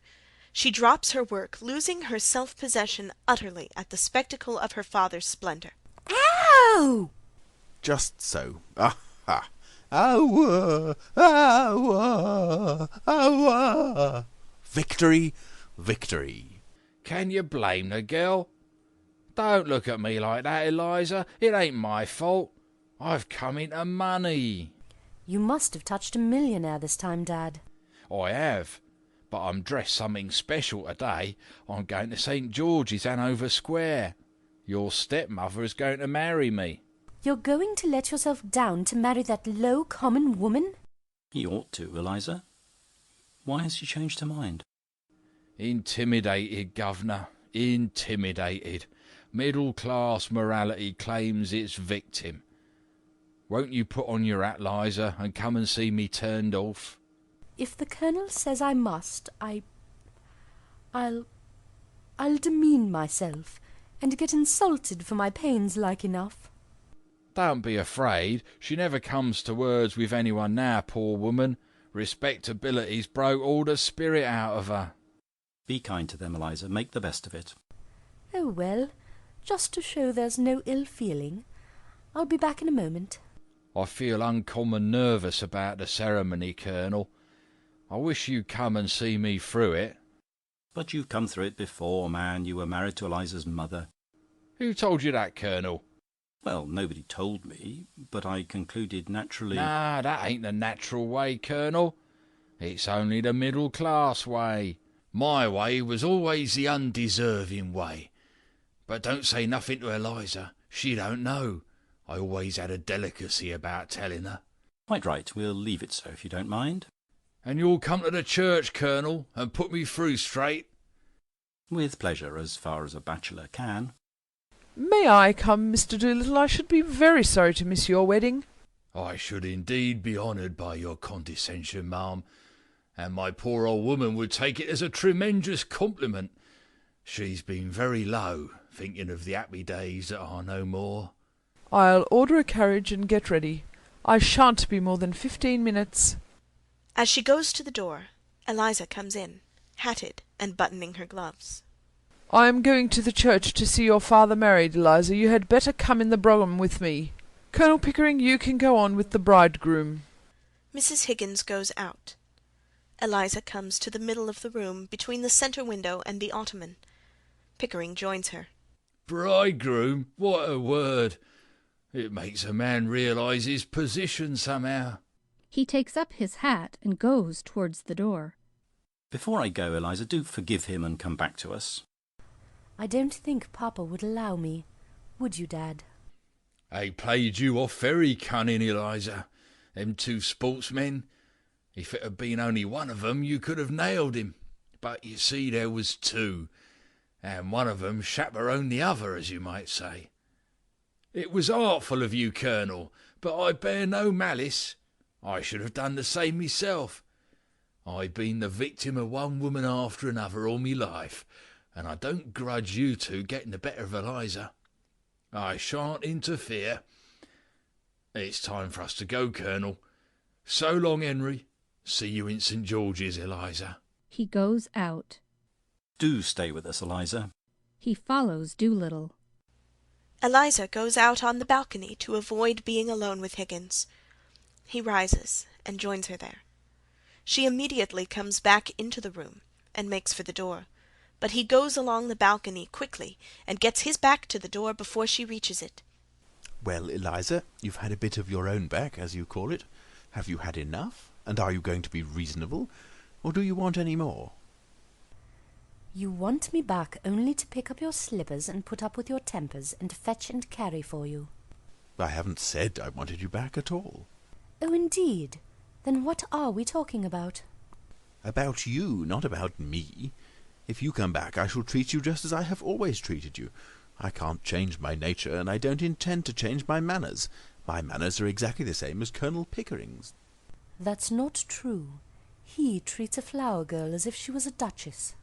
She drops her work, losing her self-possession utterly at the spectacle of her father's splendour. Ow! Just so. Aha! Ow! Ow! Ow! Victory! Victory! Can you blame the girl? Don't look at me like that, Eliza. It ain't my fault. I've come into money. You must have touched a millionaire this time, Dad. I have, but I'm dressed something special today. I'm going to St. George's, Hanover Square. Your stepmother is going to marry me. You're going to let yourself down to marry that low, common woman? He ought to, Eliza. Why has she changed her mind? Intimidated, governor. Intimidated. Middle-class morality claims its victim. Won't you put on your hat, Liza, and come and see me turned off? If the Colonel says I must, I'll demean myself and get insulted for my pains like enough. Don't be afraid. She never comes to words with anyone now, poor woman. Respectability's broke all the spirit out of her. Be kind to them, Eliza. Make the best of it. Oh, well, just to show there's no ill feeling. I'll be back in a moment. I feel uncommon nervous about the ceremony, Colonel. I wish you'd come and see me through it. But you've come through it before, man. You were married to Eliza's mother. Who told you that, Colonel? Well, nobody told me, but I concluded naturally... Nah, that ain't the natural way, Colonel. It's only the middle-class way. My way was always the undeserving way. But don't say nothing to Eliza. She don't know. I always had a delicacy about telling her. Quite right. We'll leave it so, if you don't mind. And you'll come to the church, Colonel, and put me through straight? With pleasure, as far as a bachelor can. May I come, Mr. Doolittle? I should be very sorry to miss your wedding. I should indeed be honoured by your condescension, ma'am, and my poor old woman would take it as a tremendous compliment. She's been very low, thinking of the happy days that are no more. I'll order a carriage and get ready. I shan't be more than 15 minutes. As she goes to the door, Eliza comes in, hatted and buttoning her gloves. I am going to the church to see your father married, Eliza. You had better come in the brougham with me. Colonel Pickering, you can go on with the bridegroom. Mrs. Higgins goes out. Eliza comes to the middle of the room, between the centre window and the ottoman. Pickering joins her. Bridegroom? What a word! It makes a man realise his position somehow. He takes up his hat and goes towards the door. Before I go, Eliza, do forgive him and come back to us. I don't think Papa would allow me. Would you, Dad? They played you off very cunning, Eliza. Them two sportsmen. If it had been only one of them, you could have nailed him. But you see, there was two, and one of them chaperoned the other, as you might say. It was artful of you, Colonel, but I bear no malice. I should have done the same myself. I've been the victim of one woman after another all me life, and I don't grudge you two getting the better of Eliza. I shan't interfere. It's time for us to go, Colonel. So long, Henry. See you in St. George's, Eliza. He goes out. Do stay with us, Eliza. He follows Doolittle. Eliza goes out on the balcony to avoid being alone with Higgins. He rises and joins her there. She immediately comes back into the room and makes for the door, but he goes along the balcony quickly and gets his back to the door before she reaches it. Well, Eliza, you've had a bit of your own back, as you call it. Have you had enough? And are you going to be reasonable? Or do you want any more? You want me back only to pick up your slippers and put up with your tempers and fetch and carry for you. I haven't said I wanted you back at all. Oh, indeed. Then what are we talking about? About you, not about me. If you come back, I shall treat you just as I have always treated you. I can't change my nature, and I don't intend to change my manners. My manners are exactly the same as Colonel Pickering's. That's not true. He treats a flower girl as if she was a duchess.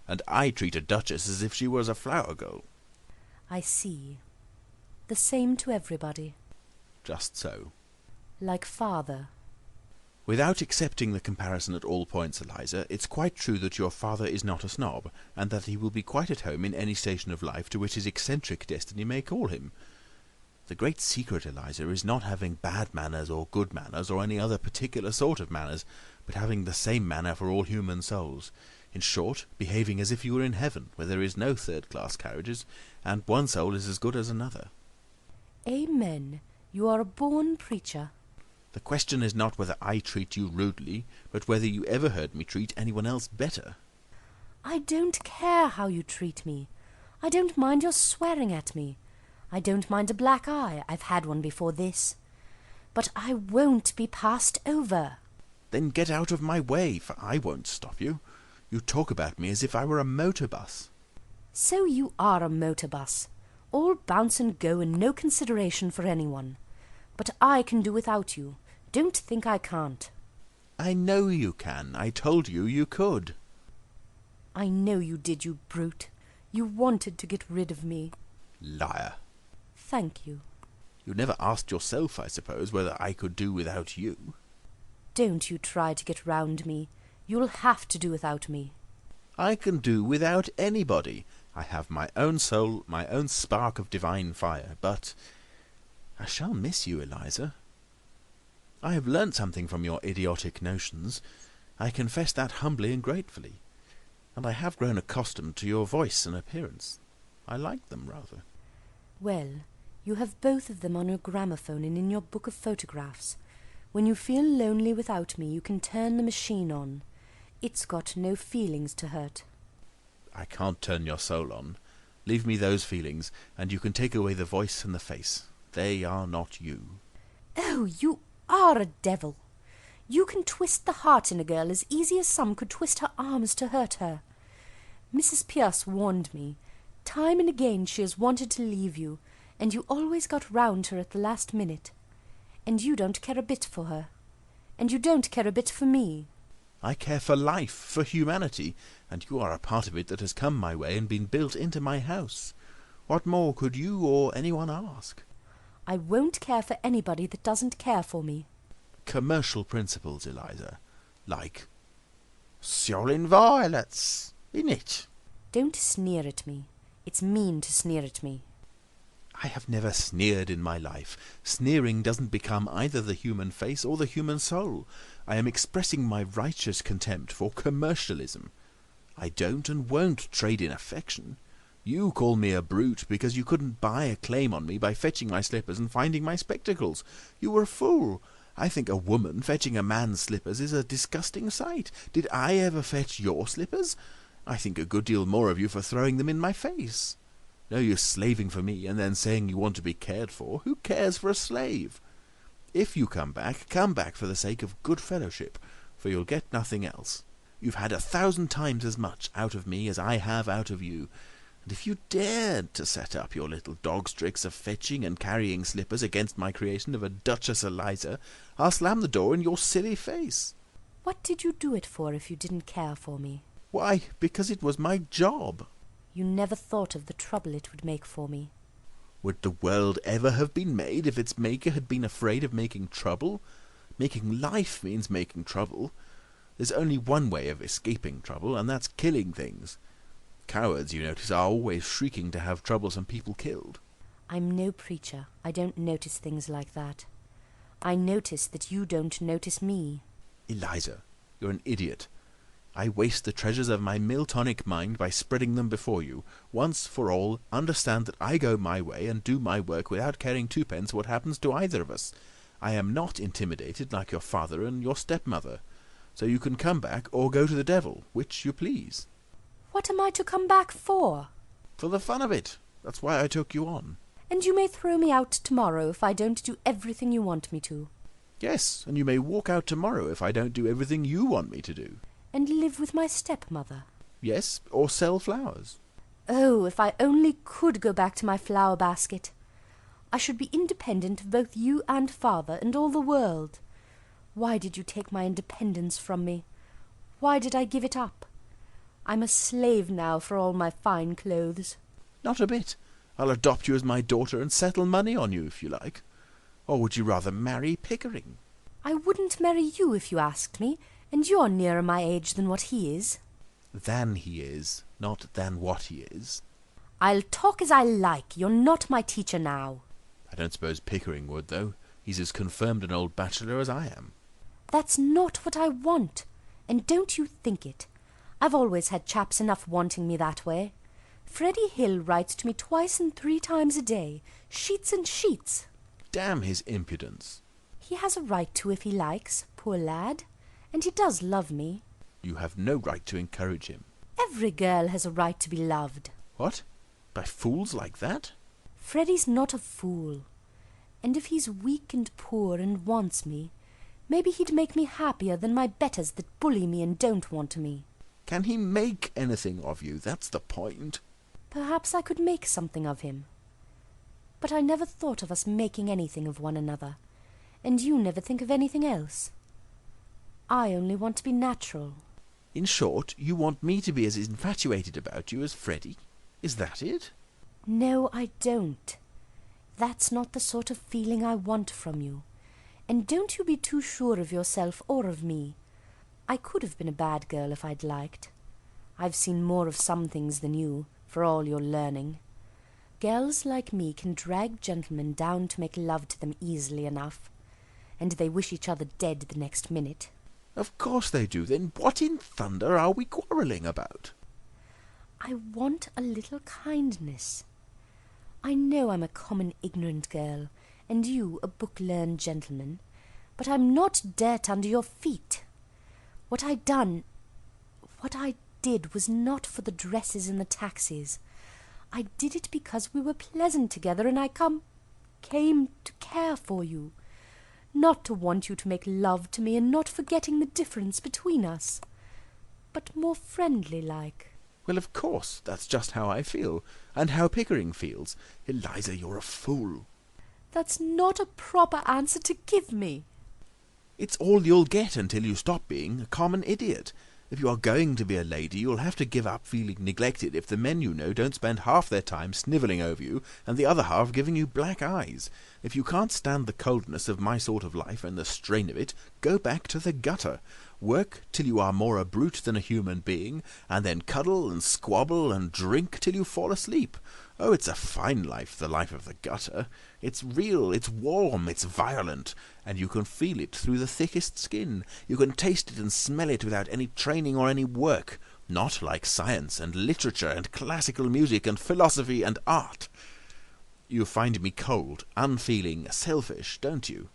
And I treat a duchess as if she was a flower girl. I see. The same to everybody. Just so. Like father. Without accepting the comparison at all points, Eliza, it's quite true that your father is not a snob, and that he will be quite at home in any station of life to which his eccentric destiny may call him. The great secret, Eliza, is not having bad manners or good manners or any other particular sort of manners, but having the same manner for all human souls. In short, behaving as if you were in heaven, where there is no third-class carriages, and one soul is as good as another. Amen. You are a born preacher. The question is not whether I treat you rudely, but whether you ever heard me treat anyone else better. I don't care how you treat me. I don't mind your swearing at me. I don't mind a black eye. I've had one before this. But I won't be passed over. Then get out of my way, for I won't stop you. You talk about me as if I were a motor bus. So you are a motor bus. All bounce and go and no consideration for anyone. But I can do without you. Don't think I can't. I know you can. I told you you could. I know you did, you brute. You wanted to get rid of me. Liar. Thank you. You never asked yourself, I suppose, whether I could do without you. Don't you try to get round me. You'll have to do without me. I can do without anybody. I have my own soul, my own spark of divine fire, but I shall miss you, Eliza. I have learnt something from your idiotic notions. I confess that humbly and gratefully. And I have grown accustomed to your voice and appearance. I like them, rather. Well, you have both of them on your gramophone and in your book of photographs. When you feel lonely without me, you can turn the machine on. It's got no feelings to hurt. I can't turn your soul on. Leave me those feelings, and you can take away the voice and the face. They are not you. Oh, you are a devil. You can twist the heart in a girl as easy as some could twist her arms to hurt her. Mrs. Pierce warned me. Time and again she has wanted to leave you, and you always got round her at the last minute. And you don't care a bit for her. And you don't care a bit for me. I care for life, for humanity, and you are a part of it that has come my way and been built into my house. What more could you or anyone ask? I won't care for anybody that doesn't care for me. Commercial principles, Eliza. Like selling violets, innit? Don't sneer at me. It's mean to sneer at me. I have never sneered in my life. Sneering doesn't become either the human face or the human soul. I am expressing my righteous contempt for commercialism. I don't and won't trade in affection. You call me a brute because you couldn't buy a claim on me by fetching my slippers and finding my spectacles. You were a fool. I think a woman fetching a man's slippers is a disgusting sight. Did I ever fetch your slippers? I think a good deal more of you for throwing them in my face. No use slaving for me and then saying you want to be cared for. Who cares for a slave? If you come back for the sake of good fellowship, for you'll get nothing else. You've had 1,000 times as much out of me as I have out of you, and if you dared to set up your little dog's tricks of fetching and carrying slippers against my creation of a Duchess Eliza, I'll slam the door in your silly face. What did you do it for if you didn't care for me? Why, because it was my job. You never thought of the trouble it would make for me. Would the world ever have been made if its maker had been afraid of making trouble? Making life means making trouble. There's only one way of escaping trouble, and that's killing things. Cowards, you notice, are always shrieking to have troublesome people killed. I'm no preacher. I don't notice things like that. I notice that you don't notice me. Eliza, you're an idiot. I waste the treasures of my Miltonic mind by spreading them before you. Once for all, understand that I go my way and do my work without caring twopence what happens to either of us. I am not intimidated like your father and your stepmother. So you can come back or go to the devil, which you please. What am I to come back for? For the fun of it. That's why I took you on. And you may throw me out tomorrow if I don't do everything you want me to. Yes, and you may walk out tomorrow if I don't do everything you want me to do. And live with my stepmother. Yes, or sell flowers. Oh, if I only could go back to my flower basket. I should be independent of both you and father and all the world. Why did you take my independence from me? Why did I give it up? I'm a slave now for all my fine clothes. Not a bit. I'll adopt you as my daughter and settle money on you, if you like. Or would you rather marry Pickering? I wouldn't marry you if you asked me, and you're nearer my age than what he is. Than he is, not than what he is. I'll talk as I like. You're not my teacher now. I don't suppose Pickering would, though. He's as confirmed an old bachelor as I am. That's not what I want, and don't you think it. I've always had chaps enough wanting me that way. Freddie Hill writes to me 2 and 3 times a day, sheets and sheets. Damn his impudence. He has a right to if he likes, poor lad, and he does love me. You have no right to encourage him. Every girl has a right to be loved. What? By fools like that? Freddie's not a fool, and if he's weak and poor and wants me, maybe he'd make me happier than my betters that bully me and don't want me. Can he make anything of you? That's the point. Perhaps I could make something of him. But I never thought of us making anything of one another, and you never think of anything else. I only want to be natural. In short, you want me to be as infatuated about you as Freddie? Is that it? No, I don't. That's not the sort of feeling I want from you. And don't you be too sure of yourself or of me. I could have been a bad girl if I'd liked. I've seen more of some things than you, for all your learning. Girls like me can drag gentlemen down to make love to them easily enough, and they wish each other dead the next minute. Of course they do. Then what in thunder are we quarrelling about? I want a little kindness. I know I'm a common ignorant girl, and you a book-learned gentleman, but I'm not dirt under your feet. What I did was not for the dresses and the taxis. I did it because we were pleasant together, and I came to care for you, not to want you to make love to me and not forgetting the difference between us, but more friendly-like. Well, of course, that's just how I feel, and how Pickering feels. Eliza, you're a fool. That's not a proper answer to give me. It's all you'll get until you stop being a common idiot. If you are going to be a lady, you'll have to give up feeling neglected if the men you know don't spend half their time snivelling over you and the other half giving you black eyes. If you can't stand the coldness of my sort of life and the strain of it, go back to the gutter. Work till you are more a brute than a human being, and then cuddle and squabble and drink till you fall asleep. Oh, it's a fine life, the life of the gutter. It's real, it's warm, it's violent, and you can feel it through the thickest skin. You can taste it and smell it without any training or any work, not like science and literature and classical music and philosophy and art. You find me cold, unfeeling, selfish, don't you?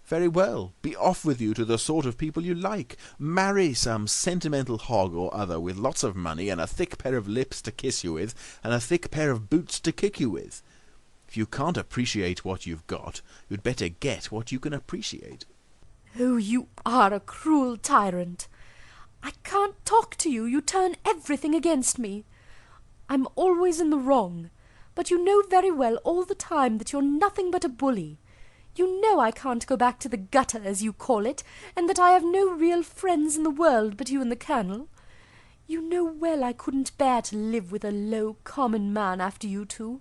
Very well, be off with you to the sort of people you like. Marry some sentimental hog or other with lots of money and a thick pair of lips to kiss you with and a thick pair of boots to kick you with. If you can't appreciate what you've got, you'd better get what you can appreciate. Oh, you are a cruel tyrant. I can't talk to you. You turn everything against me. I'm always in the wrong, but you know very well all the time that you're nothing but a bully. You know I can't go back to the gutter, as you call it, and that I have no real friends in the world but you and the Colonel. You know well I couldn't bear to live with a low, common man after you two,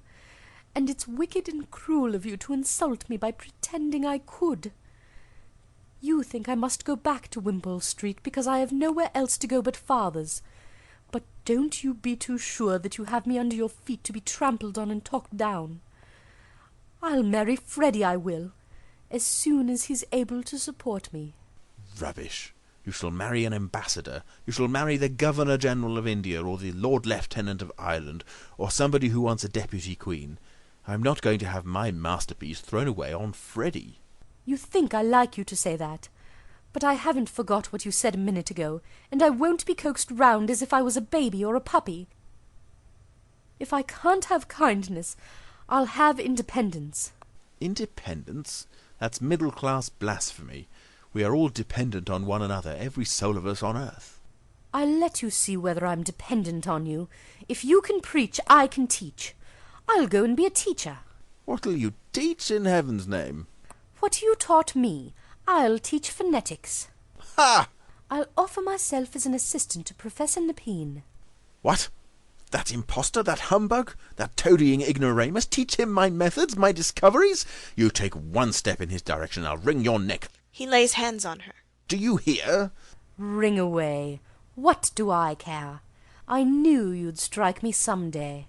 and it's wicked and cruel of you to insult me by pretending I could. You think I must go back to Wimpole Street because I have nowhere else to go but father's, but don't you be too sure that you have me under your feet to be trampled on and talked down. I'll marry Freddie, I will, as soon as he's able to support me. Rubbish. You shall marry an ambassador. You shall marry the Governor-General of India, or the Lord Lieutenant of Ireland, or somebody who wants a deputy queen. I'm not going to have my masterpiece thrown away on Freddie. You think I like you to say that, but I haven't forgot what you said a minute ago, and I won't be coaxed round as if I was a baby or a puppy. If I can't have kindness, I'll have independence. Independence? That's middle-class blasphemy. We are all dependent on one another, every soul of us on earth. I'll let you see whether I'm dependent on you. If you can preach, I can teach. I'll go and be a teacher. What'll you teach in heaven's name? What you taught me, I'll teach phonetics. Ha! I'll offer myself as an assistant to Professor Nepean. What? That impostor, that humbug, that toadying ignoramus, teach him my methods, my discoveries? You take one step in his direction, I'll wring your neck. He lays hands on her. Do you hear? Ring away. What do I care? I knew you'd strike me some day.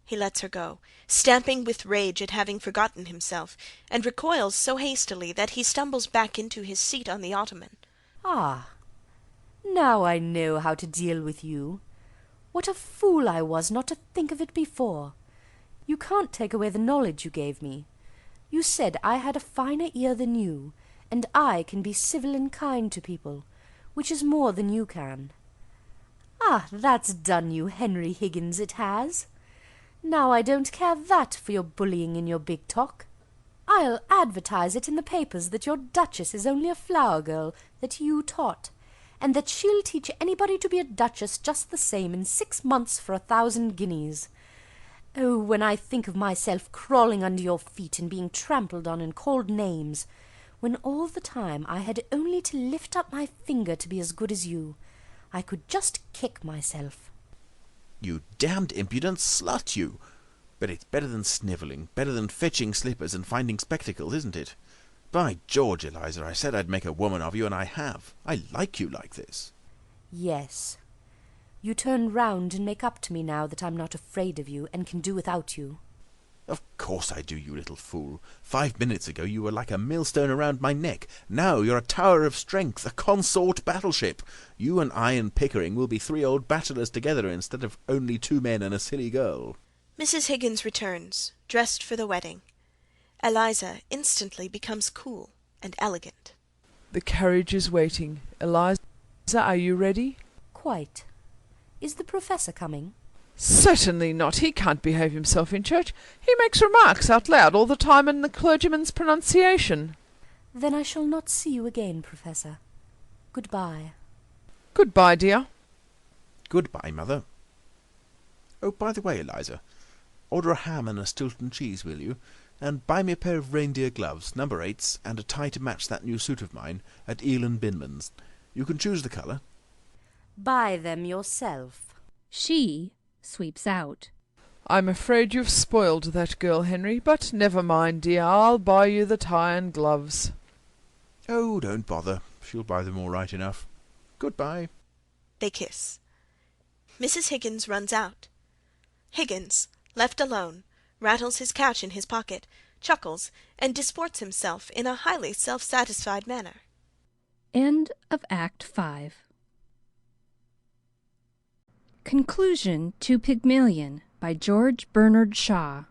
He lets her go, stamping with rage at having forgotten himself, and recoils so hastily that he stumbles back into his seat on the ottoman. Ah, now I know how to deal with you. What a fool I was not to think of it before. You can't take away the knowledge you gave me. You said I had a finer ear than you, and I can be civil and kind to people, which is more than you can. Ah, that's done you, Henry Higgins, it has. Now I don't care that for your bullying and your big talk. I'll advertise it in the papers that your Duchess is only a flower girl that you taught, and that she'll teach anybody to be a Duchess just the same in 6 months for 1,000 guineas. Oh, when I think of myself crawling under your feet and being trampled on and called names, when all the time I had only to lift up my finger to be as good as you, I could just kick myself. You damned impudent slut, you! But it's better than snivelling, better than fetching slippers and finding spectacles, isn't it? By George, Eliza, I said I'd make a woman of you, and I have. I like you like this. Yes. You turn round and make up to me now that I'm not afraid of you and can do without you. Of course I do, you little fool. 5 minutes ago you were like a millstone around my neck. Now you're a tower of strength, a consort battleship. You and I and Pickering will be 3 old bachelors together instead of only 2 men and a silly girl. Mrs. Higgins returns, dressed for the wedding. Eliza instantly becomes cool and elegant. The carriage is waiting. Eliza, are you ready? Quite. Is the Professor coming? Certainly not. He can't behave himself in church. He makes remarks out loud all the time in the clergyman's pronunciation. Then I shall not see you again, Professor. Goodbye. Goodbye, dear. Goodbye, Mother. Oh, by the way, Eliza, order a ham and a Stilton cheese, will you? And buy me a pair of reindeer gloves, No. 8s, and a tie to match that new suit of mine at Eel and Binman's. You can choose the colour. Buy them yourself. She sweeps out. I'm afraid you've spoiled that girl, Henry, but never mind, dear. I'll buy you the tie and gloves. Oh, don't bother. She'll buy them all right enough. Goodbye. They kiss. Mrs. Higgins runs out. Higgins, left alone, rattles his cash in his pocket, chuckles, and disports himself in a highly self-satisfied manner. End of Act 5. Conclusion to Pygmalion by George Bernard Shaw.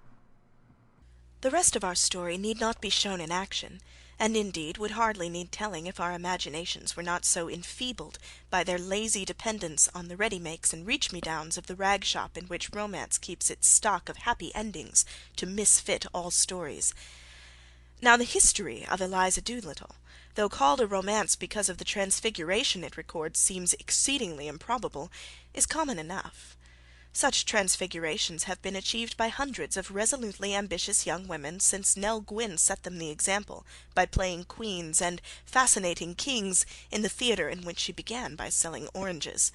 The rest of our story need not be shown in action, and indeed would hardly need telling if our imaginations were not so enfeebled by their lazy dependence on the ready-makes and reach-me-downs of the rag shop in which romance keeps its stock of happy endings to misfit all stories. Now the history of Eliza Doolittle, though called a romance because of the transfiguration it records seems exceedingly improbable, is common enough. Such transfigurations have been achieved by hundreds of resolutely ambitious young women since Nell Gwynn set them the example by playing queens and fascinating kings in the theatre in which she began by selling oranges.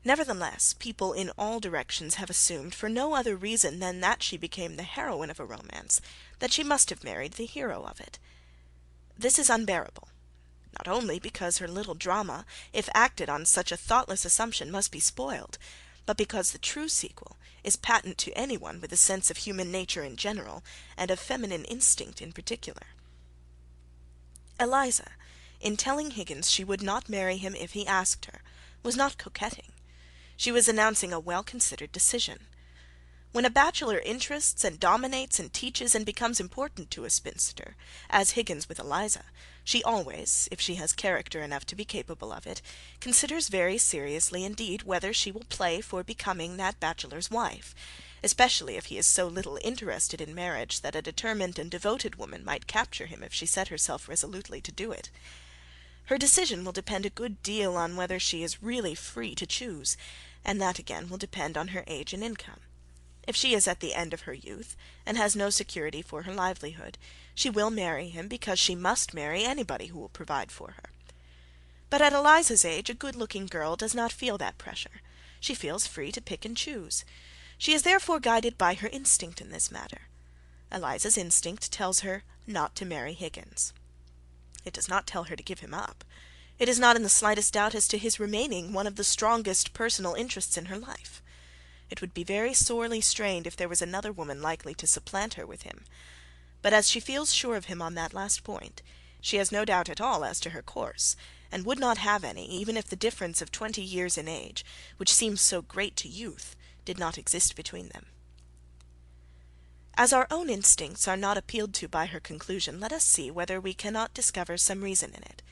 Nevertheless, people in all directions have assumed, for no other reason than that she became the heroine of a romance, that she must have married the hero of it. This is unbearable, not only because her little drama, if acted on such a thoughtless assumption, must be spoiled, but because the true sequel is patent to anyone with a sense of human nature in general, and of feminine instinct in particular. Eliza, in telling Higgins she would not marry him if he asked her, was not coquetting. She was announcing a well-considered decision. When a bachelor interests and dominates and teaches and becomes important to a spinster, as Higgins with Eliza, she always, if she has character enough to be capable of it, considers very seriously indeed whether she will play for becoming that bachelor's wife, especially if he is so little interested in marriage that a determined and devoted woman might capture him if she set herself resolutely to do it. Her decision will depend a good deal on whether she is really free to choose, and that again will depend on her age and income. If she is at the end of her youth, and has no security for her livelihood, she will marry him because she must marry anybody who will provide for her. But at Eliza's age a good-looking girl does not feel that pressure. She feels free to pick and choose. She is therefore guided by her instinct in this matter. Eliza's instinct tells her not to marry Higgins. It does not tell her to give him up. It is not in the slightest doubt as to his remaining one of the strongest personal interests in her life. It would be very sorely strained if there was another woman likely to supplant her with him. But as she feels sure of him on that last point, she has no doubt at all as to her course, and would not have any, even if the difference of 20 years in age, which seems so great to youth, did not exist between them. As our own instincts are not appealed to by her conclusion, let us see whether we cannot discover some reason in it.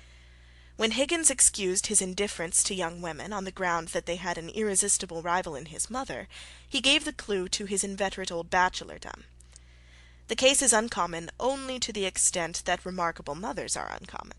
When Higgins excused his indifference to young women on the ground that they had an irresistible rival in his mother, he gave the clue to his inveterate old bachelordom. The case is uncommon only to the extent that remarkable mothers are uncommon.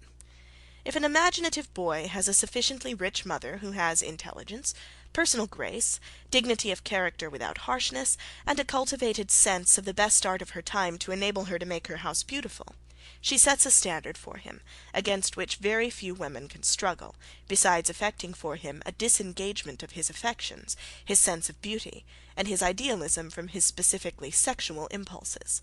If an imaginative boy has a sufficiently rich mother who has intelligence, personal grace, dignity of character without harshness, and a cultivated sense of the best art of her time to enable her to make her house beautiful, she sets a standard for him, against which very few women can struggle, besides effecting for him a disengagement of his affections, his sense of beauty, and his idealism from his specifically sexual impulses.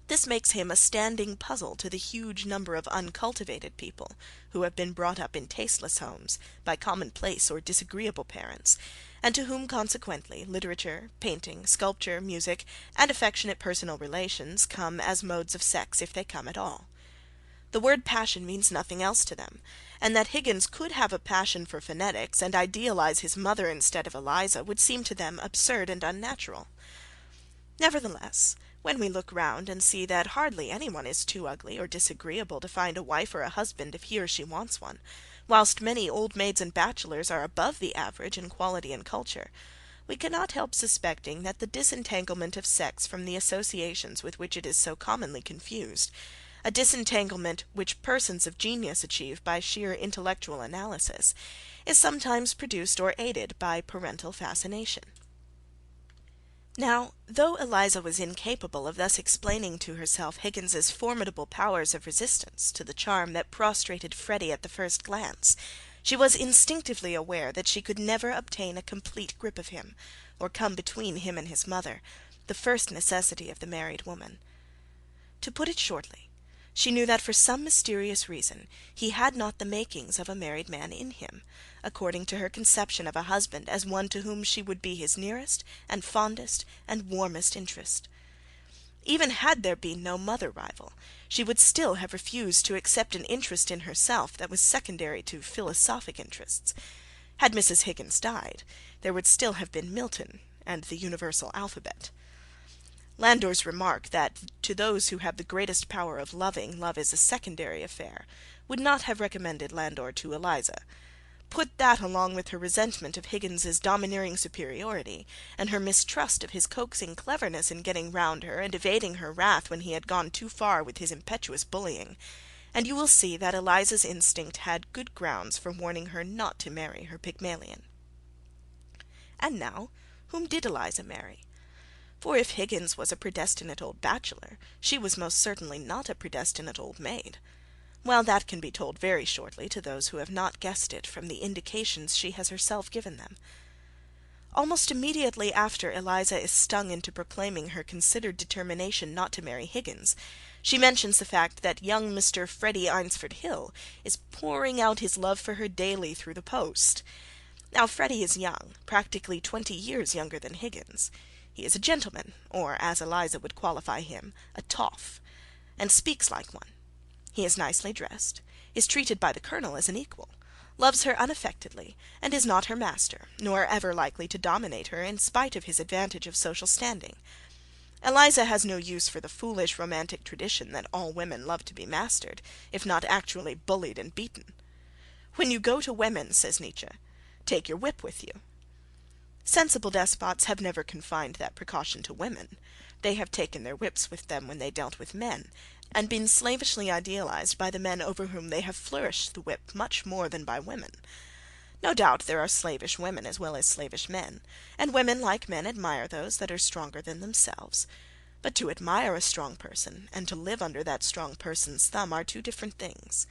This makes him a standing puzzle to the huge number of uncultivated people who have been brought up in tasteless homes by commonplace or disagreeable parents, and to whom consequently literature, painting, sculpture, music, and affectionate personal relations come as modes of sex, if they come at all. The word passion means nothing else to them, and that Higgins could have a passion for phonetics and idealize his mother instead of Eliza would seem to them absurd and unnatural. Nevertheless, when we look round and see that hardly anyone is too ugly or disagreeable to find a wife or a husband if he or she wants one, whilst many old maids and bachelors are above the average in quality and culture, we cannot help suspecting that the disentanglement of sex from the associations with which it is so commonly confused, a disentanglement which persons of genius achieve by sheer intellectual analysis, is sometimes produced or aided by parental fascination. Now, though Eliza was incapable of thus explaining to herself Higgins's formidable powers of resistance to the charm that prostrated Freddy at the first glance, she was instinctively aware that she could never obtain a complete grip of him, or come between him and his mother, the first necessity of the married woman. To put it shortly, she knew that for some mysterious reason he had not the makings of a married man in him, according to her conception of a husband as one to whom she would be his nearest and fondest and warmest interest. Even had there been no mother rival, she would still have refused to accept an interest in herself that was secondary to philosophic interests. Had Mrs. Higgins died, there would still have been Milton and the universal alphabet. Landor's remark that to those who have the greatest power of loving, love is a secondary affair, would not have recommended Landor to Eliza. Put that along with her resentment of Higgins's domineering superiority, and her mistrust of his coaxing cleverness in getting round her and evading her wrath when he had gone too far with his impetuous bullying, and you will see that Eliza's instinct had good grounds for warning her not to marry her Pygmalion. And now, whom did Eliza marry? For if Higgins was a predestinate old bachelor, she was most certainly not a predestinate old maid. Well, that can be told very shortly to those who have not guessed it from the indications she has herself given them. Almost immediately after Eliza is stung into proclaiming her considered determination not to marry Higgins, she mentions the fact that young Mr. Freddy Eynsford Hill is pouring out his love for her daily through the post. Now Freddy is young, practically 20 years younger than Higgins. He is a gentleman, or, as Eliza would qualify him, a toff, and speaks like one. He is nicely dressed, is treated by the Colonel as an equal, loves her unaffectedly, and is not her master, nor ever likely to dominate her in spite of his advantage of social standing. Eliza has no use for the foolish romantic tradition that all women love to be mastered, if not actually bullied and beaten. When you go to women, says Nietzsche, take your whip with you. Sensible despots have never confined that precaution to women. They have taken their whips with them when they dealt with men, and been slavishly idealized by the men over whom they have flourished the whip much more than by women. No doubt there are slavish women as well as slavish men, and women, like men, admire those that are stronger than themselves. But to admire a strong person and to live under that strong person's thumb are two different things.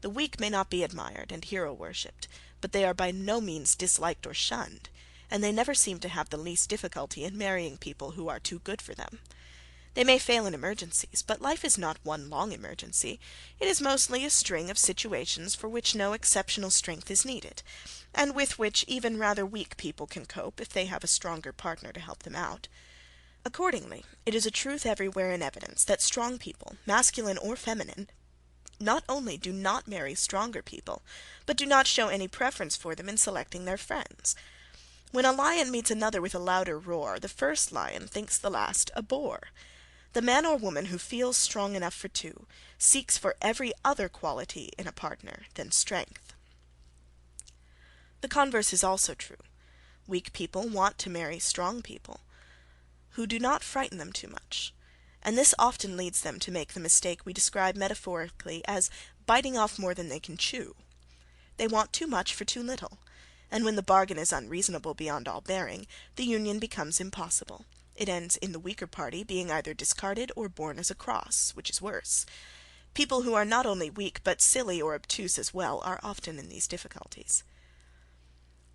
The weak may not be admired and hero worshipped, but they are by no means disliked or shunned, and they never seem to have the least difficulty in marrying people who are too good for them. They may fail in emergencies, but life is not one long emergency. It is mostly a string of situations for which no exceptional strength is needed, and with which even rather weak people can cope if they have a stronger partner to help them out. Accordingly, it is a truth everywhere in evidence that strong people, masculine or feminine, not only do not marry stronger people, but do not show any preference for them in selecting their friends. When a lion meets another with a louder roar, the first lion thinks the last a bore. The man or woman who feels strong enough for two seeks for every other quality in a partner than strength. The converse is also true. Weak people want to marry strong people who do not frighten them too much, and this often leads them to make the mistake we describe metaphorically as biting off more than they can chew. They want too much for too little, and when the bargain is unreasonable beyond all bearing, the union becomes impossible. It ends in the weaker party being either discarded or borne as a cross, which is worse. People who are not only weak but silly or obtuse as well are often in these difficulties.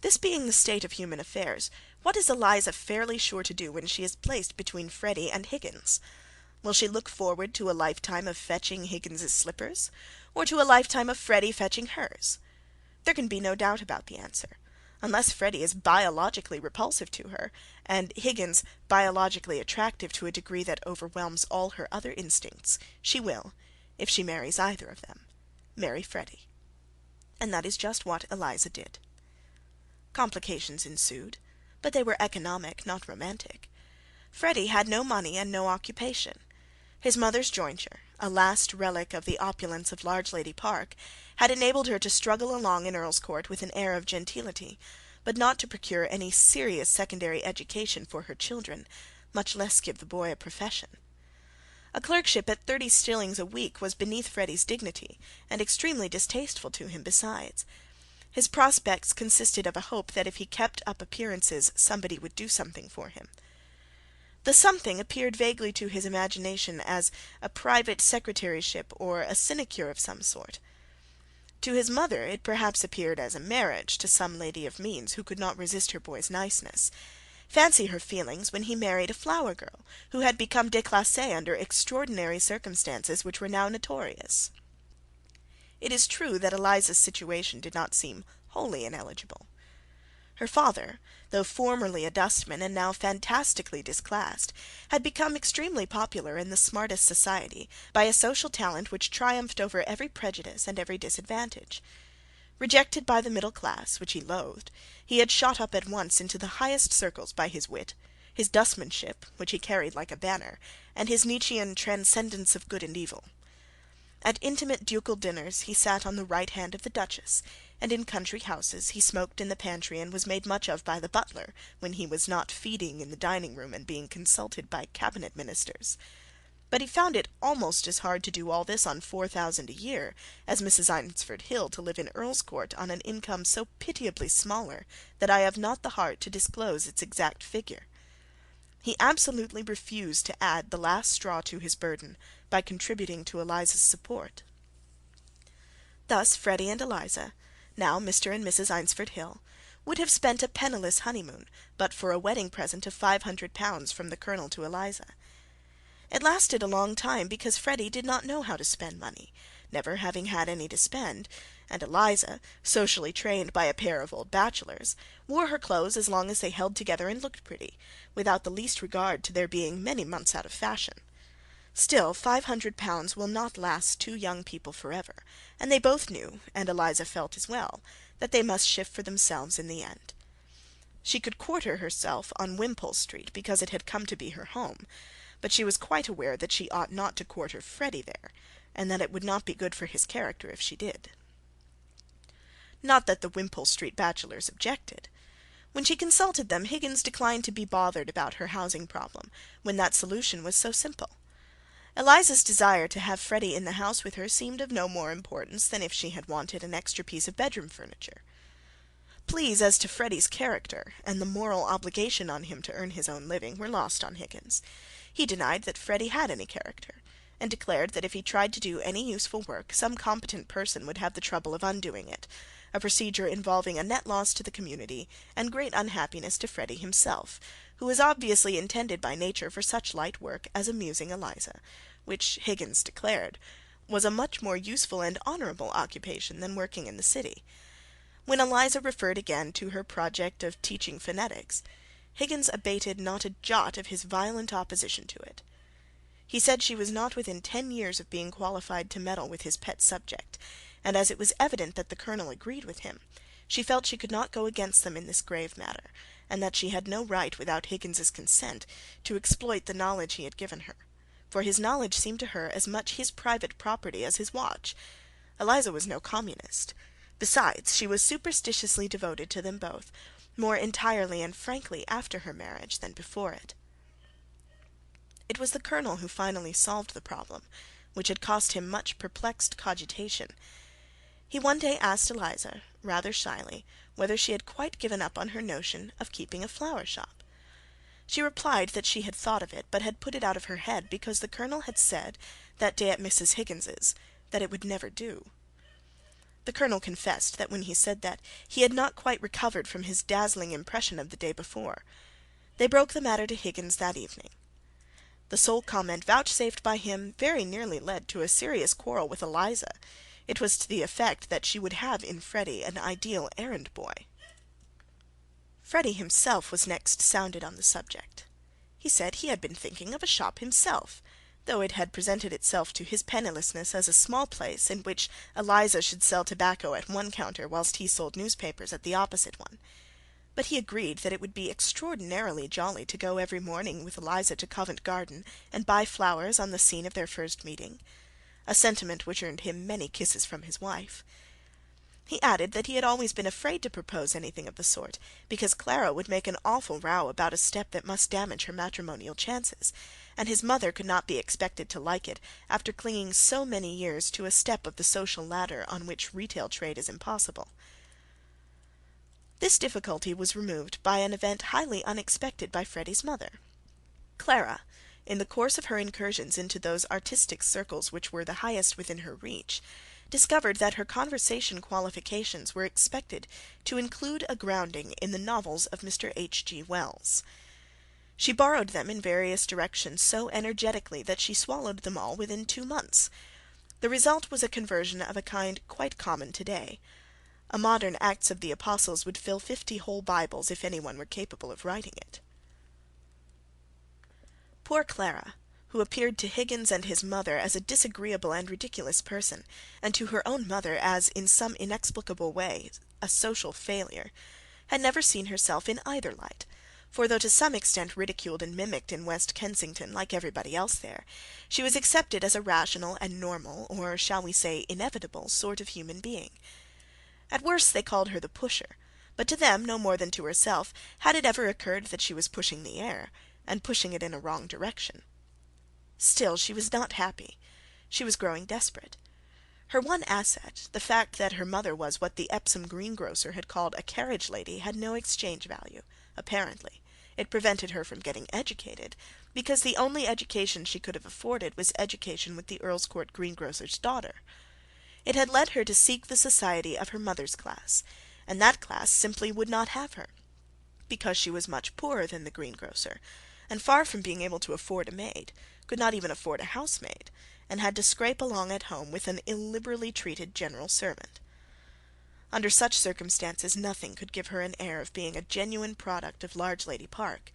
This being the state of human affairs, what is Eliza fairly sure to do when she is placed between Freddy and Higgins? Will she look forward to a lifetime of fetching Higgins's slippers, or to a lifetime of Freddy fetching hers? There can be no doubt about the answer. Unless Freddy is biologically repulsive to her, and Higgins biologically attractive to a degree that overwhelms all her other instincts, she will, if she marries either of them, marry Freddy. And that is just what Eliza did. Complications ensued, but they were economic, not romantic. Freddy had no money and no occupation. His mother's jointure, a last relic of the opulence of Large Lady Park, had enabled her to struggle along in Earlscourt with an air of gentility, but not to procure any serious secondary education for her children, much less give the boy a profession. A clerkship at 30 shillings a week was beneath Freddy's dignity, and extremely distasteful to him besides. His prospects consisted of a hope that if he kept up appearances somebody would do something for him. The something appeared vaguely to his imagination as a private secretaryship or a sinecure of some sort. To his mother it perhaps appeared as a marriage to some lady of means who could not resist her boy's niceness. Fancy her feelings when he married a flower girl who had become déclassée under extraordinary circumstances which were now notorious. It is true that Eliza's situation did not seem wholly ineligible. Her father, though formerly a dustman and now fantastically disclassed, had become extremely popular in the smartest society by a social talent which triumphed over every prejudice and every disadvantage. Rejected by the middle class, which he loathed, he had shot up at once into the highest circles by his wit, his dustmanship, which he carried like a banner, and his Nietzschean transcendence of good and evil. At intimate ducal dinners he sat on the right hand of the Duchess, and in country houses he smoked in the pantry and was made much of by the butler when he was not feeding in the dining-room and being consulted by cabinet ministers. But he found it almost as hard to do all this on 4,000 a year as Mrs. Eynsford Hill to live in Earlscourt on an income so pitiably smaller that I have not the heart to disclose its exact figure. He absolutely refused to add the last straw to his burden by contributing to Eliza's support. Thus Freddy and Eliza, now Mr. and Mrs. Eynsford Hill, would have spent a penniless honeymoon but for a wedding present of £500 from the Colonel to Eliza. It lasted a long time because Freddy did not know how to spend money, never having had any to spend, and Eliza, socially trained by a pair of old bachelors, wore her clothes as long as they held together and looked pretty, without the least regard to their being many months out of fashion. Still, £500 will not last two young people for ever, and they both knew, and Eliza felt as well, that they must shift for themselves in the end. She could quarter herself on Wimpole Street because it had come to be her home, but she was quite aware that she ought not to quarter Freddy there, and that it would not be good for his character if she did. Not that the Wimpole Street bachelors objected. When she consulted them, Higgins declined to be bothered about her housing problem, when that solution was so simple. Eliza's desire to have Freddy in the house with her seemed of no more importance than if she had wanted an extra piece of bedroom furniture. Pleas as to Freddy's character, and the moral obligation on him to earn his own living, were lost on Higgins. He denied that Freddy had any character, and declared that if he tried to do any useful work, some competent person would have the trouble of undoing it, a procedure involving a net loss to the community and great unhappiness to Freddy himself, who was obviously intended by nature for such light work as amusing Eliza, which, Higgins declared, was a much more useful and honourable occupation than working in the city. When Eliza referred again to her project of teaching phonetics, Higgins abated not a jot of his violent opposition to it. He said she was not within 10 years of being qualified to meddle with his pet subject, and as it was evident that the Colonel agreed with him, she felt she could not go against them in this grave matter, and that she had no right, without Higgins's consent, to exploit the knowledge he had given her, for his knowledge seemed to her as much his private property as his watch. Eliza was no communist. Besides, she was superstitiously devoted to them both, more entirely and frankly after her marriage than before it. It was the Colonel who finally solved the problem, which had cost him much perplexed cogitation. He one day asked Eliza, rather shyly, whether she had quite given up on her notion of keeping a flower shop. She replied that she had thought of it, but had put it out of her head because the Colonel had said, that day at Mrs. Higgins's, that it would never do. The Colonel confessed that when he said that, he had not quite recovered from his dazzling impression of the day before. They broke the matter to Higgins that evening. The sole comment vouchsafed by him very nearly led to a serious quarrel with Eliza. It was to the effect that she would have in Freddy an ideal errand boy. Freddy himself was next sounded on the subject. He said he had been thinking of a shop himself, though it had presented itself to his pennilessness as a small place in which Eliza should sell tobacco at one counter whilst he sold newspapers at the opposite one. But he agreed that it would be extraordinarily jolly to go every morning with Eliza to Covent Garden and buy flowers on the scene of their first meeting, a sentiment which earned him many kisses from his wife. He added that he had always been afraid to propose anything of the sort, because Clara would make an awful row about a step that must damage her matrimonial chances, and his mother could not be expected to like it after clinging so many years to a step of the social ladder on which retail trade is impossible. This difficulty was removed by an event highly unexpected by Freddy's mother. Clara, in the course of her incursions into those artistic circles which were the highest within her reach, discovered that her conversation qualifications were expected to include a grounding in the novels of Mr. H.G. Wells. She borrowed them in various directions so energetically that she swallowed them all within 2 months. The result was a conversion of a kind quite common to-day. A modern Acts of the Apostles would fill 50 whole Bibles if any one were capable of writing it. Poor Clara, who appeared to Higgins and his mother as a disagreeable and ridiculous person, and to her own mother as, in some inexplicable way, a social failure, had never seen herself in either light, for though to some extent ridiculed and mimicked in West Kensington like everybody else there, she was accepted as a rational and normal, or shall we say inevitable, sort of human being. At worst they called her the pusher, but to them, no more than to herself, had it ever occurred that she was pushing the air, and pushing it in a wrong direction. Still she was not happy. She was growing desperate. Her one asset, the fact that her mother was what the Epsom greengrocer had called a carriage lady, had no exchange value, apparently. It prevented her from getting educated, because the only education she could have afforded was education with the Earl's Court greengrocer's daughter. It had led her to seek the society of her mother's class, and that class simply would not have her, because she was much poorer than the greengrocer, and far from being able to afford a maid, could not even afford a housemaid, and had to scrape along at home with an illiberally treated general servant. Under such circumstances nothing could give her an air of being a genuine product of Large Lady Park,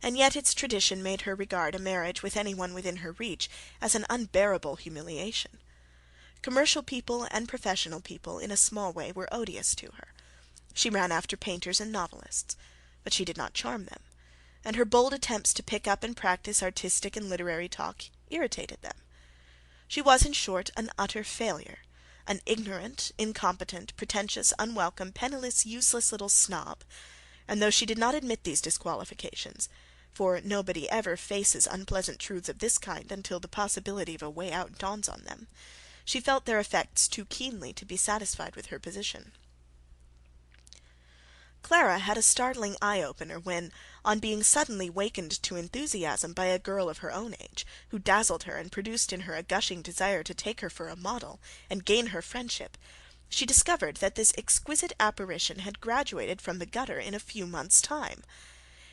and yet its tradition made her regard a marriage with any one within her reach as an unbearable humiliation. Commercial people and professional people in a small way were odious to her. She ran after painters and novelists, but she did not charm them, and her bold attempts to pick up and practise artistic and literary talk irritated them. She was, in short, an utter failure, an ignorant, incompetent, pretentious, unwelcome, penniless, useless little snob, and though she did not admit these disqualifications, for nobody ever faces unpleasant truths of this kind until the possibility of a way out dawns on them, she felt their effects too keenly to be satisfied with her position. Clara had a startling eye-opener when, on being suddenly wakened to enthusiasm by a girl of her own age, who dazzled her and produced in her a gushing desire to take her for a model and gain her friendship, she discovered that this exquisite apparition had graduated from the gutter in a few months' time.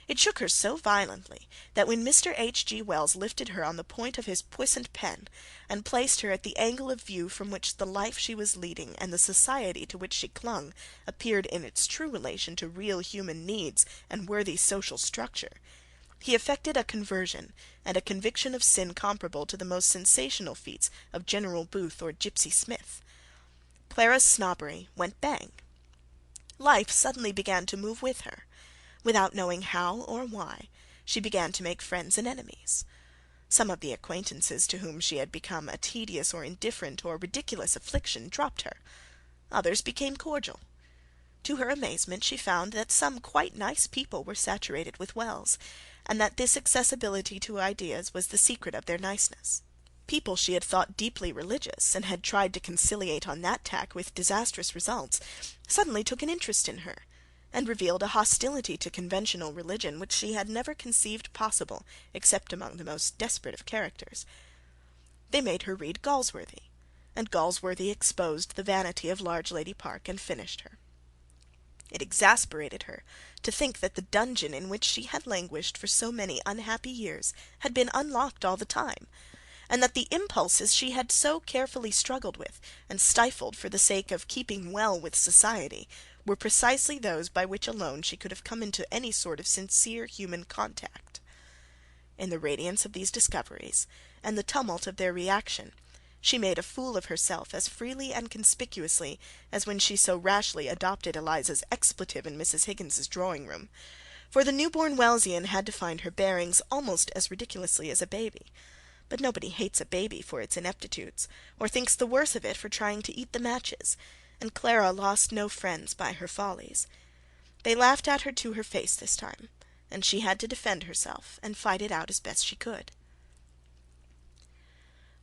It shook her so violently that when Mr. H. G. Wells lifted her on the point of his puissant pen, and placed her at the angle of view from which the life she was leading and the society to which she clung appeared in its true relation to real human needs and worthy social structure, he effected a conversion and a conviction of sin comparable to the most sensational feats of General Booth or Gypsy Smith. Clara's snobbery went bang. Life suddenly began to move with her. Without knowing how or why, she began to make friends and enemies. Some of the acquaintances to whom she had become a tedious or indifferent or ridiculous affliction dropped her. Others became cordial. To her amazement she found that some quite nice people were saturated with Wells, and that this accessibility to ideas was the secret of their niceness. People she had thought deeply religious, and had tried to conciliate on that tack with disastrous results, suddenly took an interest in her, and revealed a hostility to conventional religion which she had never conceived possible except among the most desperate of characters. They made her read Galsworthy, and Galsworthy exposed the vanity of Large Lady Park and finished her. It exasperated her to think that the dungeon in which she had languished for so many unhappy years had been unlocked all the time, and that the impulses she had so carefully struggled with and stifled for the sake of keeping well with society were precisely those by which alone she could have come into any sort of sincere human contact. In the radiance of these discoveries, and the tumult of their reaction, she made a fool of herself as freely and conspicuously as when she so rashly adopted Eliza's expletive in Mrs. Higgins's drawing-room, for the newborn Wellsian had to find her bearings almost as ridiculously as a baby. But nobody hates a baby for its ineptitudes, or thinks the worse of it for trying to eat the matches, and Clara lost no friends by her follies. They laughed at her to her face this time, and she had to defend herself and fight it out as best she could.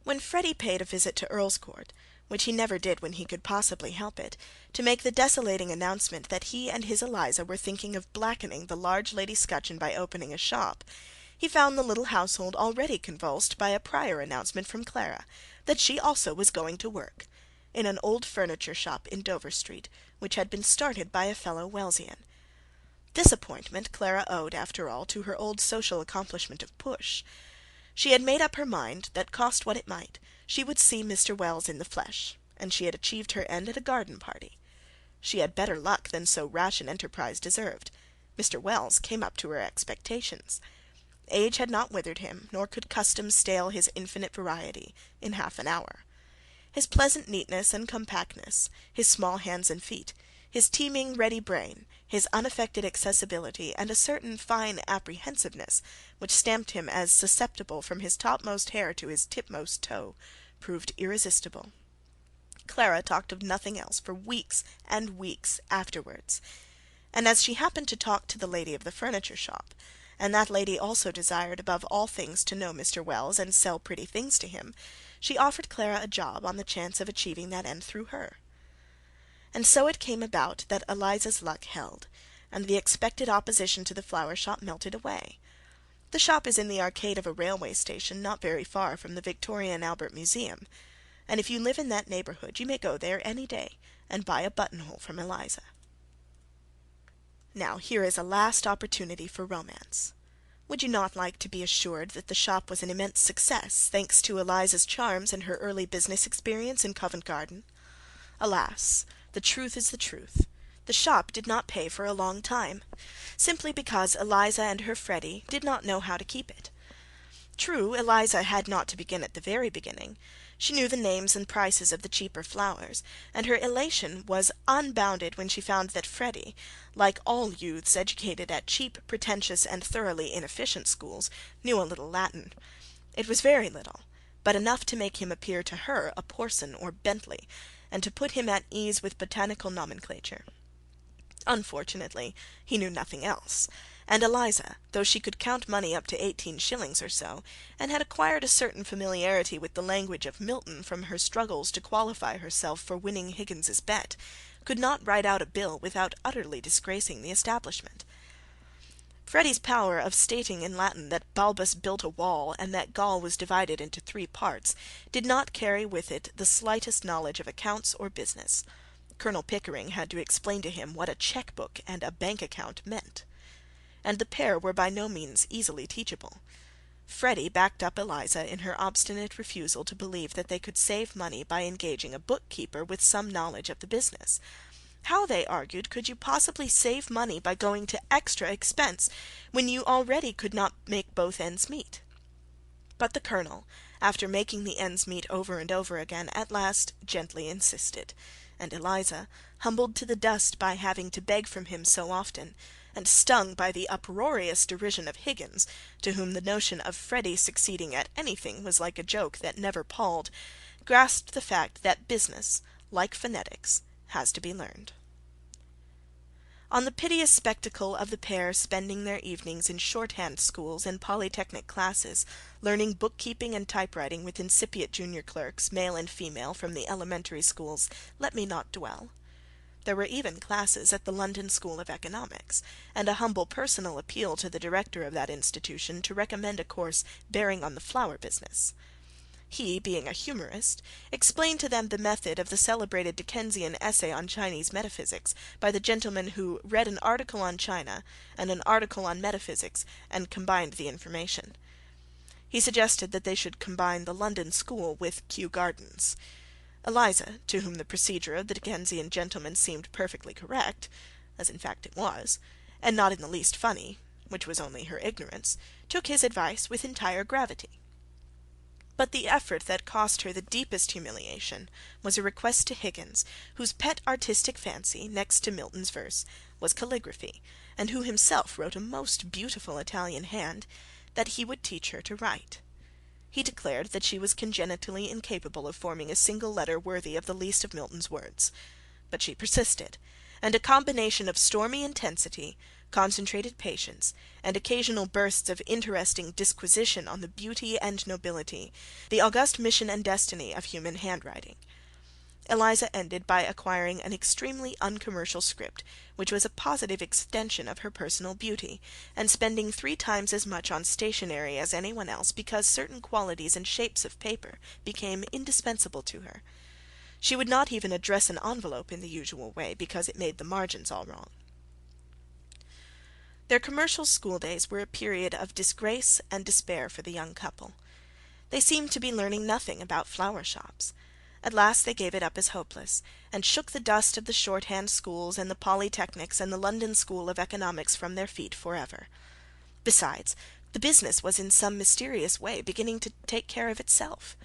When Freddy paid a visit to Earlscourt, which he never did when he could possibly help it, to make the desolating announcement that he and his Eliza were thinking of blackening the Large Lady Scutcheon by opening a shop, he found the little household already convulsed by a prior announcement from Clara that she also was going to work in an old furniture shop in Dover Street, which had been started by a fellow Wellsian. This appointment Clara owed, after all, to her old social accomplishment of push. She had made up her mind that, cost what it might, she would see Mr. Wells in the flesh, and she had achieved her end at a garden party. She had better luck than so rash an enterprise deserved. Mr. Wells came up to her expectations. Age had not withered him, nor could custom stale his infinite variety in half an hour. His pleasant neatness and compactness, his small hands and feet, his teeming ready brain, his unaffected accessibility, and a certain fine apprehensiveness, which stamped him as susceptible from his topmost hair to his tipmost toe, proved irresistible. Clara talked of nothing else for weeks and weeks afterwards, and as she happened to talk to the lady of the furniture shop, and that lady also desired above all things to know Mr. Wells and sell pretty things to him, she offered Clara a job on the chance of achieving that end through her. And so it came about that Eliza's luck held, and the expected opposition to the flower shop melted away. The shop is in the arcade of a railway station not very far from the Victoria and Albert Museum, and if you live in that neighbourhood you may go there any day and buy a buttonhole from Eliza. Now here is a last opportunity for romance. Would you not like to be assured that the shop was an immense success, thanks to Eliza's charms and her early business experience in Covent Garden? Alas, the truth is the truth. The shop did not pay for a long time, simply because Eliza and her Freddy did not know how to keep it. True, Eliza had not to begin at the very beginning. She knew the names and prices of the cheaper flowers, and her elation was unbounded when she found that Freddy, like all youths educated at cheap, pretentious, and thoroughly inefficient schools, knew a little Latin. It was very little, but enough to make him appear to her a Porson or Bentley, and to put him at ease with botanical nomenclature. Unfortunately, he knew nothing else, and Eliza, though she could count money up to 18 shillings or so, and had acquired a certain familiarity with the language of Milton from her struggles to qualify herself for winning Higgins's bet, could not write out a bill without utterly disgracing the establishment. Freddy's power of stating in Latin that Balbus built a wall and that Gaul was divided into 3 parts did not carry with it the slightest knowledge of accounts or business. Colonel Pickering had to explain to him what a cheque-book and a bank account meant. And the pair were by no means easily teachable. Freddy backed up Eliza in her obstinate refusal to believe that they could save money by engaging a bookkeeper with some knowledge of the business. How, they argued, could you possibly save money by going to extra expense, when you already could not make both ends meet? But the Colonel, after making the ends meet over and over again, at last gently insisted, and Eliza, humbled to the dust by having to beg from him so often, and stung by the uproarious derision of Higgins, to whom the notion of Freddy succeeding at anything was like a joke that never palled, grasped the fact that business, like phonetics, has to be learned. On the piteous spectacle of the pair spending their evenings in shorthand schools and polytechnic classes, learning bookkeeping and typewriting with incipient junior clerks, male and female, from the elementary schools, let me not dwell. There were even classes at the London School of Economics, and a humble personal appeal to the director of that institution to recommend a course bearing on the flower business. He, being a humorist, explained to them the method of the celebrated Dickensian essay on Chinese metaphysics by the gentleman who read an article on China and an article on metaphysics and combined the information. He suggested that they should combine the London School with Kew Gardens. Eliza, to whom the procedure of the Dickensian gentleman seemed perfectly correct, as in fact it was, and not in the least funny, which was only her ignorance, took his advice with entire gravity. But the effort that cost her the deepest humiliation was a request to Higgins, whose pet artistic fancy, next to Milton's verse, was calligraphy, and who himself wrote a most beautiful Italian hand, that he would teach her to write. He declared that she was congenitally incapable of forming a single letter worthy of the least of Milton's words. But she persisted, and a combination of stormy intensity, concentrated patience, and occasional bursts of interesting disquisition on the beauty and nobility, the august mission and destiny of human handwriting. Eliza ended by acquiring an extremely uncommercial script, which was a positive extension of her personal beauty, and spending 3 times as much on stationery as any one else, because certain qualities and shapes of paper became indispensable to her. She would not even address an envelope in the usual way, because it made the margins all wrong. Their commercial schooldays were a period of disgrace and despair for the young couple. They seemed to be learning nothing about flower shops. At last they gave it up as hopeless, and shook the dust of the shorthand schools and the polytechnics and the London School of Economics from their feet for ever. Besides, the business was in some mysterious way beginning to take care of itself.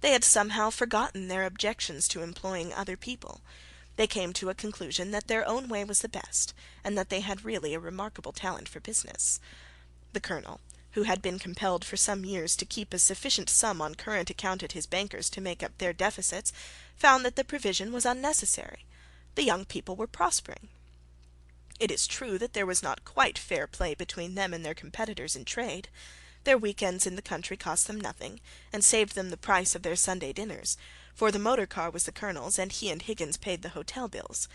They had somehow forgotten their objections to employing other people. They came to a conclusion that their own way was the best, and that they had really a remarkable talent for business. The Colonel, who had been compelled for some years to keep a sufficient sum on current account at his bankers to make up their deficits, found that the provision was unnecessary. The young people were prospering. It is true that there was not quite fair play between them and their competitors in trade. Their week-ends in the country cost them nothing, and saved them the price of their Sunday dinners, for the motor car was the Colonel's, and he and Higgins paid the hotel bills.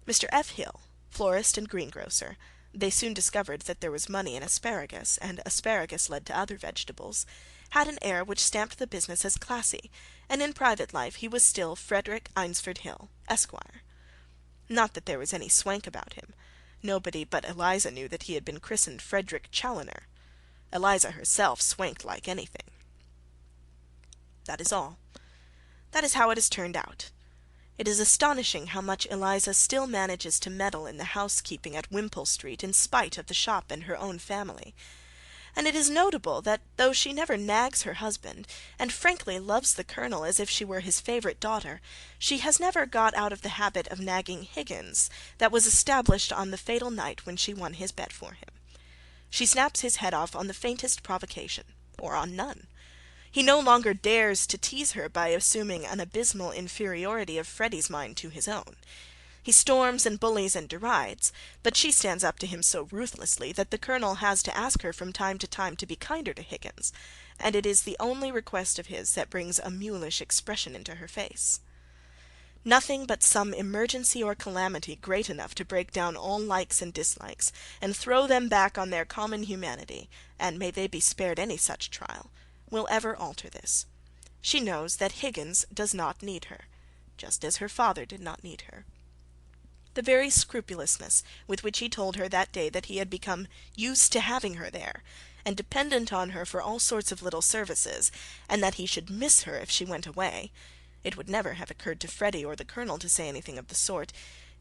Mr. F. Hill, florist and greengrocer, they soon discovered that there was money in asparagus, and asparagus led to other vegetables, had an air which stamped the business as classy, and in private life he was still Frederick Eynsford Hill, Esquire. Not that there was any swank about him. Nobody but Eliza knew that he had been christened Frederick Challoner. Eliza herself swanked like anything. That is all. That is how it has turned out. It is astonishing how much Eliza still manages to meddle in the housekeeping at Wimpole Street in spite of the shop and her own family. And it is notable that though she never nags her husband, and frankly loves the Colonel as if she were his favourite daughter, she has never got out of the habit of nagging Higgins that was established on the fatal night when she won his bet for him. She snaps his head off on the faintest provocation, or on none. He no longer dares to tease her by assuming an abysmal inferiority of Freddy's mind to his own. He storms and bullies and derides, but she stands up to him so ruthlessly that the Colonel has to ask her from time to be kinder to Higgins, and it is the only request of his that brings a mulish expression into her face. Nothing but some emergency or calamity great enough to break down all likes and dislikes, and throw them back on their common humanity, and may they be spared any such trial, will ever alter this. She knows that Higgins does not need her, just as her father did not need her. The very scrupulousness with which he told her that day that he had become used to having her there, and dependent on her for all sorts of little services, and that he should miss her if she went away, it would never have occurred to Freddy or the Colonel to say anything of the sort,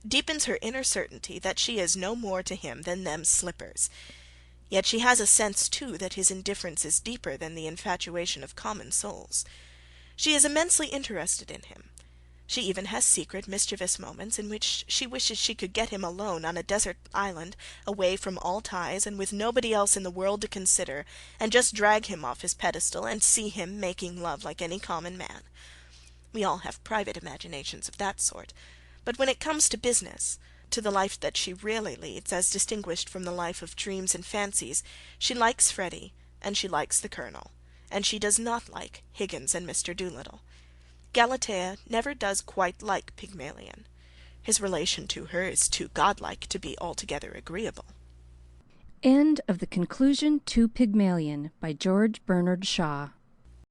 deepens her inner certainty that she is no more to him than them slippers. Yet she has a sense, too, that his indifference is deeper than the infatuation of common souls. She is immensely interested in him. She even has secret, mischievous moments in which she wishes she could get him alone on a desert island, away from all ties, and with nobody else in the world to consider, and just drag him off his pedestal, and see him making love like any common man. We all have private imaginations of that sort, but when it comes to business, to the life that she really leads, as distinguished from the life of dreams and fancies, she likes Freddy, and she likes the Colonel, and she does not like Higgins and Mr. Doolittle. Galatea never does quite like Pygmalion. His relation to her is too godlike to be altogether agreeable. End of the Conclusion to Pygmalion by George Bernard Shaw.